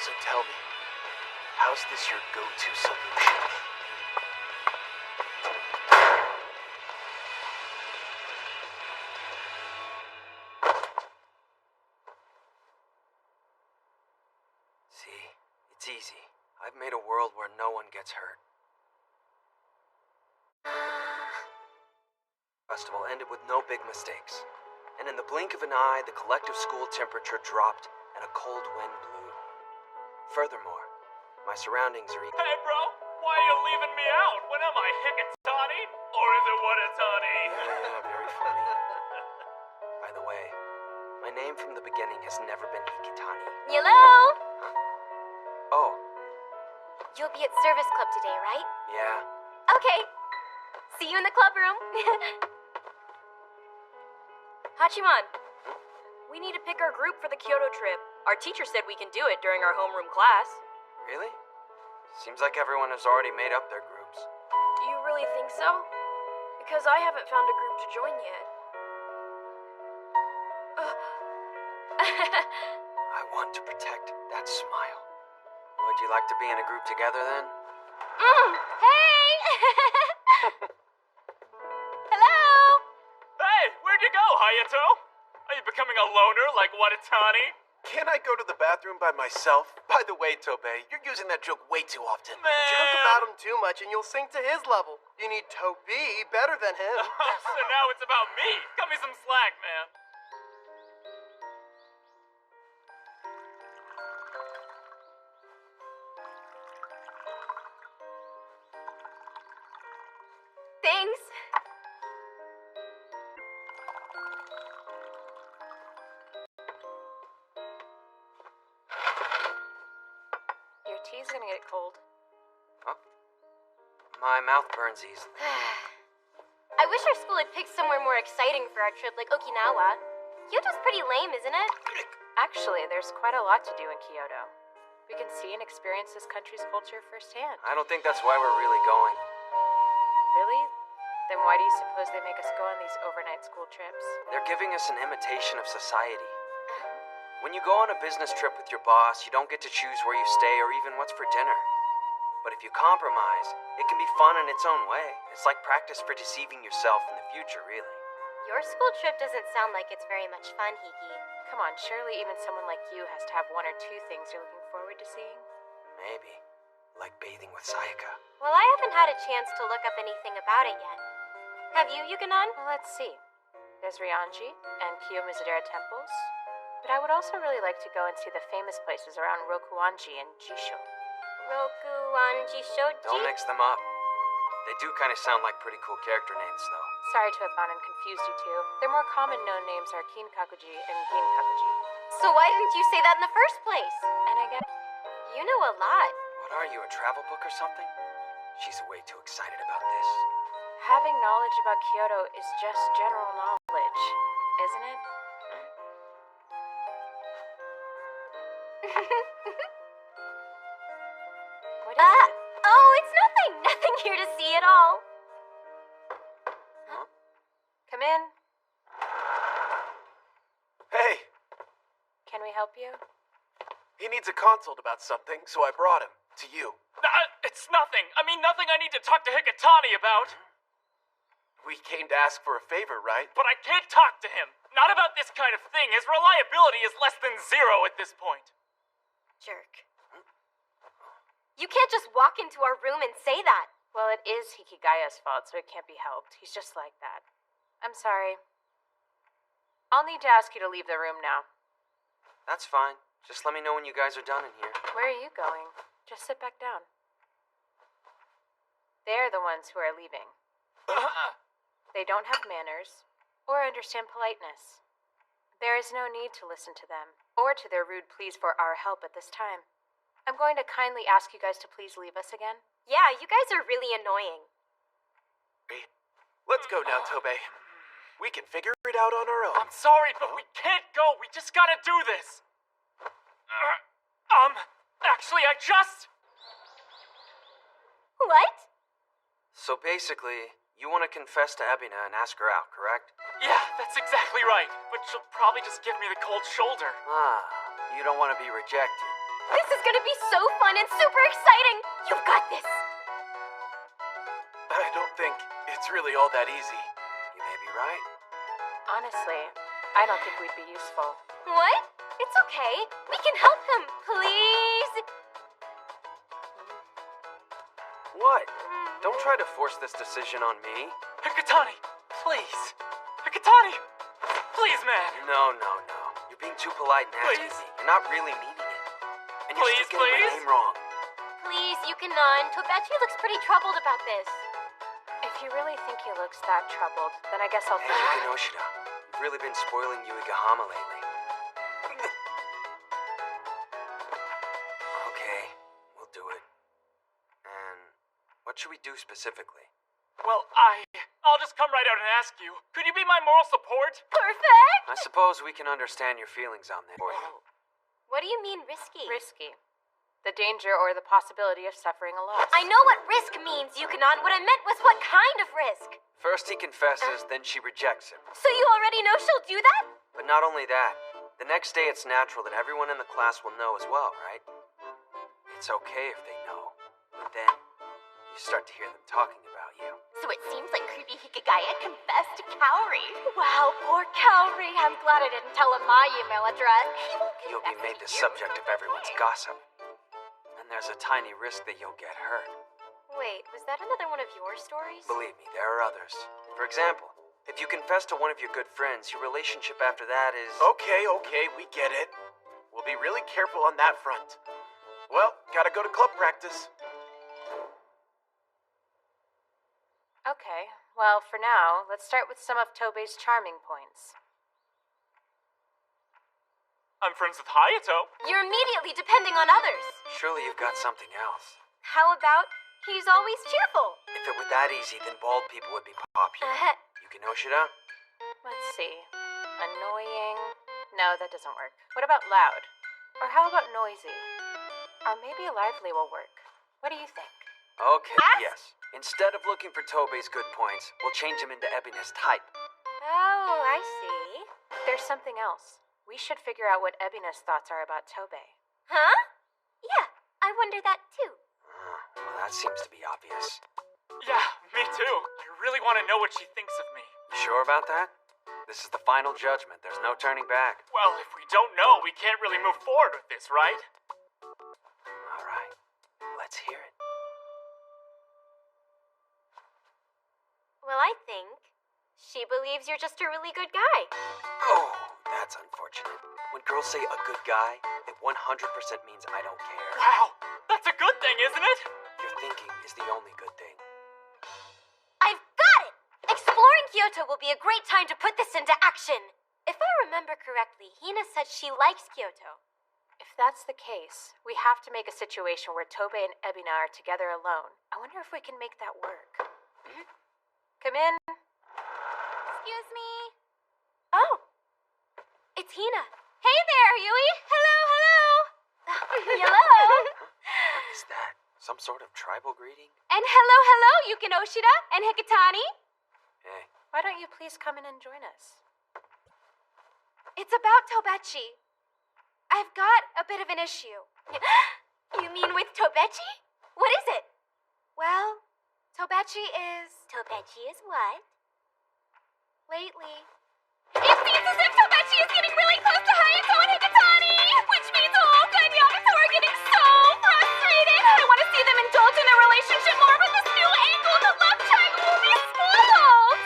So tell me, how's this your go-to solution? See, it's easy. I've made a world where no one gets hurt. Festival ended with no big mistakes. And in the blink of an eye, the collective school temperature dropped and a cold wind blew. Furthermore, my surroundings are Hey bro, why are you leaving me out? When am I, Hikatani? Or is it Watatani? very funny. By the way, my name from the beginning has never been Hikitani. Hello? Oh, You'll be at service club today, right? yeah. Okay. See you in the club room. Hachiman, we need to pick our group for the Kyoto trip. Our teacher said we can do it during our homeroom class. Really? Seems like everyone has already made up their groups. Do you really think so? Because I haven't found a group to join yet. I want to protect that smile. Would you like to be in a group together then? Hey! Hello? Hey, where'd you go, Hayato? Are you becoming a loner like Watatani? Can I go to the bathroom by myself? By the way, Tobey, you're using that joke way too often. Man. Joke about him too much and you'll sink to his level. You need to be better than him. So now it's about me. Cut me some slack, man. Thanks. Your tea's gonna get cold. My mouth burns easily. I wish our school had picked somewhere more exciting for our trip, like Okinawa. Kyoto's pretty lame, isn't it? Actually, there's quite a lot to do in Kyoto. We can see and experience this country's culture firsthand. I don't think that's why we're really going. Really? Then why do you suppose they make us go on these overnight school trips? They're giving us an imitation of society. When you go on a business trip with your boss, you don't get to choose where you stay or even what's for dinner. But if you compromise, it can be fun in its own way. It's like practice for deceiving yourself in the future, really. Your school trip doesn't sound like it's very much fun, Hiki. Come on, surely even someone like you has to have one or two things you're looking forward to seeing? Maybe. Like bathing with Sayaka. Well, I haven't had a chance to look up anything about it yet. Have you, Yukinon? Well, let's see. There's Ryanji and Kiyomizudera temples. But I would also really like to go and see the famous places around Rokuanji and Jisho. Rokuanji Shoji? Don't mix them up. They do kind of sound like pretty cool character names, though. Sorry to have gone and confused you two. Their more common known names are Kinkakuji and Ginkakuji. So why didn't you say that in the first place? And I guess You know a lot. What are you, a travel book or something? She's way too excited about this. having knowledge about Kyoto is just general knowledge, isn't it? What is it? Oh, it's nothing. Nothing here to see at all. Huh? Come in. Hey, Can we help you? he needs a consult about something, so I brought him to you. It's nothing. I mean, nothing I need to talk to Hikatani about. We came to ask for a favor, right? But I can't talk to him. Not about this kind of thing. His reliability is less than 0 at this point. Jerk. You can't just walk into our room and say that. Well, it is Hikigaya's fault, so it can't be helped. He's just like that. I'm sorry. I'll need to ask you to leave the room now. That's fine. Just let me know when you guys are done in here. Where are you going? Just sit back down. They're the ones who are leaving. They don't have manners or understand politeness. There is no need to listen to them or to their rude pleas for our help at this time. I'm going to kindly ask you guys to please leave us again. Yeah, you guys are really annoying. Let's go now, Tobey. We can figure it out on our own. I'm sorry, but we can't go. We just gotta do this. Actually, I just... What? So basically, you want to confess to Ebina and ask her out, correct? Yeah, that's exactly right. But she'll probably just give me the cold shoulder. Ah, you don't want to be rejected. This is gonna be so fun and super exciting! You've got this! I don't think it's really all that easy. You may be right. Honestly, I don't think we'd be useful. What? It's okay. We can help him, please! What? Don't try to force this decision on me. Hikatani, please. Hikatani! Please, man. No. You're being too polite and asking Please. me. You're not really meaning it. And you're Please, still getting my please. name wrong. Please, Yukinon. Tobachi looks pretty troubled about this. If you really think he looks that troubled, then I guess I'll Hey, think. Yuki Noshida, you've really been spoiling Yuigahama lately. Okay, we'll do it. And what should we do specifically? Well, I'll just come right out and ask you. Could you be my moral support? Perfect! I suppose we can understand your feelings on this for you. What do you mean risky? Risky. The danger or the possibility of suffering a loss. I know what risk means, Yukinon. What I meant was what kind of risk? First he confesses, then she rejects him. So you already know she'll do that? But not only that, the next day it's natural that everyone in the class will know as well, right? It's okay if they know, but then you start to hear them talking about you. So it seems like creepy Hikigaya confessed to Kaori. Wow, poor Kaori. I'm glad I didn't tell him my email address. He won't You'll be made the you. subject of everyone's gossip. And there's a tiny risk that you'll get hurt. Wait, was that another one of your stories? Believe me, there are others. For example, if you confess to one of your good friends, your relationship after that is... Okay, we get it. We'll be really careful on that front. Well, gotta go to club practice. Okay, well, for now, let's start with some of Tobei's charming points. I'm friends with Hayato. You're immediately depending on others. Surely you've got something else. How about he's always cheerful? If it were that easy, then bald people would be popular. Yuki Noshida? Let's see. Annoying. No, that doesn't work. What about loud? Or how about noisy? Or maybe lively will work. What do you think? Okay, yes. Instead of looking for Tobei's good points, we'll change him into Ebina's type. Oh, I see. There's something else. We should figure out what Ebina's thoughts are about Tobei. Huh? Yeah, I wonder that too. Well, that seems to be obvious. Yeah, me too. I really want to know what she thinks of me. You sure about that? This is the final judgment. There's no turning back. Well, if we don't know, we can't really move forward with this, right? All right. Let's hear it. Well, I think she believes you're just a really good guy. Oh, that's unfortunate. When girls say a good guy, it 100% means I don't care. Wow, that's a good thing, isn't it? Your thinking is the only good thing. I've got it! Exploring Kyoto will be a great time to put this into action. If I remember correctly, Hina said she likes Kyoto. If that's the case, we have to make a situation where Tobei and Ebina are together alone. I wonder if we can make that work. Come in. Excuse me. Oh, it's Hina. Hey there, Yui. Hello. Hello. What is that? Some sort of tribal greeting? And hello, Yuki Noshida and Hikatani. Hey, Why don't you please come in and join us? It's about Tobachi. I've got a bit of an issue. You mean with Tobachi? What is it? Well, Tobachi is... Tobachi is what? Lately. It seems as if Tobachi is getting really close to Hayato and Hikatani! Which means Oka and Yamato are getting so frustrated! I want to see them indulge in their relationship more, but this new angle, the love triangle, will be spoiled!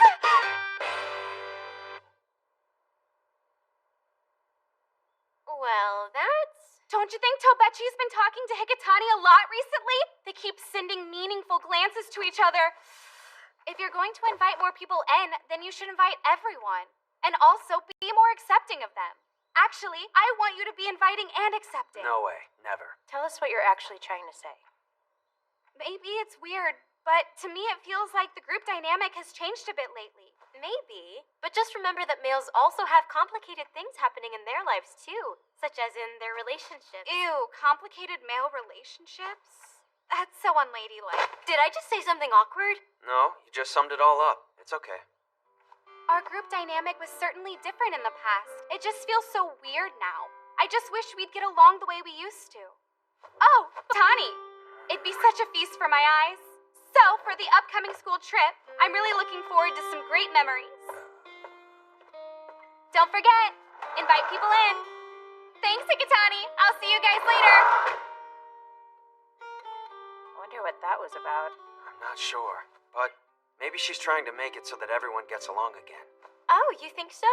Well, that's... Don't you think Tobachi's been talking to Hikatani a lot recently? They keep sending meaningful glances to each other. If you're going to invite more people in, then you should invite everyone. And also be more accepting of them. Actually, I want you to be inviting and accepting. no way. Never. Tell us what you're actually trying to say. Maybe it's weird, but to me it feels like the group dynamic has changed a bit lately. Maybe. But just remember that males also have complicated things happening in their lives too, such as in their relationships. Ew, complicated male relationships? That's so unladylike. Did I just say something awkward? No, you just summed it all up. It's okay. Our group dynamic was certainly different in the past. It just feels so weird now. I just wish we'd get along the way we used to. Oh, Tani, it'd be such a feast for my eyes. So, for the upcoming school trip, I'm really looking forward to some great memories. Don't forget, invite people in. Thanks, Hikatani. I'll see you guys later. Wonder what that was about. I'm not sure, but maybe she's trying to make it so that everyone gets along again. Oh, you think so?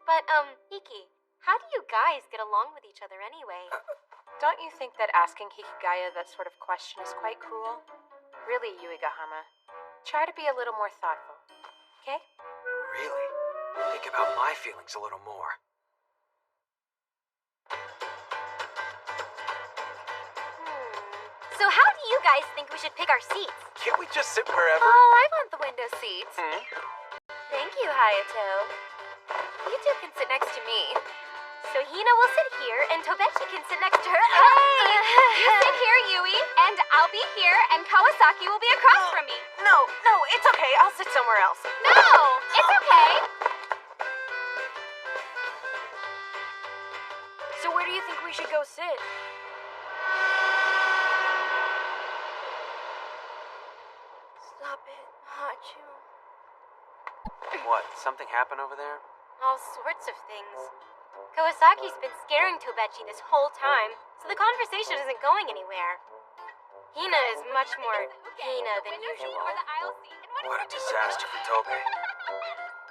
But, Hiki, how do you guys get along with each other anyway? Don't you think that asking Hikigaya that sort of question is quite cruel? Really, Yuigahama. Try to be a little more thoughtful, okay? Really? Think about my feelings a little more. So how do you guys think we should pick our seats? Can't we just sit wherever? Oh, I want the window seat. Hmm? Thank you, Hayato. You two can sit next to me. So Hina will sit here, and Tobechi can sit next to her. Hey! You sit here, Yui, and I'll be here, and Kawasaki will be across from me. No, it's okay. I'll sit somewhere else. No! It's okay! So where do you think we should go sit? Stop it, Hachu. What, something happened over there? All sorts of things. Kawasaki's been scaring Tobechi this whole time, so the conversation isn't going anywhere. Hina is much more Hina than usual. What a disaster for Tobe.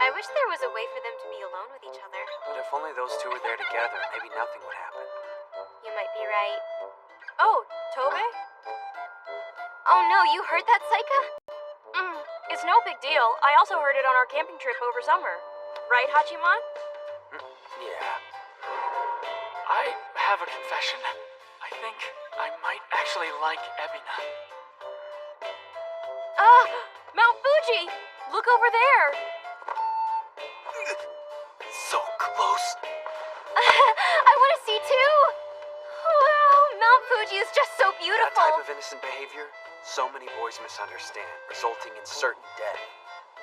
I wish there was a way for them to be alone with each other. But if only those two were there together, maybe nothing would happen. You might be right. Oh, Tobe? Oh no, you heard that, Saika? It's no big deal. I also heard it on our camping trip over summer. Right, Hachiman? Yeah. I have a confession. I think I might actually like Ebina. Mount Fuji! Look over there! So close. I want to see too! Wow, Mount Fuji is just so beautiful! That type of innocent behavior, so many boys misunderstand, resulting in certain death.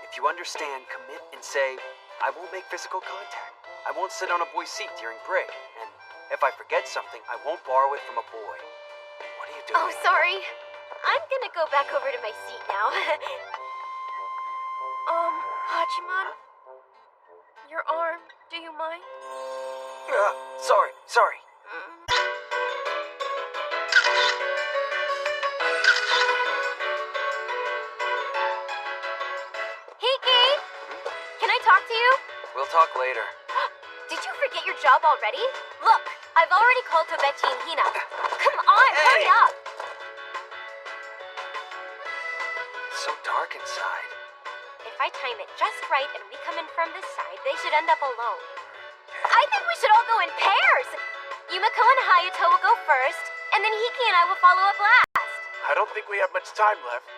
If you understand, commit and say, I won't make physical contact. I won't sit on a boy's seat during break. And if I forget something, I won't borrow it from a boy. What are you doing? Oh, sorry. I'm gonna go back over to my seat now. Hachiman? Your arm, do you mind? Sorry. Hiki! Can I talk to you? We'll talk later. Did you forget your job already? Look, I've already called Tobechi and Hina. Come on, hurry up! It's so dark inside. If I time it just right and we come in from this side, they should end up alone. I think we should all go in pairs! Yumiko and Hayato will go first, and then Hiki and I will follow up last. I don't think we have much time left,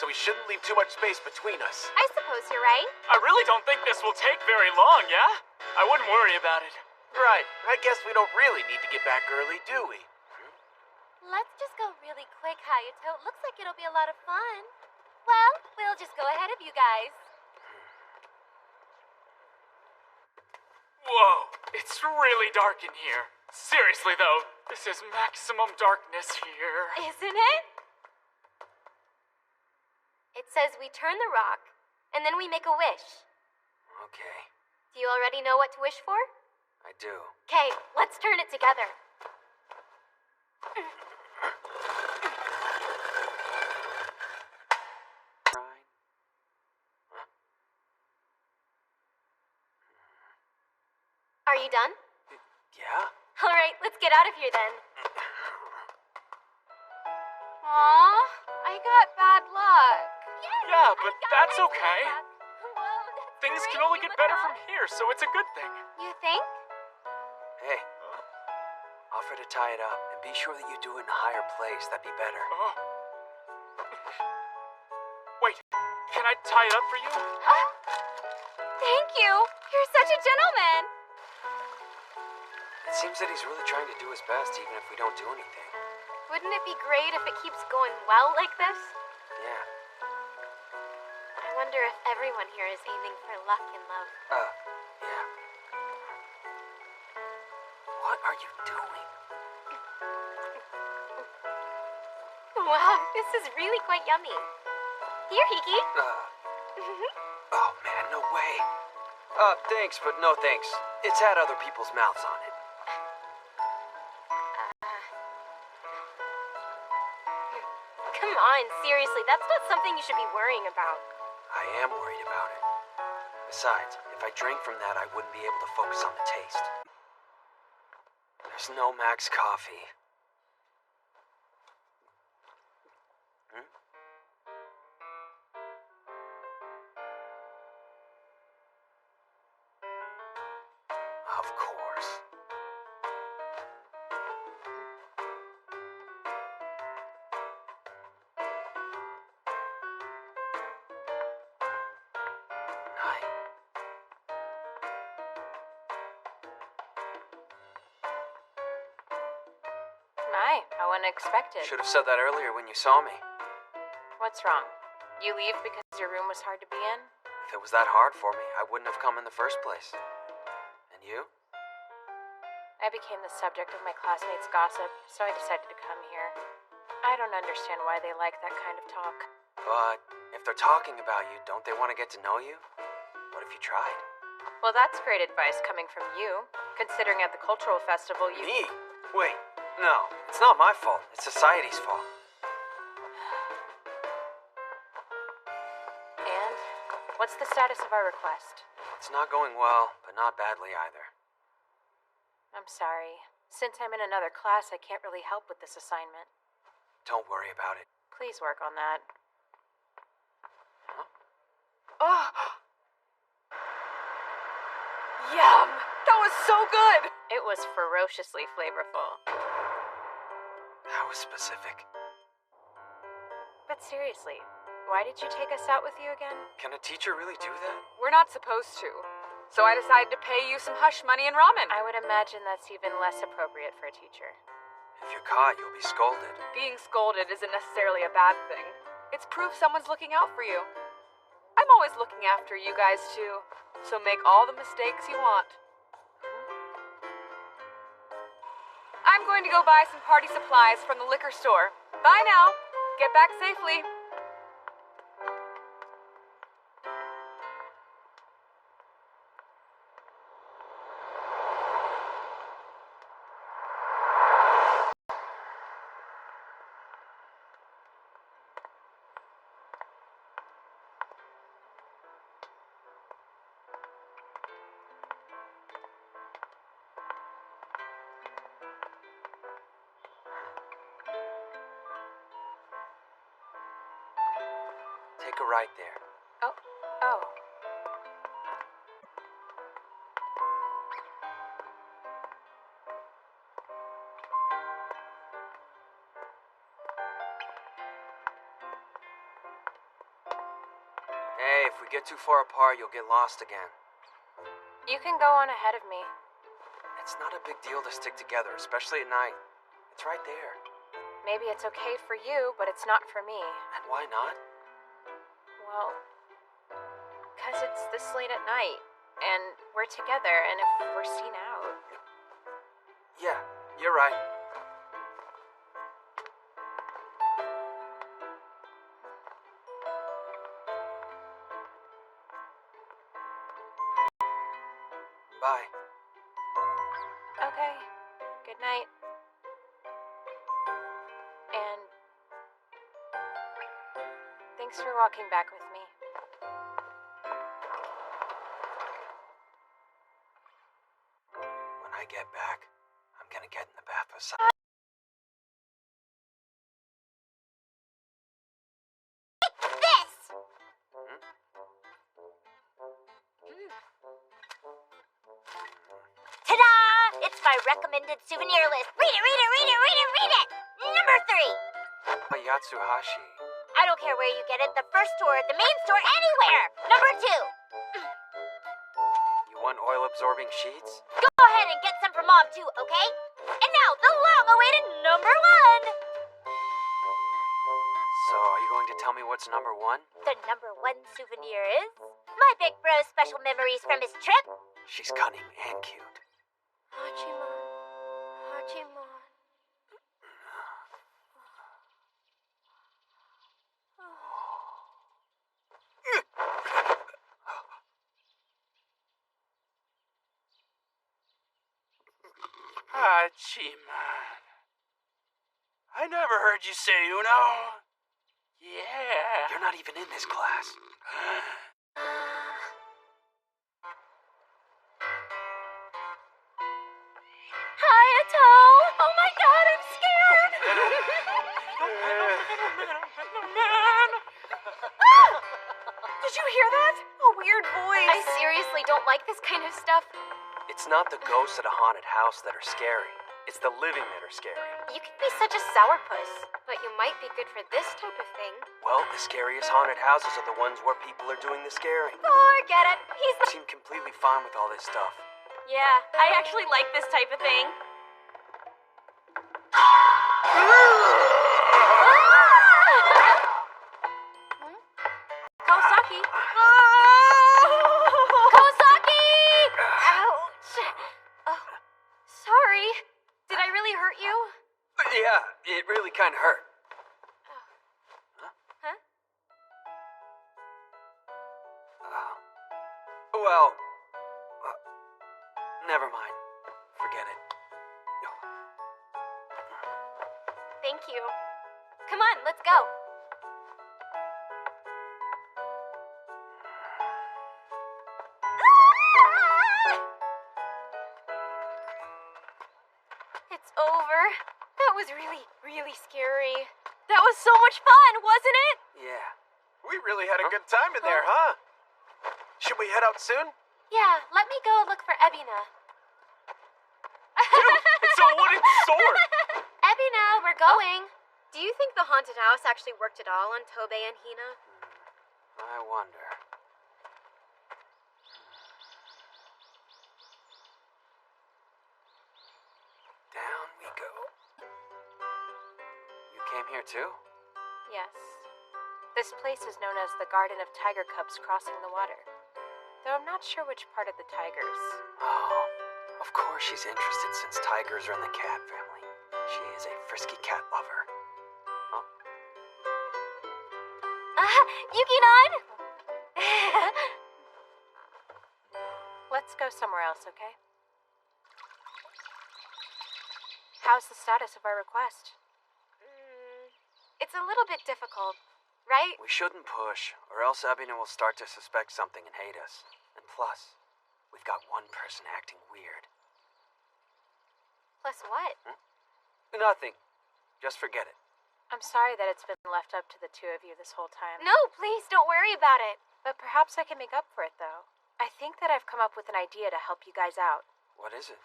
so we shouldn't leave too much space between us. I suppose you're right. I really don't think this will take very long, yeah? I wouldn't worry about it. Right, I guess we don't really need to get back early, do we? Let's just go really quick, Hayato. Looks like it'll be a lot of fun. Well, we'll just go ahead of you guys. Whoa, it's really dark in here. Seriously though, this is maximum darkness here. Isn't it? It says we turn the rock, and then we make a wish. Okay, Do you already know what to wish for? I do. Okay, let's turn it together. Are you done? Yeah? All right, let's get out of here then. Aw, I got bad luck. Yeah, but that's okay. Whoa, that's Things can great, only get better Yumiko. from here, so it's a good thing. You think? Hey, offer to tie it up and be sure that you do it in a higher place. That'd be better. Oh. Wait, can I tie it up for you? Thank you. You're such a gentleman. It seems that he's really trying to do his best even if we don't do anything. Wouldn't it be great if it keeps going well like this? Yeah. I wonder if everyone here is aiming for luck in love. Yeah. What are you doing? Wow, this is really quite yummy. Here, Hiki. Oh man, no way. Thanks, but no thanks. It's had other people's mouths on it. Come on, seriously, that's not something you should be worrying about. I am worried about it. Besides, if I drank from that, I wouldn't be able to focus on the taste. There's no Max coffee. Of course. Nine. My, how unexpected. Should have said that earlier when you saw me. What's wrong? You leave because your room was hard to be in? If it was that hard for me, I wouldn't have come in the first place. And you? I became the subject of my classmates' gossip, so I decided to come here. I don't understand why they like that kind of talk. But if they're talking about you, don't they want to get to know you? What if you tried? Well, that's great advice coming from you, considering at the cultural festival you... Me? Wait, no. It's not my fault. It's society's fault. And? What's the status of our request? It's not going well, but not badly either. I'm sorry. Since I'm in another class, I can't really help with this assignment. Don't worry about it. Please work on that. Oh! Yum! That was so good! It was ferociously flavorful. That was specific. But seriously, why did you take us out with you again? Can a teacher really do that? We're not supposed to. So I decided to pay you some hush money and ramen. I would imagine that's even less appropriate for a teacher. If you're caught, you'll be scolded. Being scolded isn't necessarily a bad thing. It's proof someone's looking out for you. I'm always looking after you guys too, so make all the mistakes you want. I'm going to go buy some party supplies from the liquor store. Bye now. Get back safely. Take a right there. Oh. Hey, if we get too far apart, you'll get lost again. You can go on ahead of me. It's not a big deal to stick together, especially at night. It's right there. Maybe it's okay for you, but it's not for me. And why not? Well, because it's this late at night, and we're together, and if we're seen out... Yeah, you're right. Bye. Okay, good night. And thanks for walking back with me. When I get back, I'm gonna get in the bath beside. This! Ta-da! It's my recommended souvenir list. Read it, read it, read it, read it, read it! Number 3! Yatsuhashi. I don't care where you get it, the first store, the main store, anywhere! Number 2! You want oil-absorbing sheets? Go ahead and get some for Mom too, okay? And now, the long-awaited number 1! So, are you going to tell me what's number 1? The number 1 souvenir is... my big bro's special memories from his trip. She's cunning and cute. Hachimon. Hachimon. Hachiman. I never heard you say Uno. Yeah. You're not even in this class. Hayato! Oh my god, I'm scared! Did you hear that? A weird voice. I seriously don't like this kind of stuff. It's not the ghosts at a haunted house that are scary. It's the living that are scary. You can be such a sourpuss, but you might be good for this type of thing. Well, the scariest haunted houses are the ones where people are doing the scaring. Forget it. He's I seem completely fine with all this stuff. Yeah, I actually like this type of thing. Kawasaki! Kawasaki! Ouch! Oh, sorry. Did I really hurt you? Yeah, it really kind of hurt. Huh? Well, never mind. Forget it. Thank you. Come on, let's go. It's over. That was really, really scary. That was so much fun, wasn't it? Yeah. We really had a good time in there, huh? Should we head out soon? Yeah, let me go look for Ebina. It's a wooden sword! Ebina, we're going. Do you think the haunted house actually worked at all on Tobei and Hina? I wonder. Down we go. You came here too? Yes. This place is known as the Garden of Tiger Cubs Crossing the Water. Though I'm not sure which part of the tigers. Oh, of course she's interested since tigers are in the cat family. She is a frisky cat lover. Oh, Yuki-nan! Let's go somewhere else, okay? How's the status of our request? It's a little bit difficult, right? we shouldn't push, or else Ebina will start to suspect something and hate us. And plus, we've got one person acting weird. Plus what? Nothing. Just forget it. I'm sorry that it's been left up to the two of you this whole time. No, please don't worry about it. But perhaps I can make up for it, though. I think that I've come up with an idea to help you guys out. What is it?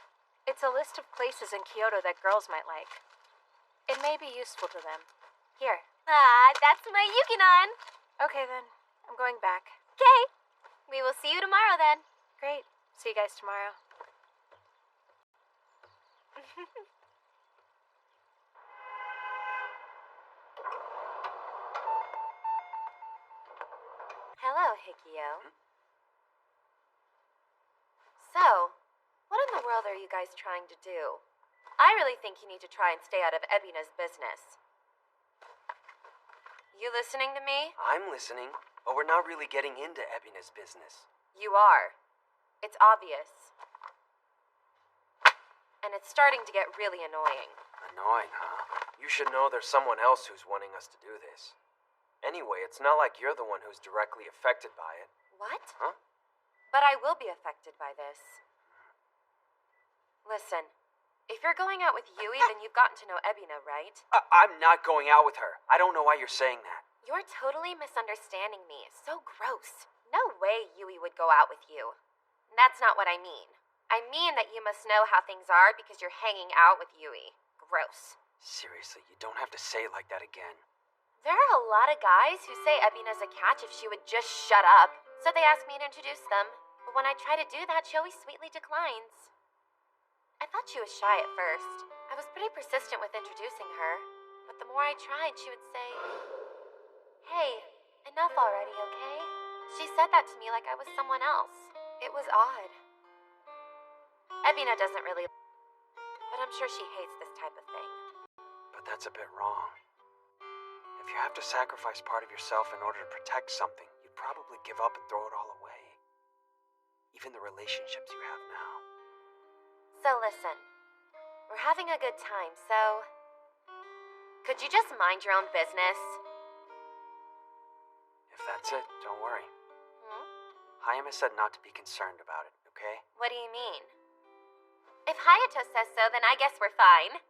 It's a list of places in Kyoto that girls might like. It may be useful to them. Here. That's my Yuki-nan. Okay, then. I'm going back. Okay. We will see you tomorrow then. Great. See you guys tomorrow. Hello, Hikio. So, what in the world are you guys trying to do? I really think you need to try and stay out of Ebina's business. You listening to me? I'm listening, but we're not really getting into Ebina's business. You are. It's obvious. And it's starting to get really annoying. Annoying, huh? You should know there's someone else who's wanting us to do this. Anyway, it's not like you're the one who's directly affected by it. What? Huh? But I will be affected by this. Listen, if you're going out with Yui, then you've gotten to know Ebina, right? I'm not going out with her. I don't know why you're saying that. You're totally misunderstanding me. It's so gross. No way Yui would go out with you. That's not what I mean. I mean that you must know how things are because you're hanging out with Yui. Gross. Seriously, you don't have to say it like that again. There are a lot of guys who say Ebina's a catch if she would just shut up. So they ask me to introduce them. But when I try to do that, she always sweetly declines. I thought she was shy at first. I was pretty persistent with introducing her. But the more I tried, she would say, "Hey, enough already, okay?" She said that to me like I was someone else. It was odd. Ebina doesn't really, but I'm sure she hates this type of thing. But that's a bit wrong. If you have to sacrifice part of yourself in order to protect something, you'd probably give up and throw it all away. Even the relationships you have now. So listen, We're having a good time, so... Could you just mind your own business? If that's it, don't worry. Hmm? Hayama said not to be concerned about it, okay? What do you mean? If Hayato says so, then I guess we're fine.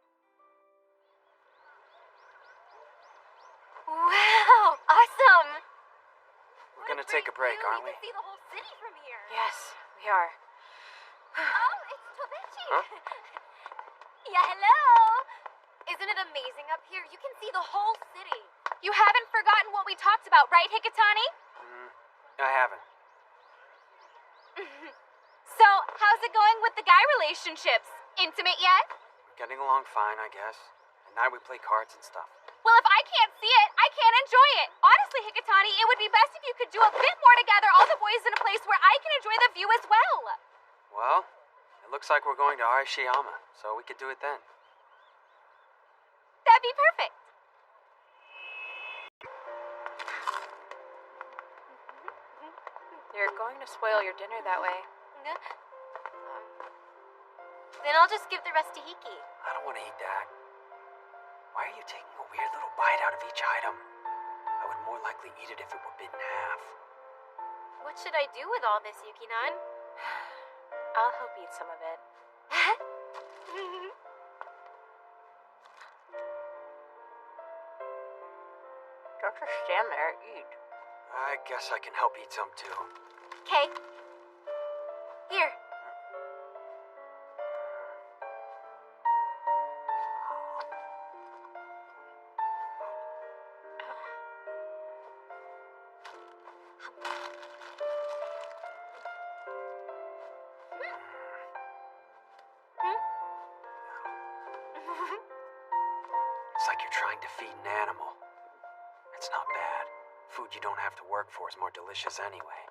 Wow! Awesome! We're gonna take a break, aren't we? You can see the whole city from here. Yes, we are. Oh, it's Tobechi. Huh? Yeah, hello. Isn't it amazing up here? You can see the whole city. You haven't forgotten what we talked about, right, Hikitani? I haven't. So, how's it going with the guy relationships? Intimate yet? We're getting along fine, I guess. At night we play cards and stuff. Well, if I can't see it, I can't enjoy it. Honestly, Hikitani, it would be best if you could do a bit more together, all the boys in a place where I can enjoy the view as well. Well, it looks like we're going to Arashiyama, so we could do it then. That'd be perfect. You're going to spoil your dinner that way. Then I'll just give the rest to Hiki. I don't want to eat that. Why are you taking a weird little bite out of each item? I would more likely eat it if it were bitten in half. What should I do with all this, Yukinan? I'll help eat some of it. Don't just stand there, eat. I guess I can help eat some too. Okay. Here. It's like you're trying to feed an animal. It's not bad. Food you don't have to work for is more delicious anyway.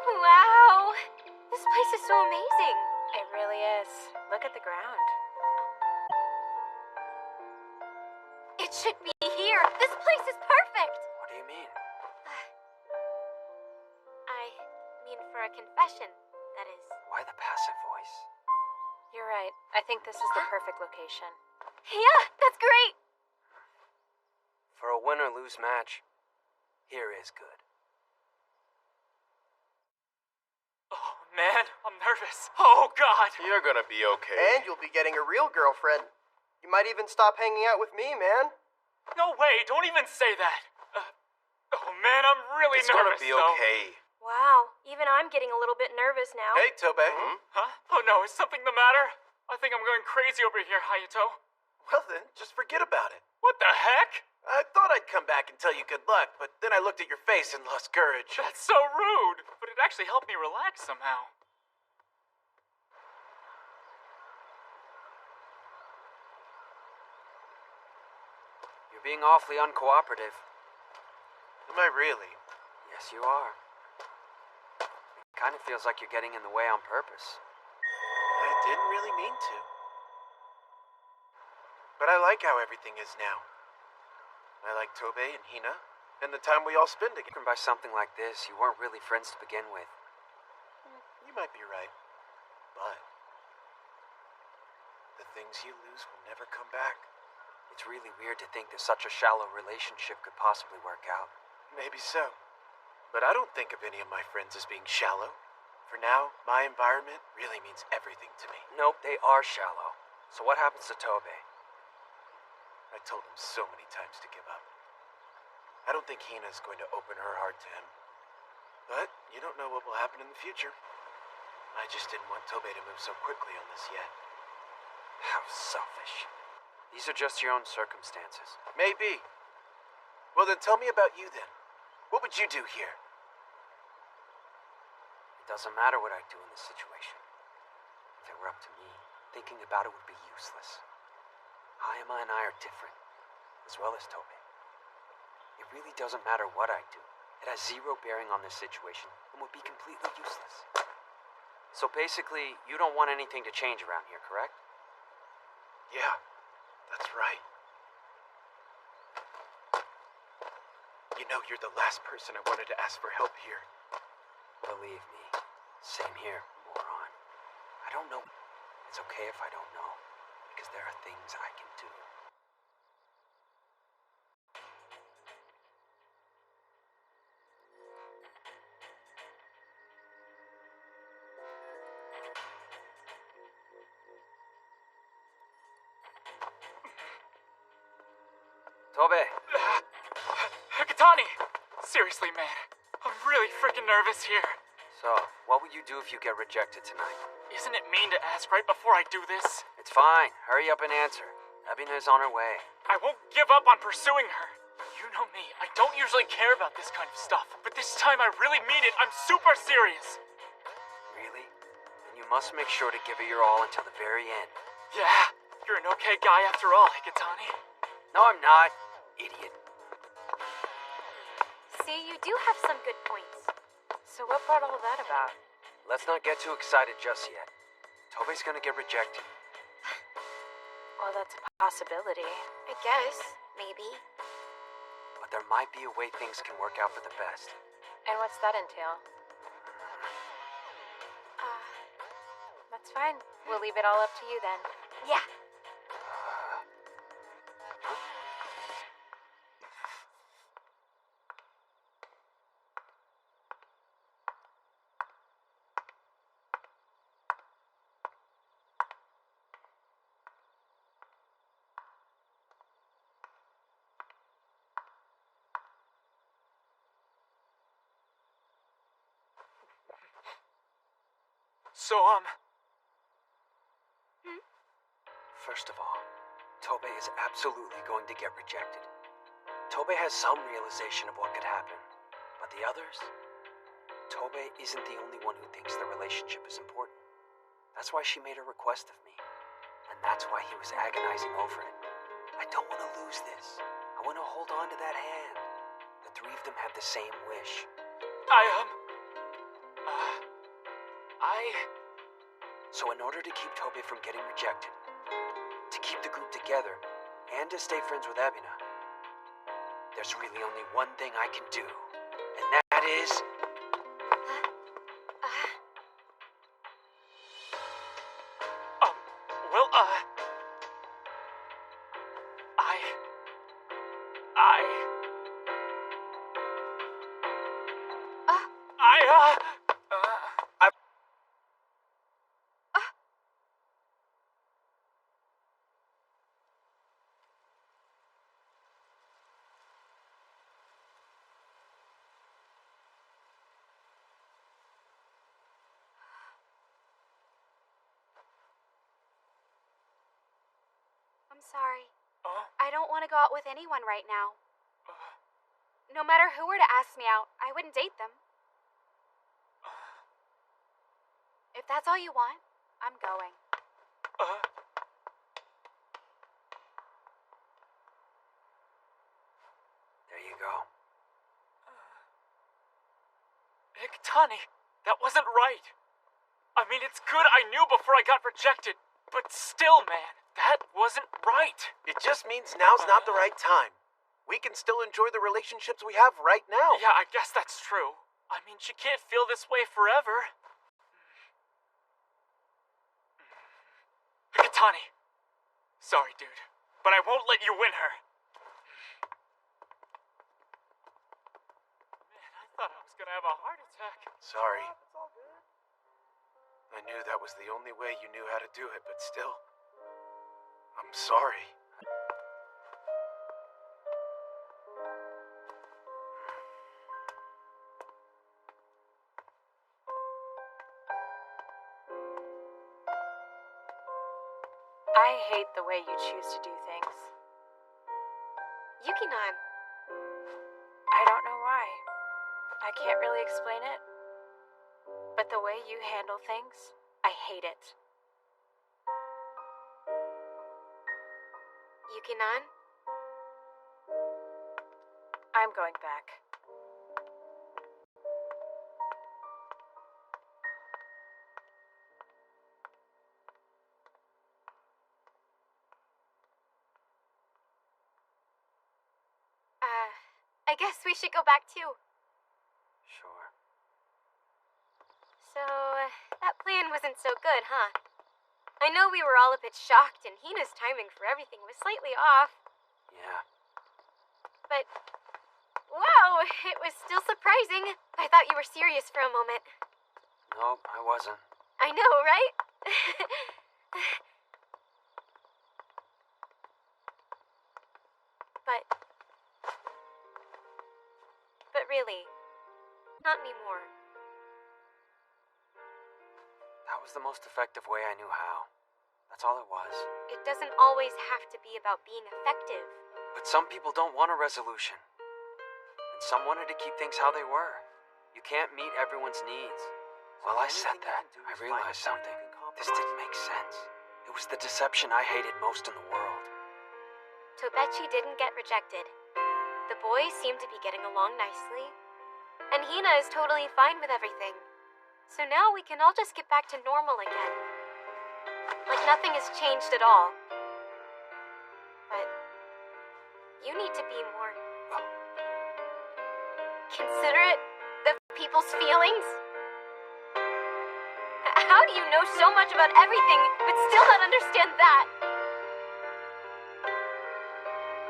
Wow! This place is so amazing. It really is. Look at the ground. It should be here. This place is perfect. What do you mean? I mean for a confession, that is. Why the passive voice? You're right. I think this is the perfect location. Yeah, that's great. For a win or lose match, here is good. Oh, man, I'm nervous. Oh, God. You're gonna be okay. And you'll be getting a real girlfriend. You might even stop hanging out with me, man. No way, don't even say that. Oh, man, I'm really It's gonna nervous, be though. okay. Wow, even I'm getting a little bit nervous now. Hey, Tobe. Huh? Oh, no, is something the matter? I think I'm going crazy over here, Hayato. Well then, just forget about it. What the heck? I thought I'd come back and tell you good luck, but then I looked at your face and lost courage. That's so rude. But it actually helped me relax somehow. You're being awfully uncooperative. Am I really? Yes, you are. It kind of feels like you're getting in the way on purpose. I didn't really mean to. But I like how everything is now. I like Tobe and Hina, and the time we all spend together. By something like this, you weren't really friends to begin with. You might be right, but the things you lose will never come back. It's really weird to think that such a shallow relationship could possibly work out. Maybe so. But I don't think of any of my friends as being shallow. For now, my environment really means everything to me. Nope, they are shallow. So what happens to Tobe? I told him so many times to give up. I don't think Hina's going to open her heart to him. But you don't know what will happen in the future. I just didn't want Tobe to move so quickly on this yet. How selfish. These are just your own circumstances. Maybe. Well then tell me about you then. What would you do here? It doesn't matter what I do in this situation. If it were up to me, thinking about it would be useless. Hayama and I are different, as well as Tobe. It really doesn't matter what I do. It has zero bearing on this situation and would be completely useless. So basically, you don't want anything to change around here, correct? Yeah, that's right. know you're the last person I wanted to ask for help here. Believe me, same here, moron. I don't know. It's okay if I don't know, because there are things I can do. Tobe! Hikatani! Seriously, man. I'm really freaking nervous here. So, what will you do if you get rejected tonight? Isn't it mean to ask right before I do this? It's fine. Hurry up and answer. Ebina is on her way. I won't give up on pursuing her. You know me, I don't usually care about this kind of stuff, but this time I really mean it. I'm super serious. Really? Then you must make sure to give it your all until the very end. Yeah, you're an okay guy after all, Hikatani. No, I'm not. Idiot. See, you do have some good points. So what brought all that about? Let's not get too excited just yet. Tobe's gonna get rejected. Well, that's a possibility. I guess, maybe. But there might be a way things can work out for the best. And what's that entail? That's fine. We'll leave it all up to you then. Yeah. So, First of all, Tobe is absolutely going to get rejected. Tobe has some realization of what could happen, but the others? Tobe isn't the only one who thinks the relationship is important. That's why she made a request of me, and that's why he was agonizing over it. I don't want to lose this. I want to hold on to that hand. The three of them have the same wish. So in order to keep Tobe from getting rejected, to keep the group together, and to stay friends with Ebina, there's really only one thing I can do, and that is... I'm sorry. I don't want to go out with anyone right now. No matter who were to ask me out, I wouldn't date them. If that's all you want, I'm going. There you go. Hikatani, that wasn't right. I mean, it's good I knew before I got rejected, but still, man, that wasn't right. It just means now's not the right time. We can still enjoy the relationships we have right now. Yeah, I guess that's true. I mean, she can't feel this way forever. Hikatani. Sorry, dude, but I won't let you win her. Man, I thought I was gonna have a heart attack. Sorry. I knew that was the only way you knew how to do it, but still, I'm sorry. I hate the way you choose to do things. Yuki-nan. I don't know why. I can't really explain it. But the way you handle things, I hate it. Yuki-nan? I'm going back. I guess we should go back too. Sure. So, that plan wasn't so good, huh? I know we were all a bit shocked, and Hina's timing for everything was slightly off. Yeah. But, wow, it was still surprising. I thought you were serious for a moment. Nope, I wasn't. I know, right? But really, not anymore. That was the most effective way I knew how. That's all it was. It doesn't always have to be about being effective. But some people don't want a resolution. And some wanted to keep things how they were. You can't meet everyone's needs. While I said that, I realized something. This didn't make sense. It was the deception I hated most in the world. Tobechi didn't get rejected. The boys seem to be getting along nicely. And Hina is totally fine with everything. So now we can all just get back to normal again. Like nothing has changed at all. But you need to be more considerate of people's feelings. How do you know so much about everything but still not understand that?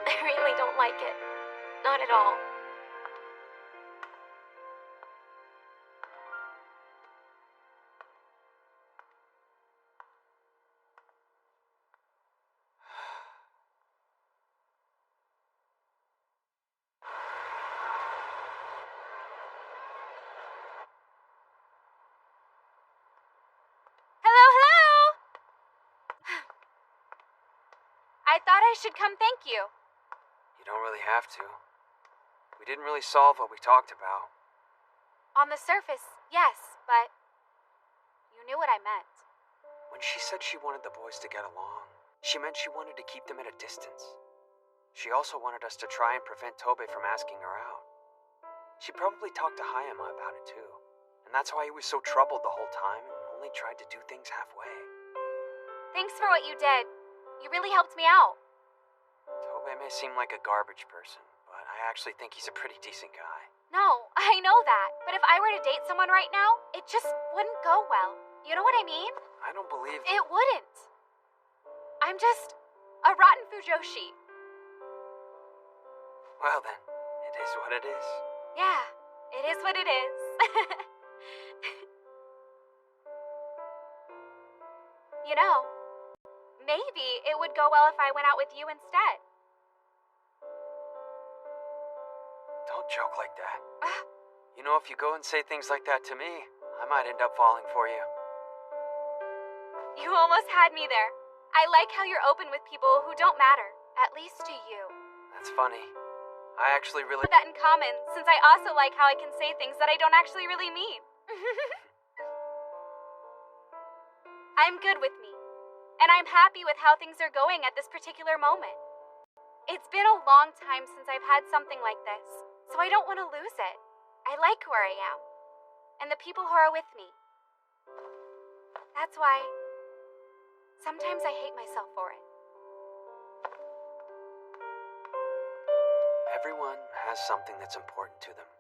I really don't like it. Not at all. Hello, hello! I thought I should come thank you. You don't really have to. We didn't really solve what we talked about. On the surface, yes, but you knew what I meant. When she said she wanted the boys to get along, she meant she wanted to keep them at a distance. She also wanted us to try and prevent Tobe from asking her out. She probably talked to Hayama about it too, and that's why he was so troubled the whole time and only tried to do things halfway. Thanks for what you did. You really helped me out. Tobe may seem like a garbage person, but I actually think he's a pretty decent guy. No, I know that. But if I were to date someone right now, it just wouldn't go well. You know what I mean? I don't believe It wouldn't. I'm just a rotten Fujoshi. Well then, it is what it is. Yeah, it is what it is. You know, maybe it would go well if I went out with you instead. Don't joke like that. You know, if you go and say things like that to me, I might end up falling for you. You almost had me there. I like how you're open with people who don't matter, at least to you. That's funny. I actually really... Put that in common, since I also like how I can say things that I don't actually really mean. I'm good with me, and I'm happy with how things are going at this particular moment. It's been a long time since I've had something like this, so I don't want to lose it. I like where I am, and the people who are with me. That's why sometimes I hate myself for it. Everyone has something that's important to them,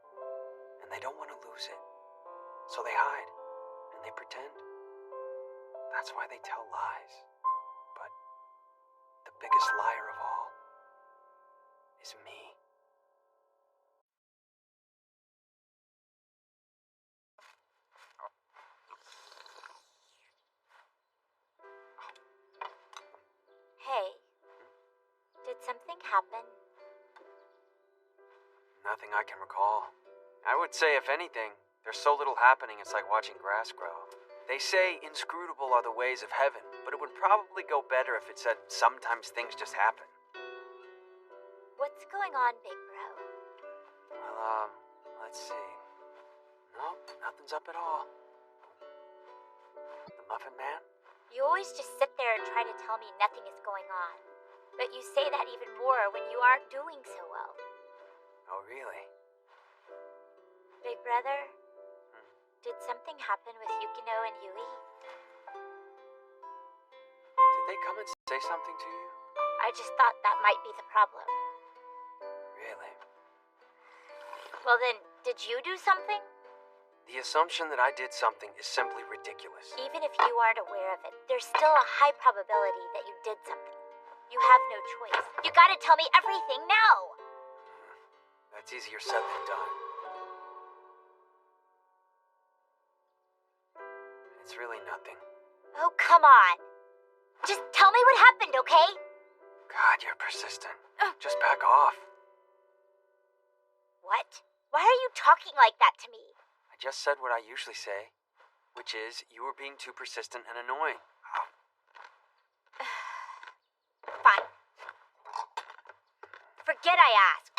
and they don't want to lose it. So they hide, and they pretend. That's why they tell lies. But the biggest liar of all is me. Hey, did something happen? Nothing I can recall. I would say, if anything, there's so little happening it's like watching grass grow. They say inscrutable are the ways of heaven, but it would probably go better if it said sometimes things just happen. What's going on, big bro? Well, let's see. Nope, nothing's up at all. The Muffin Man? You always just sit there and try to tell me nothing is going on. But you say that even more when you aren't doing so well. Oh, really? Big brother, did something happen with Yukino and Yui? Did they come and say something to you? I just thought that might be the problem. Really? Well then, did you do something? The assumption that I did something is simply ridiculous. Even if you aren't aware of it, there's still a high probability that you did something. You have no choice. You gotta tell me everything now! That's easier said than done. It's really nothing. Oh, come on. Just tell me what happened, okay? God, you're persistent. Just back off. What? Why are you talking like that to me? I just said what I usually say, which is you were being too persistent and annoying. Fine. Forget I asked.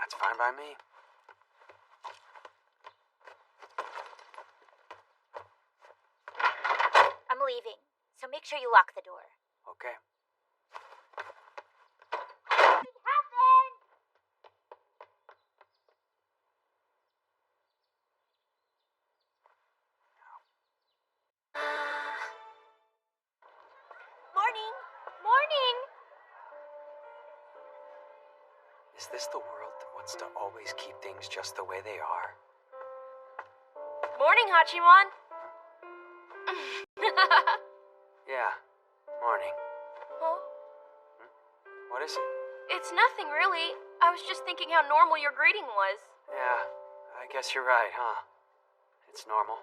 That's fine by me. I'm leaving, so make sure you lock the door. Okay. Nothing happened! Morning! Morning! Is this the world that wants to always keep things just the way they are? Morning, Hachimon. Yeah. Morning. Huh? What is it? It's nothing, really. I was just thinking how normal your greeting was. Yeah, I guess you're right, huh? It's normal.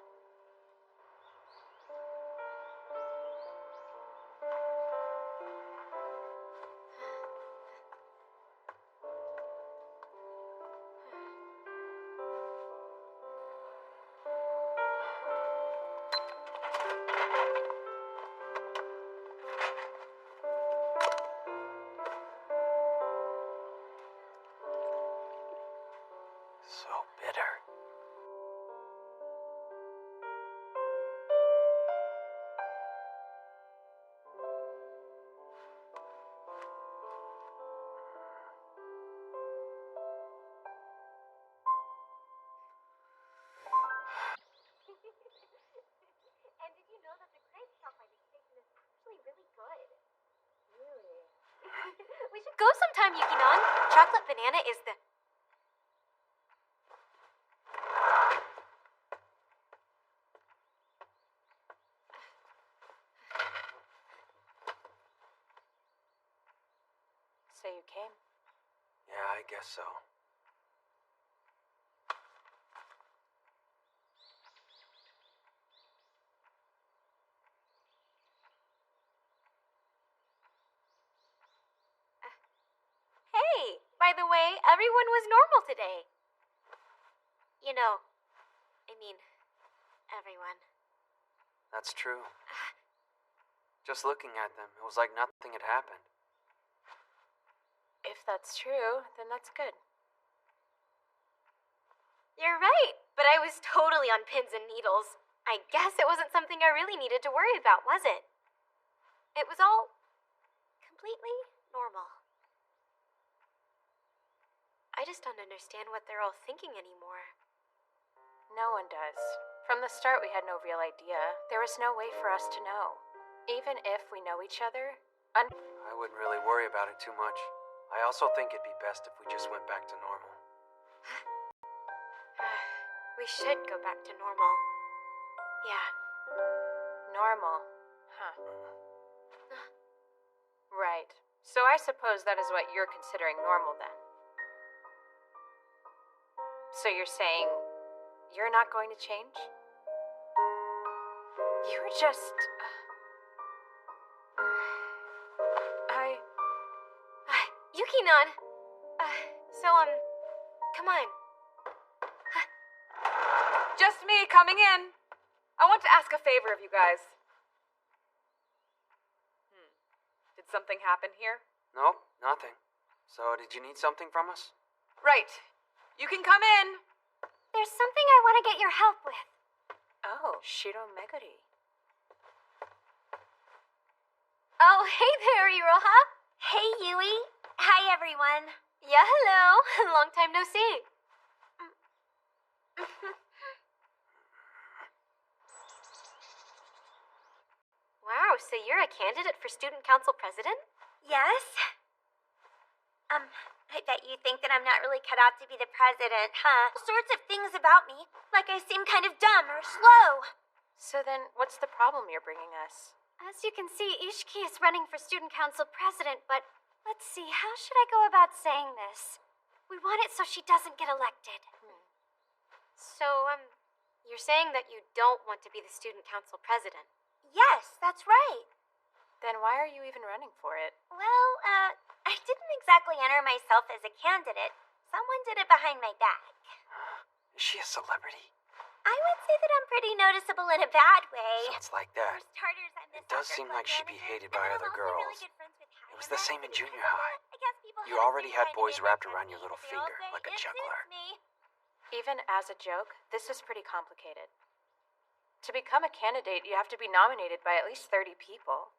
So bitter. And did you know that the grape shop by the station is actually really good? Really? We should go sometime, Yukinon. Chocolate banana is the... So you came. Yeah, I guess so. Hey, by the way, everyone was normal today. You know, I mean, everyone. That's true. Just looking at them, it was like nothing had happened. If that's true, then that's good. You're right, but I was totally on pins and needles. I guess it wasn't something I really needed to worry about, was it? It was all completely normal. I just don't understand what they're all thinking anymore. No one does. From the start, we had no real idea. There was no way for us to know. Even if we know each other, I wouldn't really worry about it too much. I also think it'd be best if we just went back to normal. We should go back to normal. Yeah. normal. Huh. Right. So I suppose that is what you're considering normal then. So you're saying you're not going to change? You're just... Yuki-nan! Come on. Just me coming in. I want to ask a favor of you guys. Did something happen here? Nope, nothing. So, did you need something from us? Right. You can come in. There's something I want to get your help with. Oh, Shiro Meguri. Oh, hey there, Iroha. Hey, Yui. Hi, everyone. Yeah, hello. Long time no see. Wow, so you're a candidate for student council president? Yes? I bet you think that I'm not really cut out to be the president, huh? All sorts of things about me, like I seem kind of dumb or slow. So then, what's the problem you're bringing us? As you can see, Ishiki is running for student council president, but let's see, how should I go about saying this? We want it so she doesn't get elected. So, you're saying that you don't want to be the student council president? Yes, that's right. Then why are you even running for it? Well, I didn't exactly enter myself as a candidate. Someone did it behind my back. Is she a celebrity? I would say that I'm pretty noticeable in a bad way. So it's like that. For starters, I'm the It does soccer seem like club she'd be manager, hated by and other I'm also really girls. good friends with It was the Hagrid, same in and junior because of high. that, I guess people You have a already free had time to boys get my wrapped around your little presents, and finger they all like a say, "It juggler." suits me." Even as a joke, this is pretty complicated. To become a candidate, you have to be nominated by at least 30 people.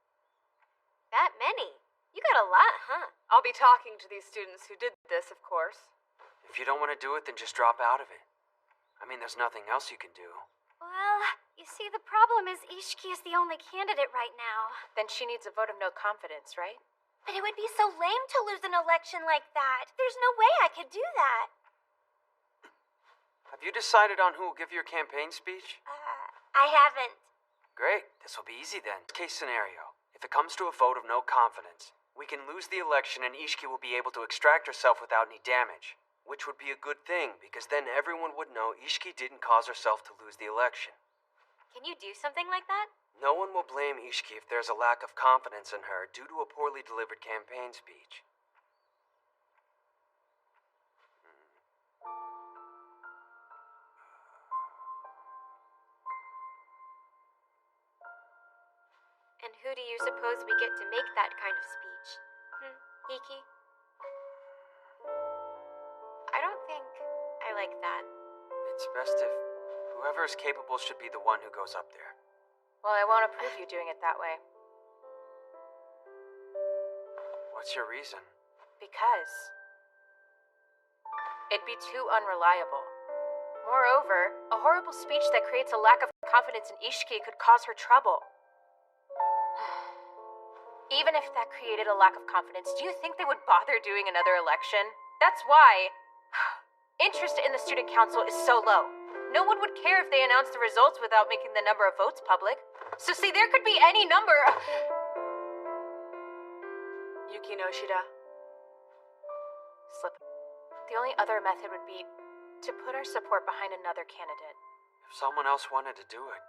That many? You got a lot, huh? I'll be talking to these students who did this, of course. If you don't want to do it, then just drop out of it. I mean, there's nothing else you can do. Well, you see, the problem is Ishiki is the only candidate right now. Then she needs a vote of no confidence, right? But it would be so lame to lose an election like that. There's no way I could do that. Have you decided on who will give your campaign speech? I haven't. Great. This will be easy then. Case scenario. If it comes to a vote of no confidence, we can lose the election and Ishiki will be able to extract herself without any damage. Which would be a good thing, because then everyone would know Ishiki didn't cause herself to lose the election. Can you do something like that? No one will blame Ishiki if there's a lack of confidence in her due to a poorly delivered campaign speech. And who do you suppose we get to make that kind of speech? Iki? I don't think I like that. It's best if whoever is capable should be the one who goes up there. Well, I won't approve you doing it that way. What's your reason? Because it'd be too unreliable. Moreover, a horrible speech that creates a lack of confidence in Ishiki could cause her trouble. Even if that created a lack of confidence, do you think they would bother doing another election? That's why interest in the student council is so low. No one would care if they announced the results without making the number of votes public. So see, there could be any number of... Yuki Noshida. Slip. The only other method would be to put our support behind another candidate. If someone else wanted to do it,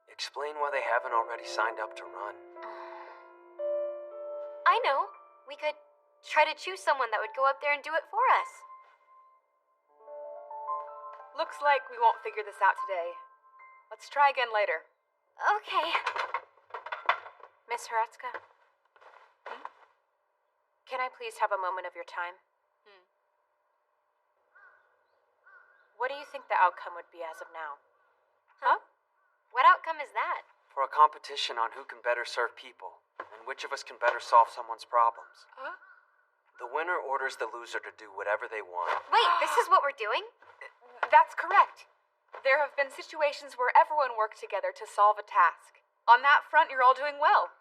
explain why they haven't already signed up to run. I know. We could try to choose someone that would go up there and do it for us. Looks like we won't figure this out today. Let's try again later. Okay. Miss Haratsuka? Can I please have a moment of your time? What do you think the outcome would be as of now? Huh? What outcome is that? For a competition on who can better serve people, and which of us can better solve someone's problems. Huh? The winner orders the loser to do whatever they want. Wait, this is what we're doing? That's correct. There have been situations where everyone worked together to solve a task. On that front, you're all doing well.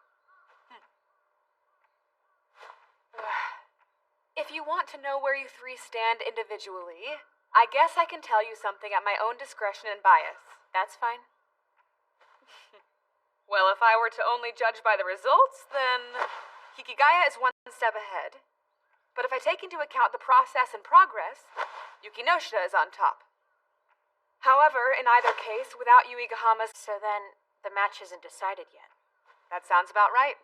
If you want to know where you three stand individually, I guess I can tell you something at my own discretion and bias. That's fine. Well, if I were to only judge by the results, then Hikigaya is one step ahead. But if I take into account the process and progress, Yuki Noshida is on top. However, in either case, without Yuigahama's... So then, the match isn't decided yet. That sounds about right.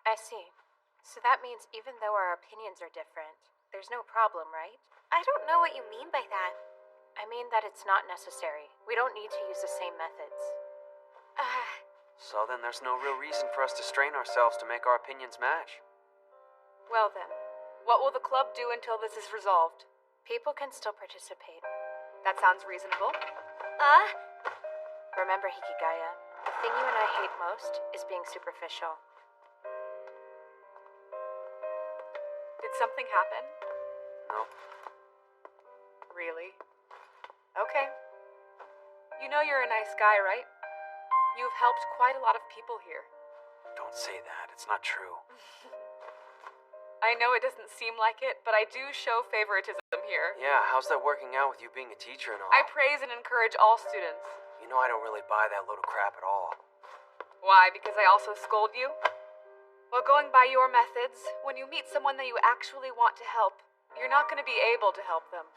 I see. So that means even though our opinions are different, there's no problem, right? I don't know what you mean by that. I mean that it's not necessary. We don't need to use the same methods. So then there's no real reason for us to strain ourselves to make our opinions match. Well then, what will the club do until this is resolved? People can still participate. That sounds reasonable. Remember, Hikigaya, the thing you and I hate most is being superficial. Did something happen? No. Really? Okay. You know you're a nice guy, right? You've helped quite a lot of people here. Don't say that. It's not true. I know it doesn't seem like it, but I do show favoritism here. Yeah, how's that working out with you being a teacher and all? I praise and encourage all students. You know I don't really buy that load of crap at all. Why? Because I also scold you? Well, going by your methods, when you meet someone that you actually want to help, you're not going to be able to help them.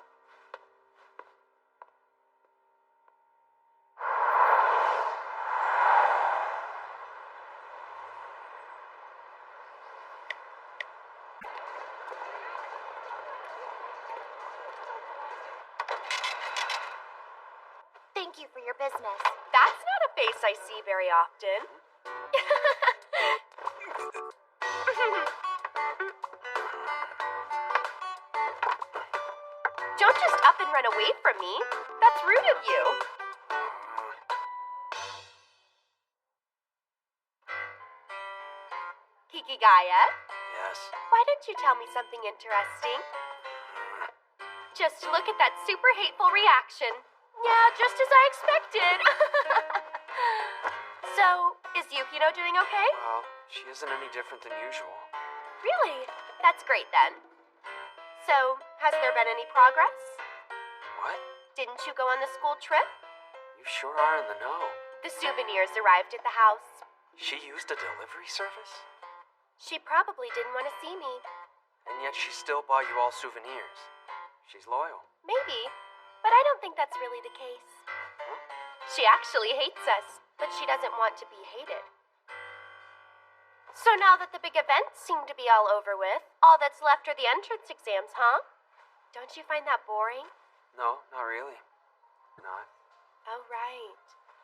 Thank you for your business. That's not a face I see very often. Don't just up and run away from me. That's rude of you. Hikigaya, Yes. why don't you tell me something interesting? Just look at that super hateful reaction. Yeah, just as I expected. So, is Yukino doing okay? Well, she isn't any different than usual. Really? That's great then. So, has there been any progress? What? Didn't you go on the school trip? You sure are in the know. The souvenirs arrived at the house. She used a delivery service? She probably didn't want to see me. And yet she still bought you all souvenirs. She's loyal. Maybe, but I don't think that's really the case. Huh? She actually hates us, but she doesn't want to be hated. So now that the big events seem to be all over with, all that's left are the entrance exams, huh? Don't you find that boring? No, not really. Not. Oh, right.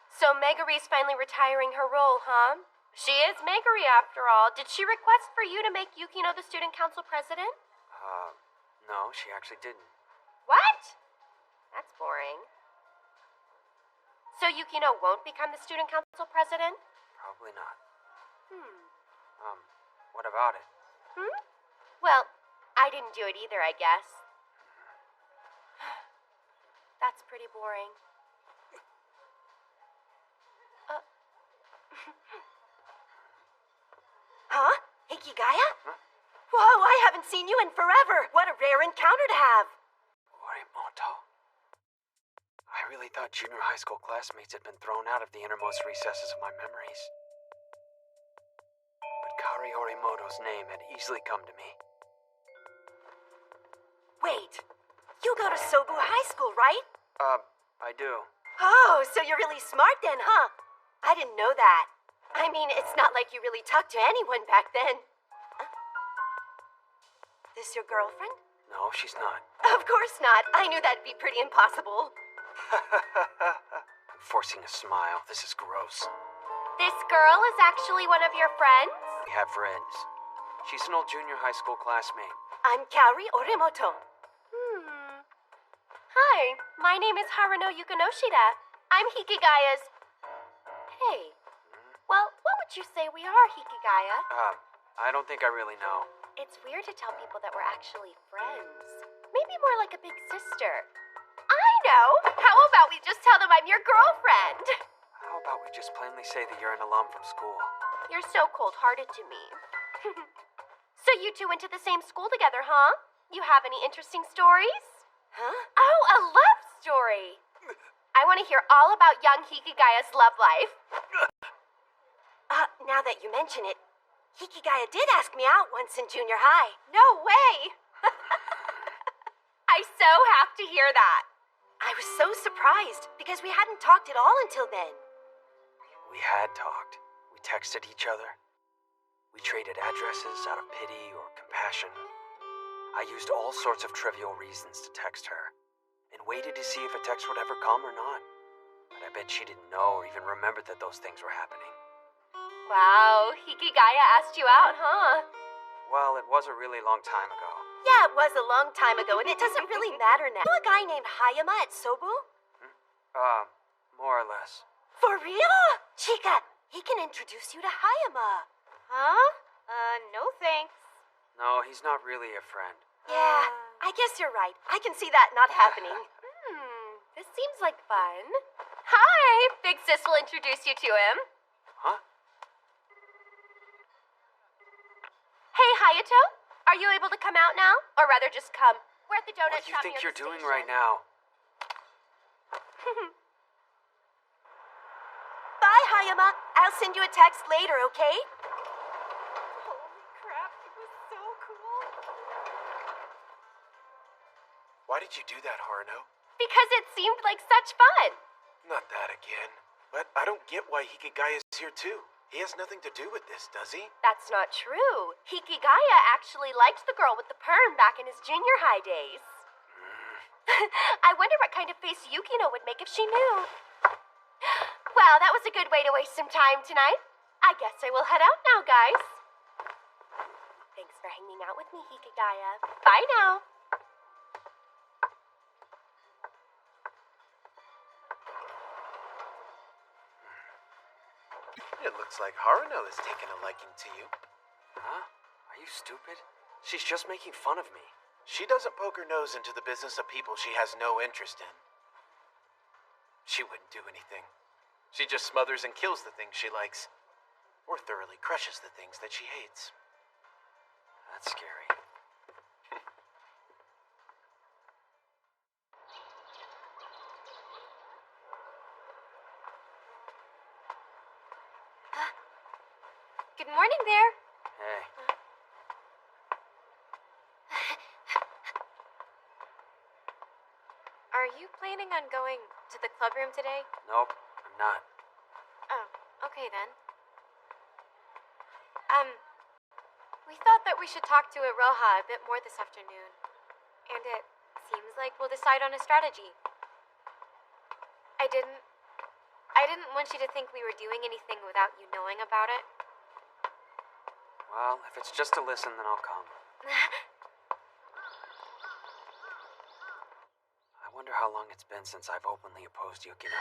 So Megari's finally retiring her role, huh? She is Megari after all. Did she request for you to make Yukino the student council president? No, she actually didn't. What? That's boring. So Yukino won't become the student council president? Probably not. Hmm. What about it? Well, I didn't do it either, I guess. That's pretty boring. Huh? Hikigaya? Huh? Whoa, I haven't seen you in forever. What a rare encounter to have. Orimoto. I really thought junior high school classmates had been thrown out of the innermost recesses of my memories. But Kari Orimoto's name had easily come to me. Wait, you go to Sobu High School, right? I do. Oh, so you're really smart then, huh? I didn't know that. I mean, it's not like you really talked to anyone back then. Huh? This your girlfriend? No, she's not. Of course not. I knew that'd be pretty impossible. I'm forcing a smile. This is gross. This girl is actually one of your friends? We have friends. She's an old junior high school classmate. I'm Kaori Orimoto. Hi, my name is Haruno Yukonoshida. I'm Hikigaya's... Hey. Well, what would you say we are, Hikigaya? I don't think I really know. It's weird to tell people that we're actually friends. Maybe more like a big sister. I know! How about we just tell them I'm your girlfriend? How about we just plainly say that you're an alum from school? You're so cold-hearted to me. So you two went to the same school together, huh? You have any interesting stories? Huh? Oh, a love story! I want to hear all about young Hikigaya's love life. Now that you mention it, Hikigaya did ask me out once in junior high. No way! I so have to hear that. I was so surprised because we hadn't talked at all until then. We had talked. We texted each other. We traded addresses out of pity or compassion. I used all sorts of trivial reasons to text her, and waited to see if a text would ever come or not. But I bet she didn't know or even remember that those things were happening. Wow, Hikigaya asked you out, huh? Well, it was a really long time ago. Yeah, it was a long time ago, and it doesn't really matter now. You know a guy named Hayama at Sobu? More or less. For real? Chica, he can introduce you to Hayama. Huh? No thanks. No, he's not really a friend. Yeah, I guess you're right. I can see that not happening. This seems like fun. Hi, Big Sis will introduce you to him. Huh? Hey, Hayato, Are you able to come out now? Or rather, just come. We're at the donut What do you shop think near you're the doing station. right now? Bye, Hayama. I'll send you a text later, okay? Holy crap, it was so cool. Why did you do that, Haruno? Because it seemed like such fun. Not that again. But I don't get why Hikigaya's here too. He has nothing to do with this, does he? That's not true. Hikigaya actually liked the girl with the perm back in his junior high days. I wonder what kind of face Yukino would make if she knew. Well, that was a good way to waste some time tonight. I guess I will head out now, guys. Thanks for hanging out with me, Hikigaya. Bye now. It looks like Haruno has taken a liking to you. Huh? Are you stupid? She's just making fun of me. She doesn't poke her nose into the business of people she has no interest in. She wouldn't do anything. She just smothers and kills the things she likes. Or thoroughly crushes the things that she hates. That's scary. Good morning there. Hey. Are you planning on going to the clubroom today? Nope, I'm not. Oh, okay then. We thought that we should talk to Iroha a bit more this afternoon. And it seems like we'll decide on a strategy. I didn't want you to think we were doing anything without you knowing about it. Well, if it's just to listen, then I'll come. I wonder how long it's been since I've openly opposed Yukino.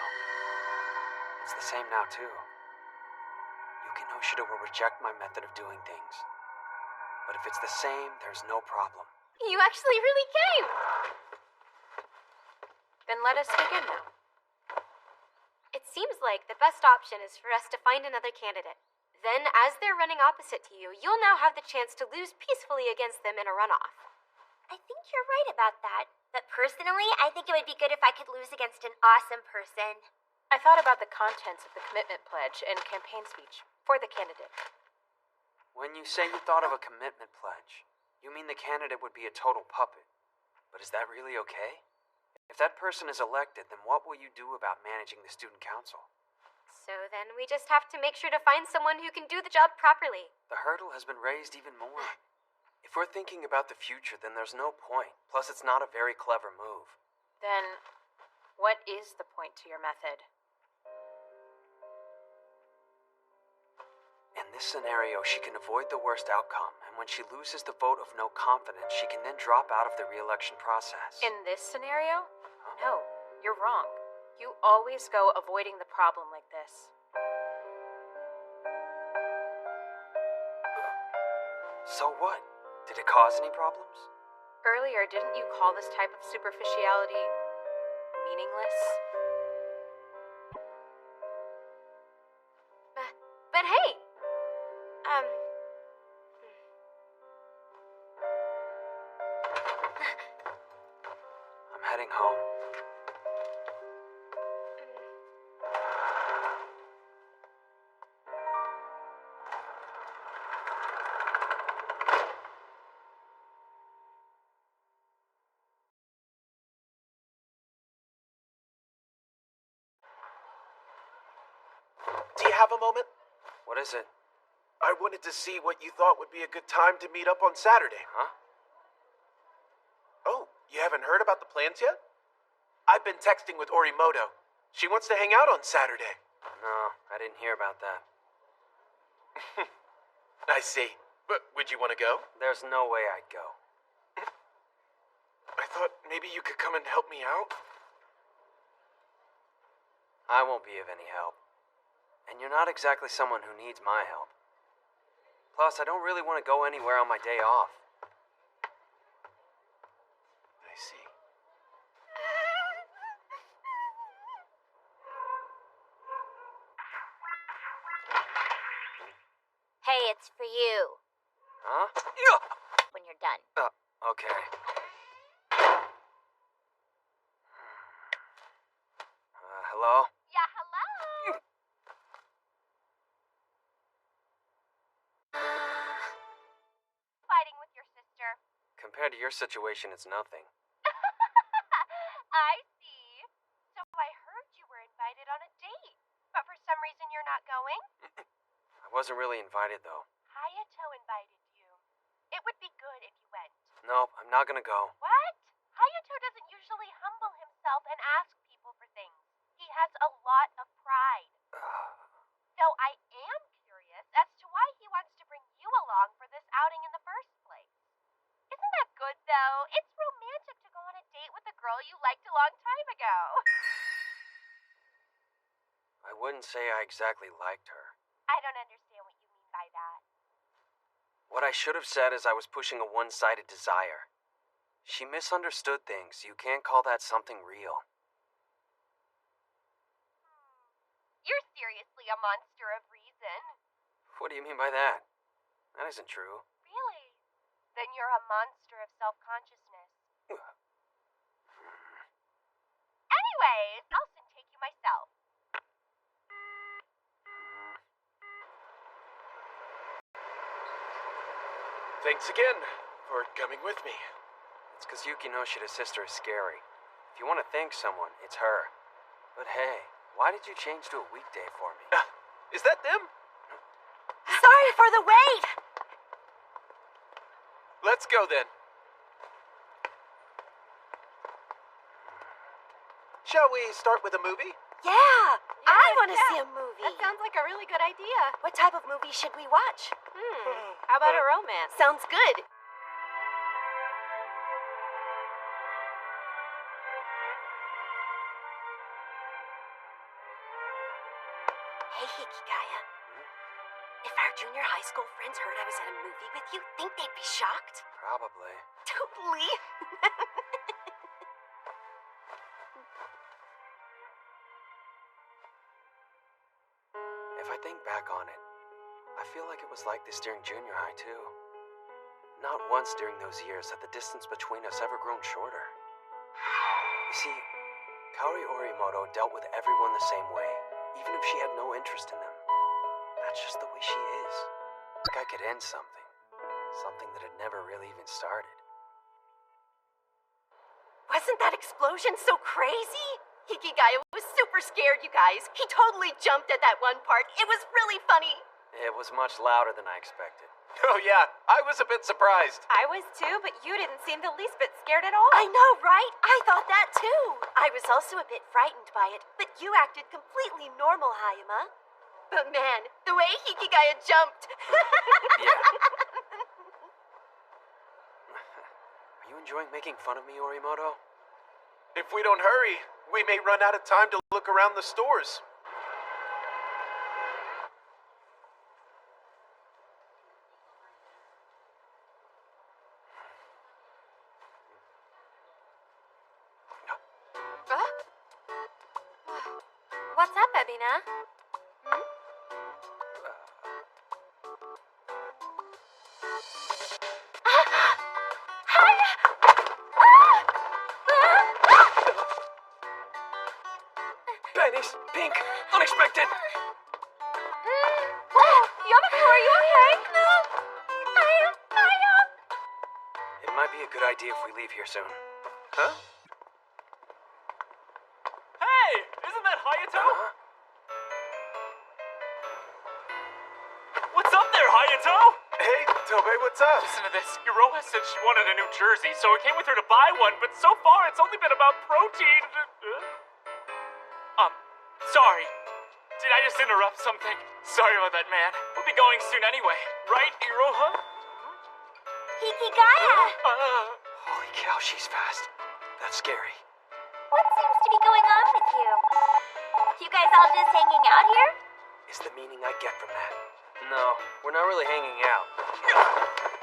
It's the same now, too. Yukino Shida will reject my method of doing things. But if it's the same, there's no problem. You actually really came! Then let us begin now. It seems like the best option is for us to find another candidate. Then, as they're running opposite to you, you'll now have the chance to lose peacefully against them in a runoff. I think you're right about that. But personally, I think it would be good if I could lose against an awesome person. I thought about the contents of the commitment pledge and campaign speech for the candidate. When you say you thought of a commitment pledge, you mean the candidate would be a total puppet. But is that really okay? If that person is elected, then what will you do about managing the student council? So then we just have to make sure to find someone who can do the job properly. The hurdle has been raised even more. If we're thinking about the future, then there's no point. Plus, it's not a very clever move. Then, what is the point to your method? In this scenario, she can avoid the worst outcome, and when she loses the vote of no confidence, she can then drop out of the re-election process. In this scenario? No, you're wrong. You always go avoiding the problem like this. So what? Did it cause any problems? Earlier, didn't you call this type of superficiality meaningless? But hey! I'm heading home. Do you have a moment? What is it? I wanted to see what you thought would be a good time to meet up on Saturday. Huh? Oh, you haven't heard about the plans yet? I've been texting with Orimoto. She wants to hang out on Saturday. No, I didn't hear about that. I see. But would you want to go? There's no way I'd go. I thought maybe you could come and help me out. I won't be of any help. And you're not exactly someone who needs my help. Plus, I don't really want to go anywhere on my day off. I see. Hey, it's for you. Huh? When you're done. Okay. Hello? Yeah, hello? Fighting with your sister. Compared to your situation, it's nothing. I see. So I heard you were invited on a date, but for some reason you're not going? I wasn't really invited, though. Hayato invited you. It would be good if you went. Nope, I'm not gonna go. What? Hayato doesn't usually humble himself and ask people for things. He has a lot of pride. So I am curious as to why he wants to bring you along for this outing in the first place. Isn't that good, though? It's romantic to go on a date with a girl you liked a long time ago. I wouldn't say I exactly liked her. I don't understand what you mean by that. What I should have said is I was pushing a one-sided desire. She misunderstood things. You can't call that something real. You're seriously a monster of reason. What do you mean by that? That isn't true. Really? Then you're a monster of self-consciousness. Anyways, I'll soon take you myself. Thanks again for coming with me. It's because Yuki Noshida's sister is scary. If you want to thank someone, it's her. But hey, why did you change to a weekday for me? Is that them? Sorry for the wait! Let's go then. Shall we start with a movie? Yeah! I want to yeah. see a movie. That sounds like a really good idea. What type of movie should we watch? How about a romance? Sounds good. Hey, Hikigaya. If our junior high school friends heard I was at a movie with you, think they'd be shocked? Probably. Totally. If I think back on it, I feel like it was like this during junior high, too. Not once during those years had the distance between us ever grown shorter. You see, Kaori Orimoto dealt with everyone the same way, even if she had no interest in them. That's just the way she is. Like I could end something. Something that had never really even started. Wasn't that explosion so crazy? Hikigaya was super scared, you guys. He totally jumped at that one part. It was really funny. It was much louder than I expected. Oh yeah, I was a bit surprised. I was too, but you didn't seem the least bit scared at all. I know, right? I thought that too. I was also a bit frightened by it, but you acted completely normal, Hayama. But man, the way Hikigaya jumped. Yeah. Are you enjoying making fun of me, Orimoto? If we don't hurry, we may run out of time to look around the stores. What's up, Ebina? Pennies! Pink! Unexpected! Yamako, are you okay? It might be a good idea if we leave here soon. Huh? Hey! Isn't that Hayato? Huh? What's up there, Hayato? Hey, Tobei, what's up? Listen to this. Iroha said she wanted a new jersey, so I came with her to buy one, but so far it's only been about protein. Sorry. Did I just interrupt something? Sorry about that, man. We'll be going soon anyway. Right, Iroha? Hikigaya! Holy cow, she's fast. That's scary. What seems to be going on with you? You guys all just hanging out here? Is the meaning I get from that? No, we're not really hanging out.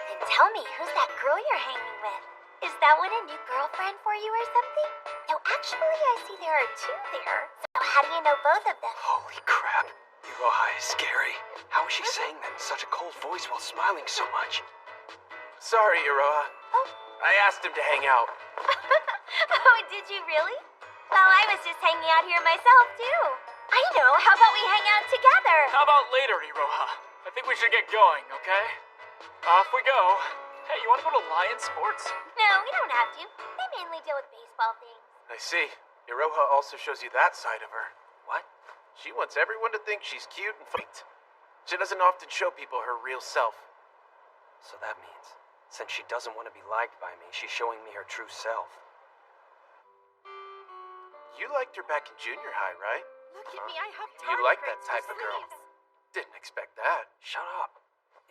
Then tell me, who's that girl you're hanging with? Is that one a new girlfriend for you or something? No, actually, I see there are two there. So how do you know both of them? Holy crap. Iroha is scary. How is she saying that in such a cold voice while smiling so much? Sorry, Iroha. Oh. I asked him to hang out. Oh, did you really? Well, I was just hanging out here myself, too. I know. How about we hang out together? How about later, Iroha? I think we should get going, okay? Off we go. Hey, you want to go to Lion Sports? No, we don't have to. They mainly deal with baseball things. I see. Iroha also shows you that side of her. What? She wants everyone to think she's cute and sweet. She doesn't often show people her real self. So that means, since she doesn't want to be liked by me, she's showing me her true self. You liked her back in junior high, right? Look at me, I have You like that type of girl. Didn't expect that. Shut up.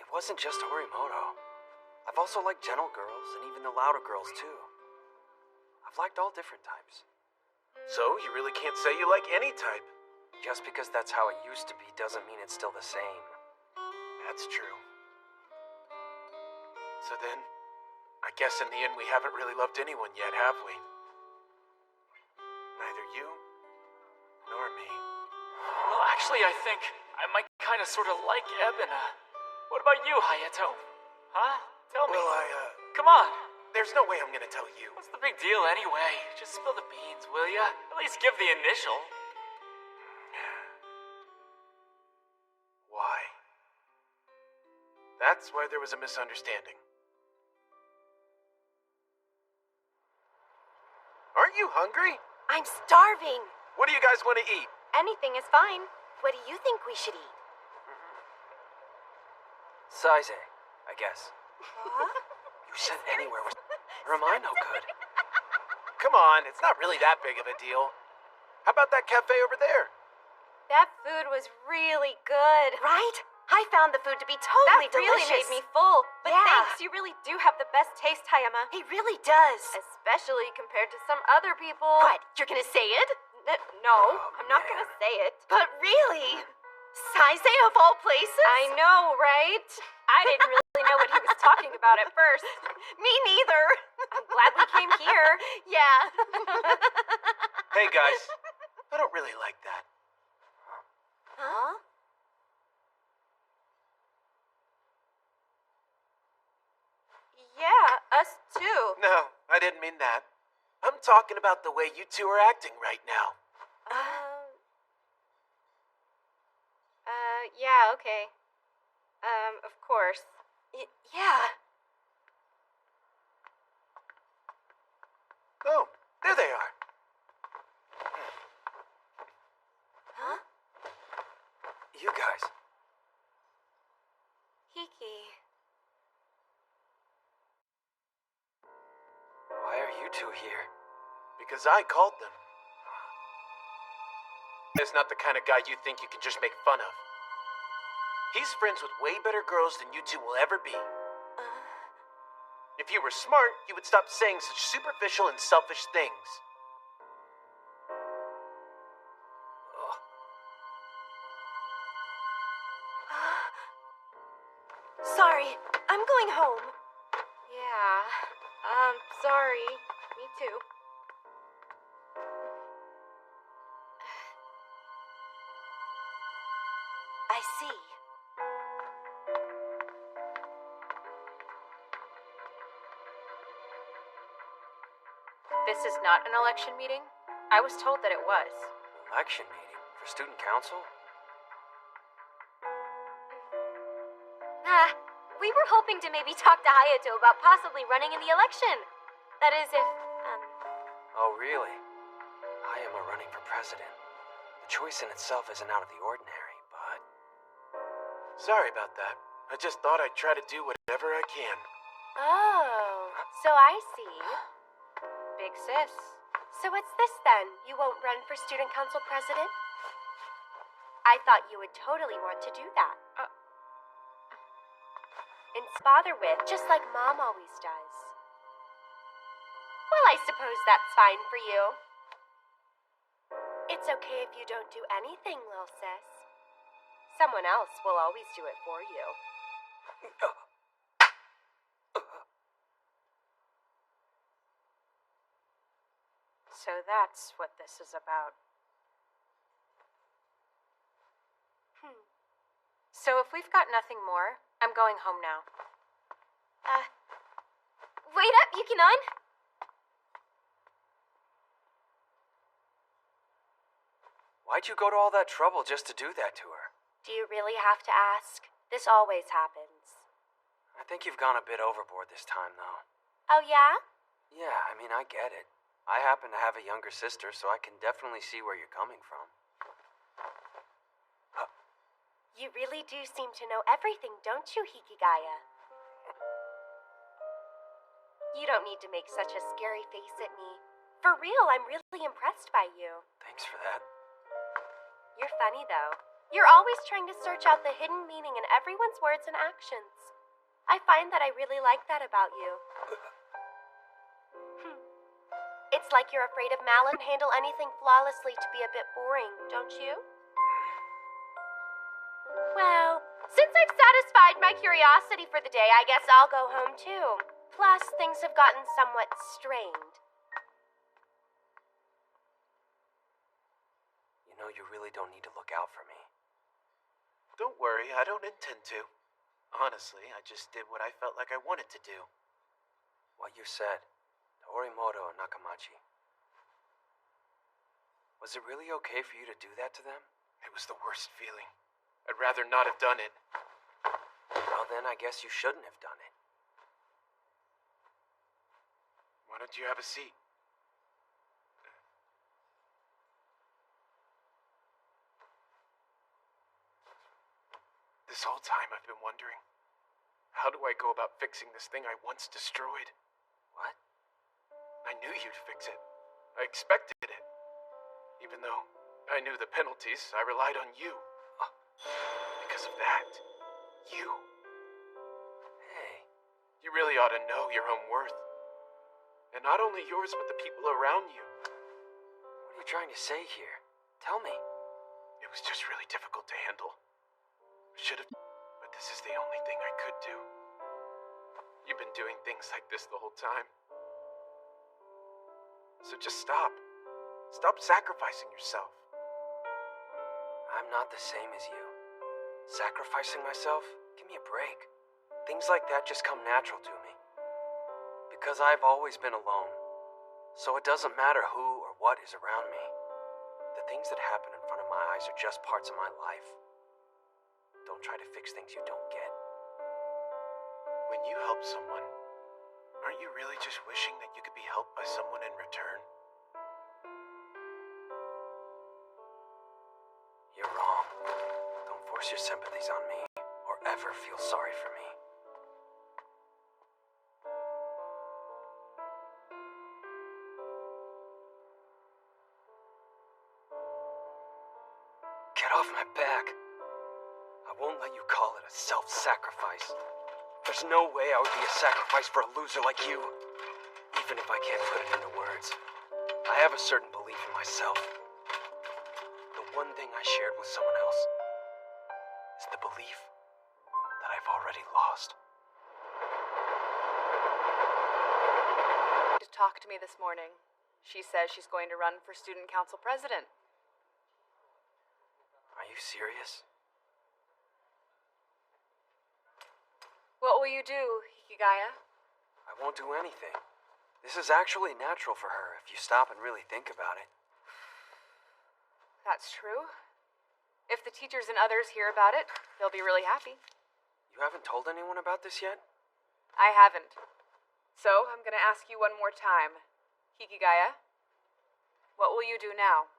It wasn't just Horimoto. I've also liked gentle girls, and even the louder girls, too. I've liked all different types. So, you really can't say you like any type. Just because that's how it used to be doesn't mean it's still the same. That's true. So then, I guess in the end we haven't really loved anyone yet, have we? Neither you, nor me. Well, actually, I think I might kind of sort of like Ebina. What about you, Hayato? Huh? Tell me. Well, Come on. there's no way I'm gonna tell you. What's the big deal anyway? Just spill the beans, will ya? At least give the initial. Why? That's why there was a misunderstanding. Aren't you hungry? I'm starving. What do you guys want to eat? Anything is fine. What do you think we should eat? Saize, I guess. You said anywhere was... Or am I no good? Come on, it's not really that big of a deal. How about that cafe over there? That food was really good. Right? I found the food to be totally That really delicious. made me full. But Yeah. thanks, you really do have the best taste, Hayama. He really does. Especially compared to some other people. What? You're gonna say it? No, I'm not man. gonna say it. But really? Saize of all places? I know, right? I didn't really know what he was talking about at first. Me neither. I'm glad we came here. Yeah. Hey guys, I don't really like that. Huh? Yeah, us too. No, I didn't mean that. I'm talking about the way you two are acting right now. Yeah, okay. Of course. Yeah. Oh, there they are. Huh? You guys. Hiki. Why are you two here? Because I called them. He's not the kind of guy you think you can just make fun of. He's friends with way better girls than you two will ever be. If you were smart, you would stop saying such superficial and selfish things. Sorry, I'm going home. Yeah. Sorry. Me too. I see. This is not an election meeting? I was told that it was. Election meeting? For student council? We were hoping to maybe talk to Hayato about possibly running in the election. That is, if, Oh, really? I am running for president. The choice in itself isn't out of the ordinary, but... Sorry about that. I just thought I'd try to do whatever I can. Oh, so I see. Big sis. So what's this then? You won't run for student council president? I thought you would totally want to do that. And bother with, just like Mom always does. Well, I suppose that's fine for you. It's okay if you don't do anything, little sis. Someone else will always do it for you. So that's what this is about. So if we've got nothing more, I'm going home now. Wait up, Yukinon! Why'd you go to all that trouble just to do that to her? Do you really have to ask? This always happens. I think you've gone a bit overboard this time, though. Oh, yeah? Yeah, I mean, I get it. I happen to have a younger sister, so I can definitely see where you're coming from. You really do seem to know everything, don't you, Hikigaya? You don't need to make such a scary face at me. For real, I'm really impressed by you. Thanks for that. You're funny, though. You're always trying to search out the hidden meaning in everyone's words and actions. I find that I really like that about you. It's like you're afraid of Mal and handle anything flawlessly to be a bit boring, don't you? Well, since I've satisfied my curiosity for the day, I guess I'll go home too. Plus, things have gotten somewhat strained. You know, you really don't need to look out for me. Don't worry, I don't intend to. Honestly, I just did what I felt like I wanted to do. What you said, to Orimoto and Nakamachi. Was it really okay for you to do that to them? It was the worst feeling. I'd rather not have done it. Well, then I guess you shouldn't have done it. Why don't you have a seat? This whole time I've been wondering, how do I go about fixing this thing I once destroyed? What? I knew you'd fix it. I expected it. Even though I knew the penalties, I relied on you. Because of that, you. Hey. You really ought to know your own worth. And not only yours, but the people around you. What are you trying to say here? Tell me. It was just really difficult to handle. I should have, but this is the only thing I could do. You've been doing things like this the whole time. So just stop. Stop sacrificing yourself. I'm not the same as you. Sacrificing myself? Give me a break. Things like that just come natural to me. Because I've always been alone. So it doesn't matter who or what is around me. The things that happen in front of my eyes are just parts of my life. Don't try to fix things you don't get. When you help someone, aren't you really just wishing that you could be helped by someone in return? You're wrong. Don't force your sympathies on me, or ever feel sorry for me. Get off my back. I won't let you call it a self-sacrifice. There's no way I would be a sacrifice for a loser like you. Even if I can't put it into words. I have a certain belief in myself. The one thing I shared with someone else is the belief that I've already lost. To talk to me this morning. She says she's going to run for student council president. Are you serious? What will you do, Hikigaya? I won't do anything. This is actually natural for her if you stop and really think about it. That's true. If the teachers and others hear about it, they'll be really happy. You haven't told anyone about this yet? I haven't. So, I'm gonna ask you one more time. Hikigaya, what will you do now?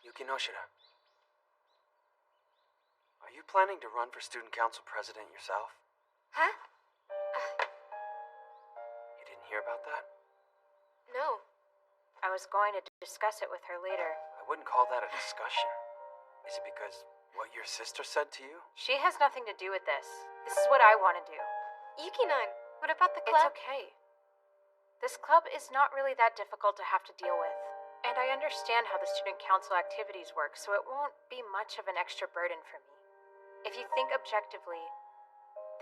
Yuki Noshida. Are you planning to run for student council president yourself? Huh? You didn't hear about that? No. I was going to discuss it with her later. I wouldn't call that a discussion. Is it because what your sister said to you? She has nothing to do with this. This is what I want to do. Yukinon, what about the It's club? okay. This club is not really that difficult to have to deal with. And I understand how the student council activities work, so it won't be much of an extra burden for me. If you think objectively,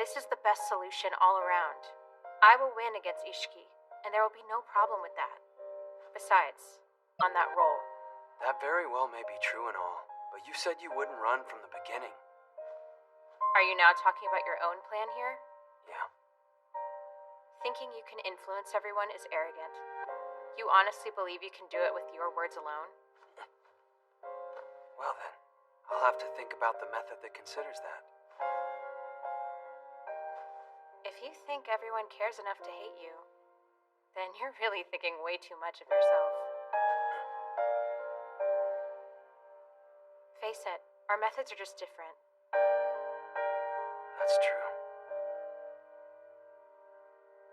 this is the best solution all around. I will win against Ishiki, and there will be no problem with that. Besides, on that role. That very well may be true and all, but you said you wouldn't run from the beginning. Are you now talking about your own plan here? Yeah. Thinking you can influence everyone is arrogant. You honestly believe you can do it with your words alone? Well then, I'll have to think about the method that considers that. If you think everyone cares enough to hate you, then you're really thinking way too much of yourself. Face it, our methods are just different. That's true.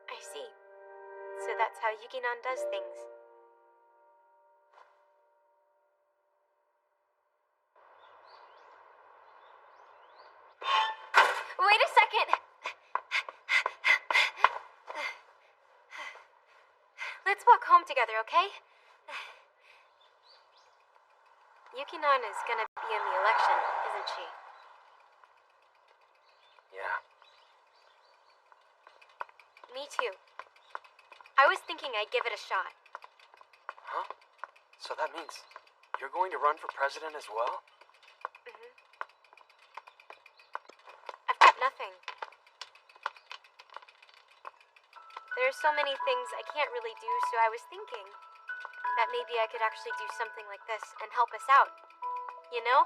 I see. So that's how Yukinon does things. Wait a second! Let's walk home together, okay? Yukinon is gonna be in the election, isn't she? Yeah. Me too. I was thinking I'd give it a shot. Huh? So that means you're going to run for president as well? I've got nothing. There are so many things I can't really do, so I was thinking that maybe I could actually do something like this and help us out. You know?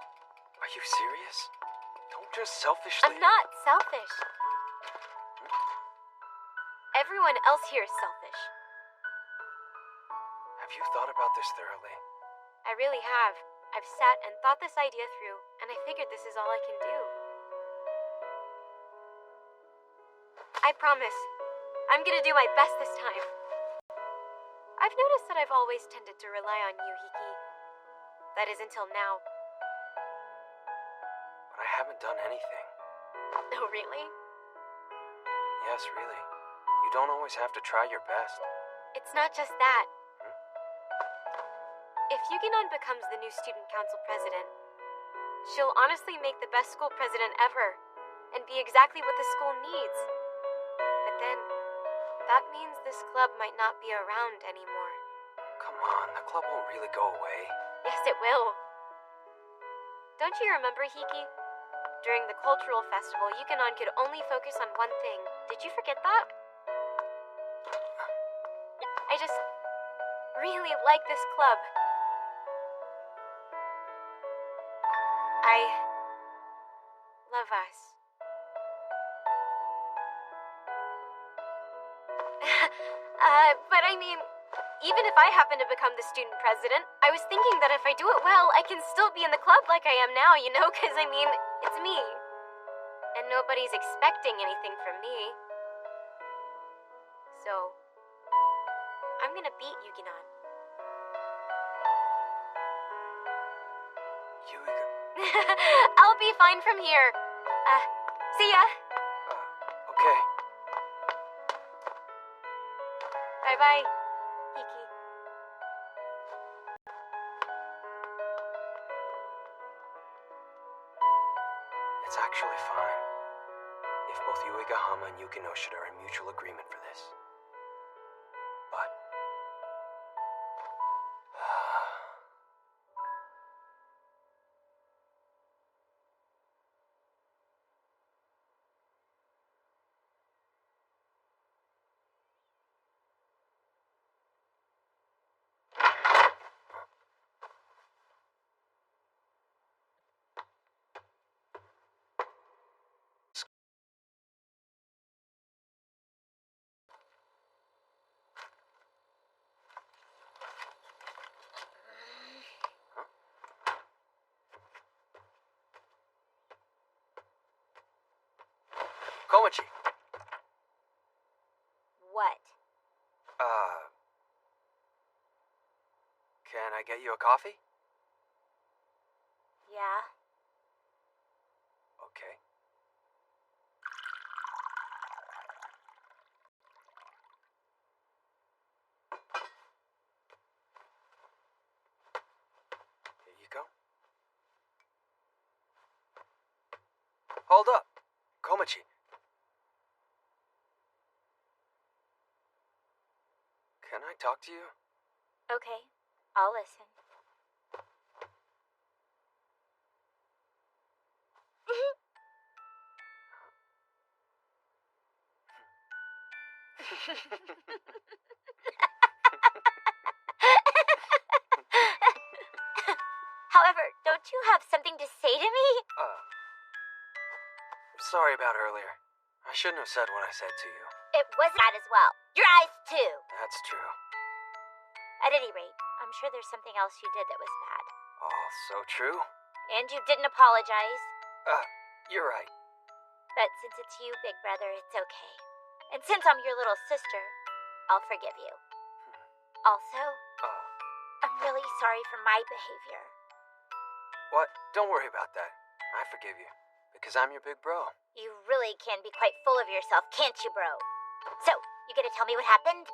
Are you serious? Don't just selfishly... I'm not selfish. Everyone else here is selfish. Have you thought about this thoroughly? I really have. I've sat and thought this idea through, and I figured this is all I can do. I promise. I'm gonna do my best this time. I've noticed that I've always tended to rely on you, Hiki. That is until now. But I haven't done anything. Oh, really? Yes, really. You don't always have to try your best. It's not just that. If Yukinon becomes the new student council president, she'll honestly make the best school president ever, and be exactly what the school needs. But then, that means this club might not be around anymore. Come on, the club won't really go away. Yes, it will. Don't you remember, Hiki? During the cultural festival, Yukinon could only focus on one thing. Did you forget that? I just really like this club. I love us. But I mean, even if I happen to become the student president, I was thinking that if I do it well, I can still be in the club like I am now, you know? Because, I mean, it's me. And nobody's expecting anything from me. So, I'm gonna beat Yukinon. I'll be fine from here. See ya. Okay. Bye-bye, Hiki. It's actually fine. If both Uegahama and Yuki Noshida are in mutual agreement for this. But... Komachi. What? Can I get you a coffee? Yeah? Okay. Here you go. Hold up. Komachi. Can I talk to you? Okay, I'll listen. However, don't you have something to say to me? Sorry about earlier. I shouldn't have said what I said to you. It was bad as well. Your eyes, too. That's true. At any rate, I'm sure there's something else you did that was bad. All so true. And you didn't apologize. You're right. But since it's you, Big Brother, it's okay. And since I'm your little sister, I'll forgive you. Also, I'm really sorry for my behavior. What? Don't worry about that. I forgive you. Because I'm your big bro. You really can be quite full of yourself, can't you, bro? So, you gonna tell me what happened?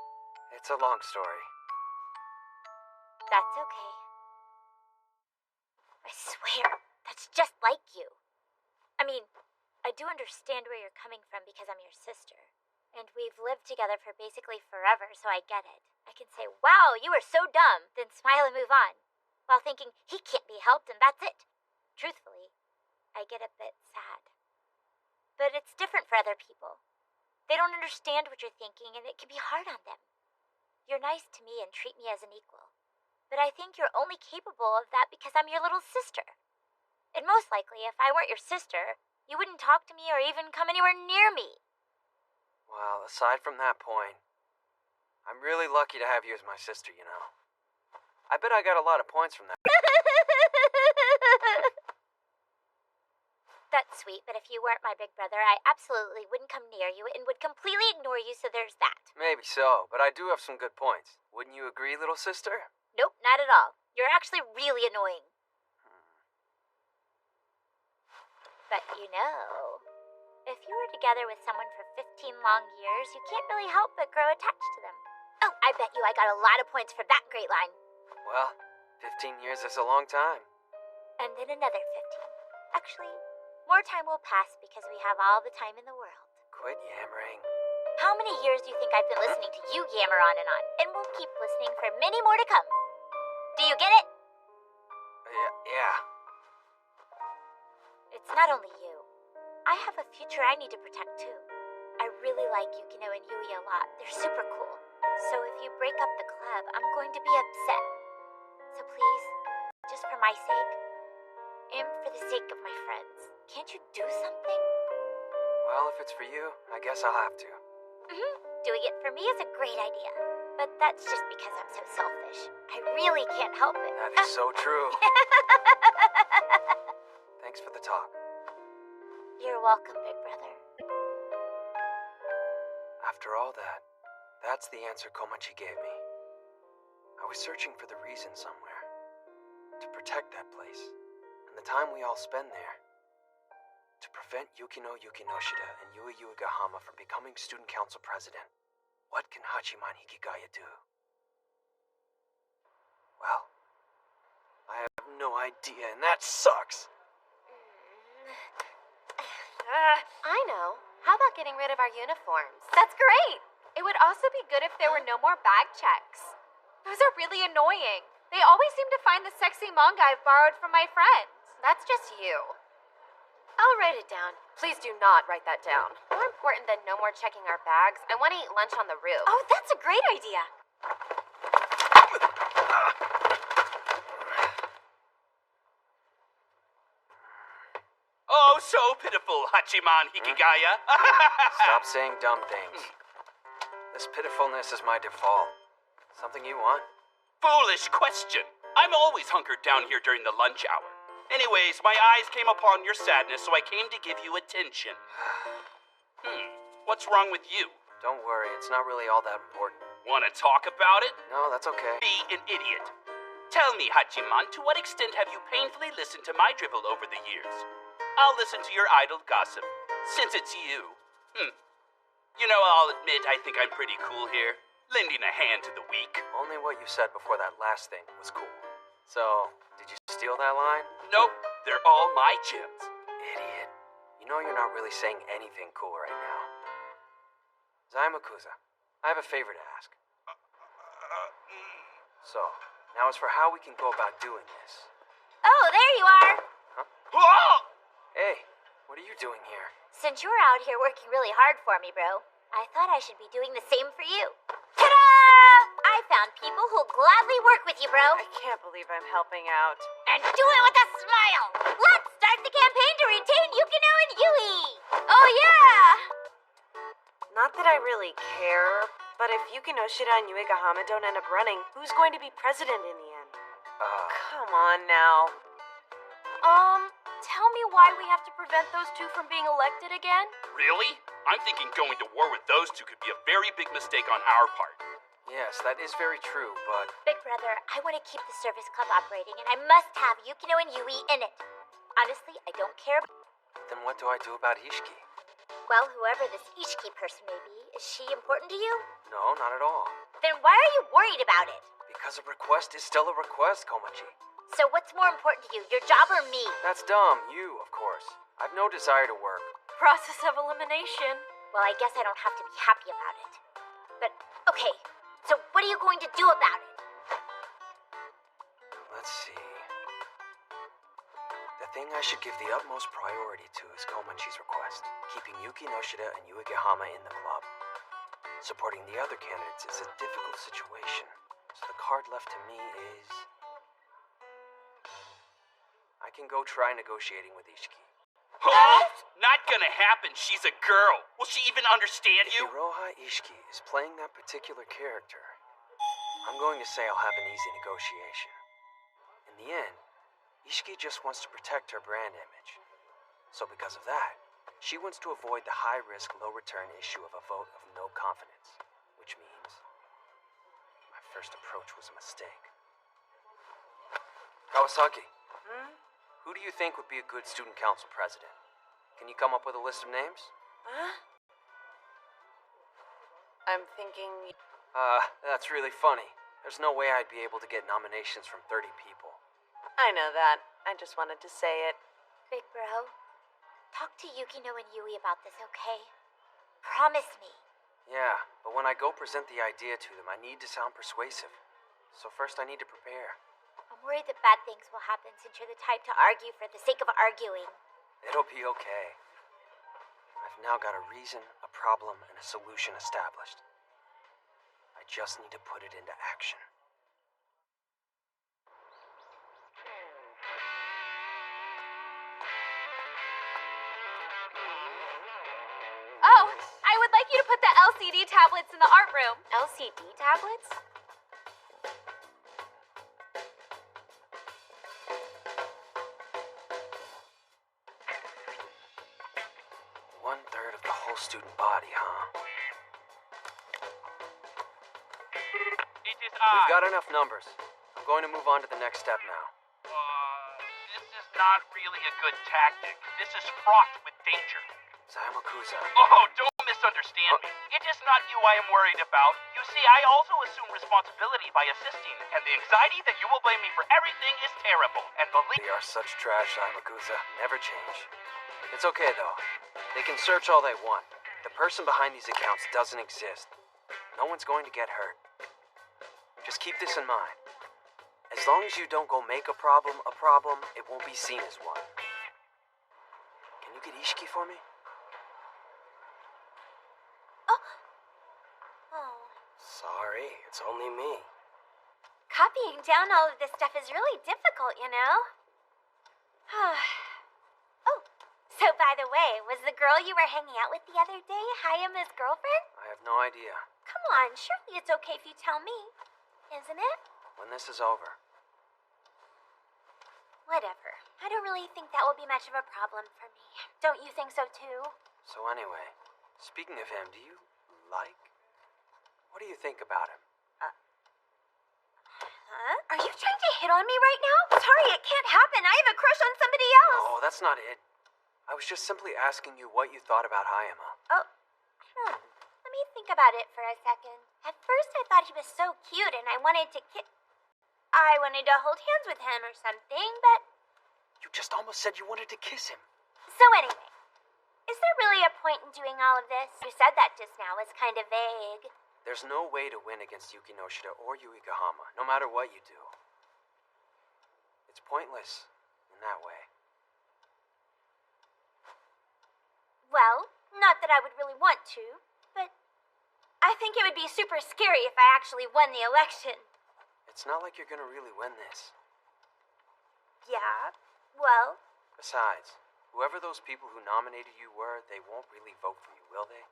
It's a long story. That's okay. I swear, that's just like you. I mean, I do understand where you're coming from because I'm your sister. And we've lived together for basically forever, so I get it. I can say, wow, you are so dumb, then smile and move on. While thinking, he can't be helped and that's it. Truthfully, I get a bit sad. But it's different for other people. They don't understand what you're thinking and it can be hard on them. You're nice to me and treat me as an equal. But I think you're only capable of that because I'm your little sister. And most likely, if I weren't your sister, you wouldn't talk to me or even come anywhere near me. Well, aside from that point, I'm really lucky to have you as my sister, you know. I bet I got a lot of points from that. That's sweet, but if you weren't my big brother, I absolutely wouldn't come near you and would completely ignore you, so there's that. Maybe so, but I do have some good points. Wouldn't you agree, little sister? Nope, not at all. You're actually really annoying. But you know, if you were together with someone for 15 long years, you can't really help but grow attached to them. Oh, I bet you I got a lot of points for that great line. Well, 15 years is a long time. And then another 15. Actually, more time will pass because we have all the time in the world. Quit yammering. How many years do you think I've been listening to you yammer on? And we'll keep listening for many more to come. Do you get it? Yeah. It's not only you. I have a future I need to protect too. I really like Yukino and Yui a lot. They're super cool. So if you break up the club, I'm going to be upset. So please, just for my sake, and for the sake of my friends, can't you do something? Well, if it's for you, I guess I'll have to. Doing it for me is a great idea. But that's just because I'm so selfish. I really can't help it. That is so true. Thanks for the talk. You're welcome, Big Brother. After all that, that's the answer Komachi gave me. I was searching for the reason somewhere. To protect that place, and the time we all spend there. To prevent Yukino Yukinoshida and Yui Uegahama from becoming student council president, what can Hachiman Hikigaya do? Well, I have no idea, and that sucks! I know. How about getting rid of our uniforms? That's great! It would also be good if there were no more bag checks. Those are really annoying. They always seem to find the sexy manga I've borrowed from my friends. That's just you. I'll write it down. Please do not write that down. More important than no more checking our bags, I want to eat lunch on the roof. Oh, that's a great idea. Oh, so pitiful, Hachiman Hikigaya. Stop saying dumb things. This pitifulness is my default. Something you want? Foolish question. I'm always hunkered down here during the lunch hour. Anyways, my eyes came upon your sadness, so I came to give you attention. What's wrong with you? Don't worry, it's not really all that important. Want to talk about it? No, that's okay. Be an idiot. Tell me, Hachiman, to what extent have you painfully listened to my dribble over the years? I'll listen to your idle gossip, since it's you. You know, I'll admit I think I'm pretty cool here, lending a hand to the weak. Only what you said before that last thing was cool. So, did you steal that line? Nope, they're all my gems. Idiot. You know you're not really saying anything cool right now. Zaimakuza, I have a favor to ask. So, now as for how we can go about doing this. Oh, there you are. Huh? Hey, what are you doing here? Since you're out here working really hard for me, bro, I thought I should be doing the same for you. Ta-da! I found people who'll gladly work with you, bro. I can't believe I'm helping out. And do it with a smile. Let's start the campaign to retain Yukino and Yui. Oh, yeah! Not that I really care, but if Yuki Noshida and Yuigahama don't end up running, who's going to be president in the end? Come on now. Tell me why we have to prevent those two from being elected again? Really? I'm thinking going to war with those two could be a very big mistake on our part. Yes, that is very true, but Big brother, I want to keep the service club operating, and I must have Yukino and Yui in it. Honestly, I don't care. then what do I do about Ishiki? Well, whoever this Ishiki person may be, is she important to you? No, not at all. Then why are you worried about it? Because a request is still a request, Komachi. So what's more important to you, your job or me? That's dumb. You, of course. I've no desire to work. Process of elimination. Well, I guess I don't have to be happy about it. But, okay, so what are you going to do about it? Let's see. The thing I should give the utmost priority to is Komachi's request, keeping Yuki Noshida and Yuigahama in the club. Supporting the other candidates is a difficult situation, so the card left to me is... I can go try negotiating with Ishiki. Huh? Not gonna happen. She's a girl. Will she even understand If you? Iroha Ishiki is playing that particular character, I'm going to say I'll have an easy negotiation. In the end, Ishiki just wants to protect her brand image. So because of that, she wants to avoid the high-risk, low-return issue of a vote of no confidence, which means my first approach was a mistake. Kawasaki, who do you think would be a good student council president? Can you come up with a list of names? I'm thinking... That's really funny. There's no way I'd be able to get nominations from 30 people. I know that. I just wanted to say it. Big bro, talk to Yukino and Yui about this, okay? Promise me. Yeah, but when I go present the idea to them, I need to sound persuasive. So first I need to prepare. I'm worried that bad things will happen since you're the type to argue for the sake of arguing. It'll be okay. I've now got a reason, a problem, and a solution established. I just need to put it into action. Oh, I would like you to put the LCD tablets in the art room. LCD tablets? One-third of the whole student body, huh? It is We've got enough numbers. I'm going to move on to the next step now. This is not really a good tactic. This is fraught with danger. Sayamakuza. Oh, don't misunderstand me. It is not you I am worried about. You see, I also assume responsibility by assisting, and the anxiety that you will blame me for everything is terrible. And believe... They are such trash, Sayamakuza. Never change. It's okay, though. They can search all they want. The person behind these accounts doesn't exist. No one's going to get hurt. Just keep this in mind. As long as you don't go make a problem, it won't be seen as one. Can you get Ishiki for me? Oh. Sorry, it's only me. Copying down all of this stuff is really difficult, you know? Oh, so by the way, was the girl you were hanging out with the other day Hayama's girlfriend? I have no idea. Come on, surely it's okay if you tell me. Isn't it? When this is over. Whatever. I don't really think that will be much of a problem for me. Don't you think so too? So anyway, speaking of him, do you like? What do you think about him? Huh? Are you trying to hit on me right now? Sorry, it can't happen. I have a crush on somebody else. Oh, that's not it. I was just simply asking you what you thought about Hayama. Let me think about it for a second. At first, I thought he was so cute, and I wanted to I wanted to hold hands with him or something, but... You just almost said you wanted to kiss him. So anyway, is there really a point in doing all of this? You said that just now was kind of vague. There's no way to win against Yuki Noshida or Yuigahama, no matter what you do. It's pointless in that way. Well, not that I would really want to, but I think it would be super scary if I actually won the election. It's not like you're gonna really win this. Yeah, well, Besides, whoever those people who nominated you were, they won't really vote for you, will they?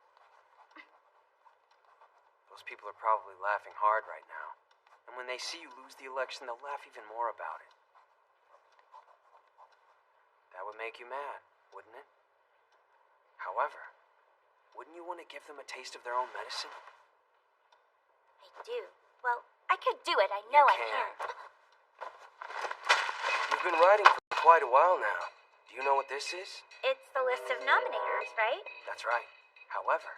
Those people are probably laughing hard right now. And when they see you lose the election, they'll laugh even more about it. That would make you mad, wouldn't it? However, wouldn't you want to give them a taste of their own medicine? I do. Well, I could do it. I know I can. You've been writing for quite a while now. Do you know what this is? It's the list of nominators, right? That's right. However,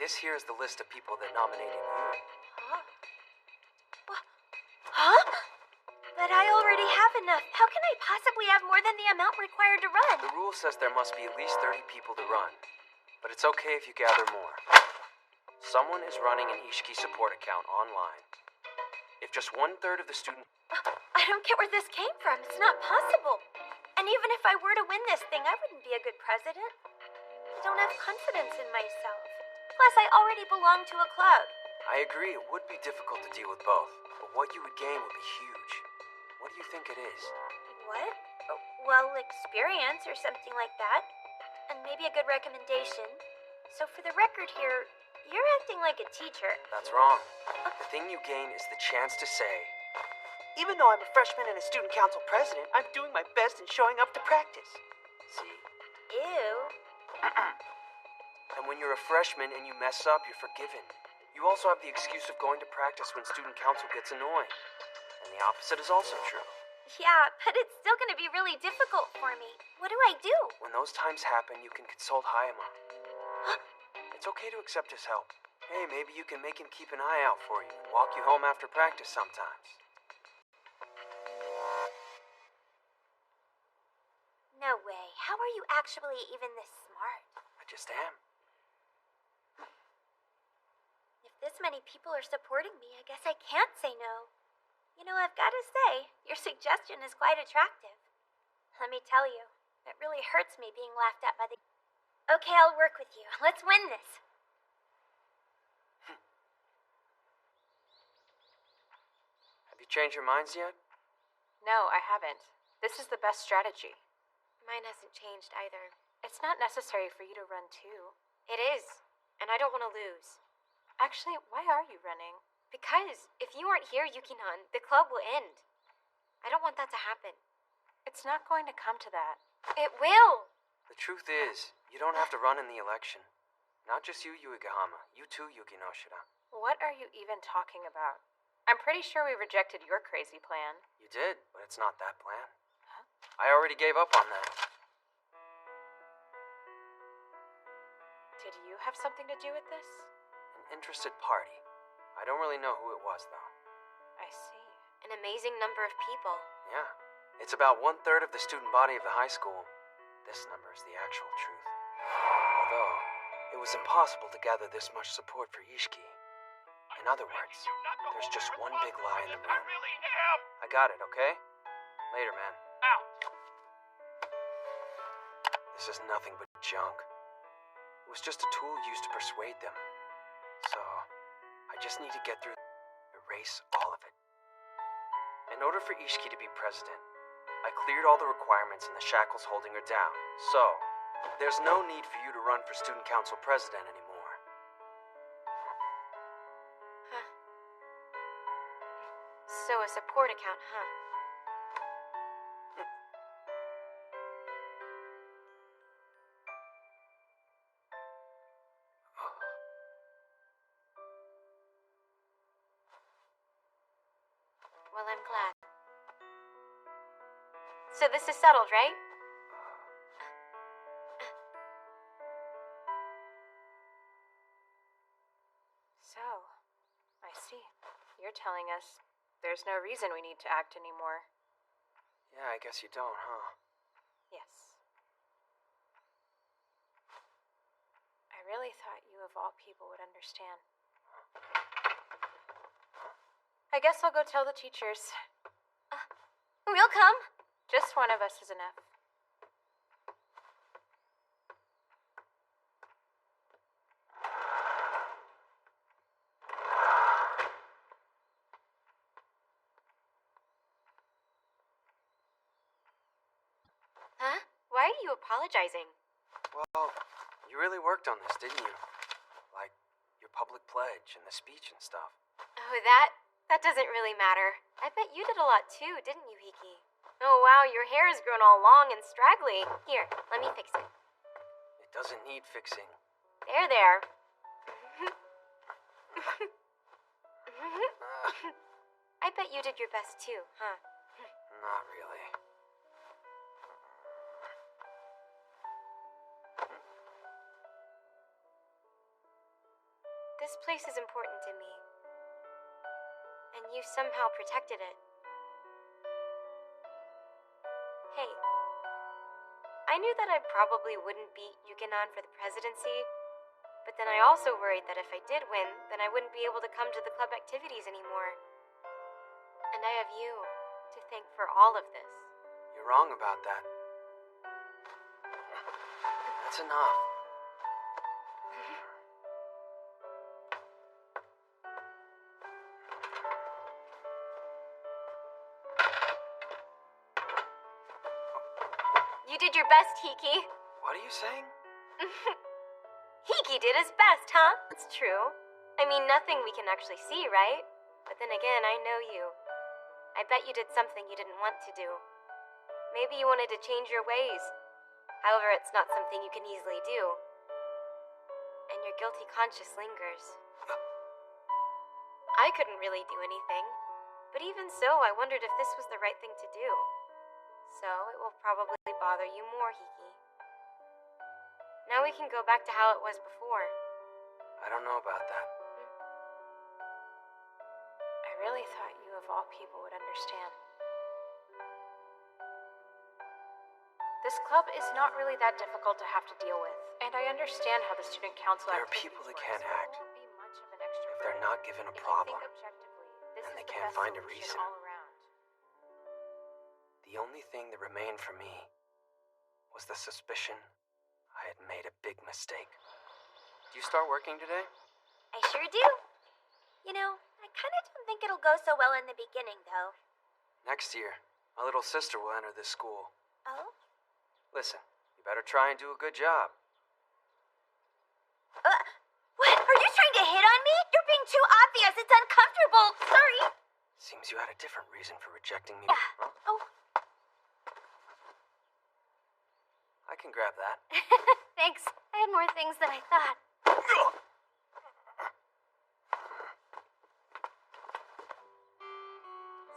this here is the list of people that nominated you. Huh? Huh? But I already have enough. How can I possibly have more than the amount required to run? The rule says there must be at least 30 people to run, but it's okay if you gather more. Someone is running an Ishiki support account online. If just 1/3 of the student... I don't get where this came from. It's not possible. And even if I were to win this thing, I wouldn't be a good president. I don't have confidence in myself. Plus, I already belong to a club. I agree, it would be difficult to deal with both, but what you would gain would be huge. What do you think it is? What? Well, experience or something like that. And maybe a good recommendation. So for the record here, you're acting like a teacher. That's wrong. The thing you gain is the chance to say, Even though I'm a freshman and a student council president, I'm doing my best in showing up to practice. see? Ew. And when you're a freshman and you mess up, you're forgiven. You also have the excuse of going to practice when student council gets annoying. And the opposite is also true. Yeah, but it's still gonna be really difficult for me. What do I do? When those times happen, you can consult Hayama. It's okay to accept his help. Hey, maybe you can make him keep an eye out for you and walk you home after practice sometimes. No way. How are you actually even this smart? I just am. If this many people are supporting me, I guess I can't say no. You know, I've got to say, your suggestion is quite attractive. Let me tell you, it really hurts me being laughed at by the... Okay, I'll work with you. Let's win this. Have you changed your minds yet? No, I haven't. This is the best strategy. Mine hasn't changed either. It's not necessary for you to run too. It is, and I don't want to lose. Actually, why are you running? Because if you aren't here, Yuki-nan, the club will end. I don't want that to happen. It's not going to come to that. It will! The truth is, you don't have to run in the election. Not just you, Yuigahama. You too, Yuki Noshida. What are you even talking about? I'm pretty sure we rejected your crazy plan. You did, but it's not that plan. Huh? I already gave up on that. Did you have something to do with this? An interested party. I don't really know who it was, though. I see. An amazing number of people. Yeah. It's about 1/3 of the student body of the high school. This number is the actual truth. Although, it was impossible to gather this much support for Ishiki. In other words, there's just one big lie in the room. I got it, okay? Later, man. Out. This is nothing but junk. It was just a tool used to persuade them. So, I just need to get through, erase all of it. In order for Ishiki to be president, I cleared all the requirements and the shackles holding her down. So, there's no need for you to run for student council president anymore. So a support account, huh? Well, I'm glad. So this is settled, right? So, I see. You're telling us there's no reason we need to act anymore. Yeah, I guess you don't, huh? Yes. I really thought you of all people would understand. I guess I'll go tell the teachers. We'll come. Just one of us is enough. apologizing? Well, you really worked on this, didn't you? Like, your public pledge and the speech and stuff. Oh, that doesn't really matter. I bet you did a lot too, didn't you, Hiki? Oh, wow, your hair has grown all long and straggly. Here, let me fix it. It doesn't need fixing. There. I bet you did your best too, huh? Not really. This place is important to me. And you somehow protected it. Hey, I knew that I probably wouldn't beat Yukinon for the presidency, but then I also worried that if I did win, then I wouldn't be able to come to the club activities anymore. And I have you to thank for all of this. You're wrong about that. That's enough. You did your best, Hiki. What are you saying? Hiki did his best, huh? It's true. I mean, nothing we can actually see, right? But then again, I know you. I bet you did something you didn't want to do. Maybe you wanted to change your ways. However, it's not something you can easily do. And your guilty conscience lingers. I couldn't really do anything. But even so, I wondered if this was the right thing to do. So, it will probably bother you more, Hiki. Now we can go back to how it was before. I don't know about that. I really thought you of all people would understand. This club is not really that difficult to have to deal with, and I understand how the student council There are activities people that work, can't so it act. won't be much of an extra If they're burden. not given a If you problem, think objectively, this and is they the can't best find a solution reason. all around. The only thing that remained for me was the suspicion I had made a big mistake. Do you start working today? I sure do. You know, I kind of don't think it'll go so well in the beginning, though. Next year, my little sister will enter this school. Oh? Listen, you better try and do a good job. What? Are you trying to hit on me? You're being too obvious. It's uncomfortable. Sorry. Seems you had a different reason for rejecting me. Oh. I can grab that. Thanks. I had more things than I thought.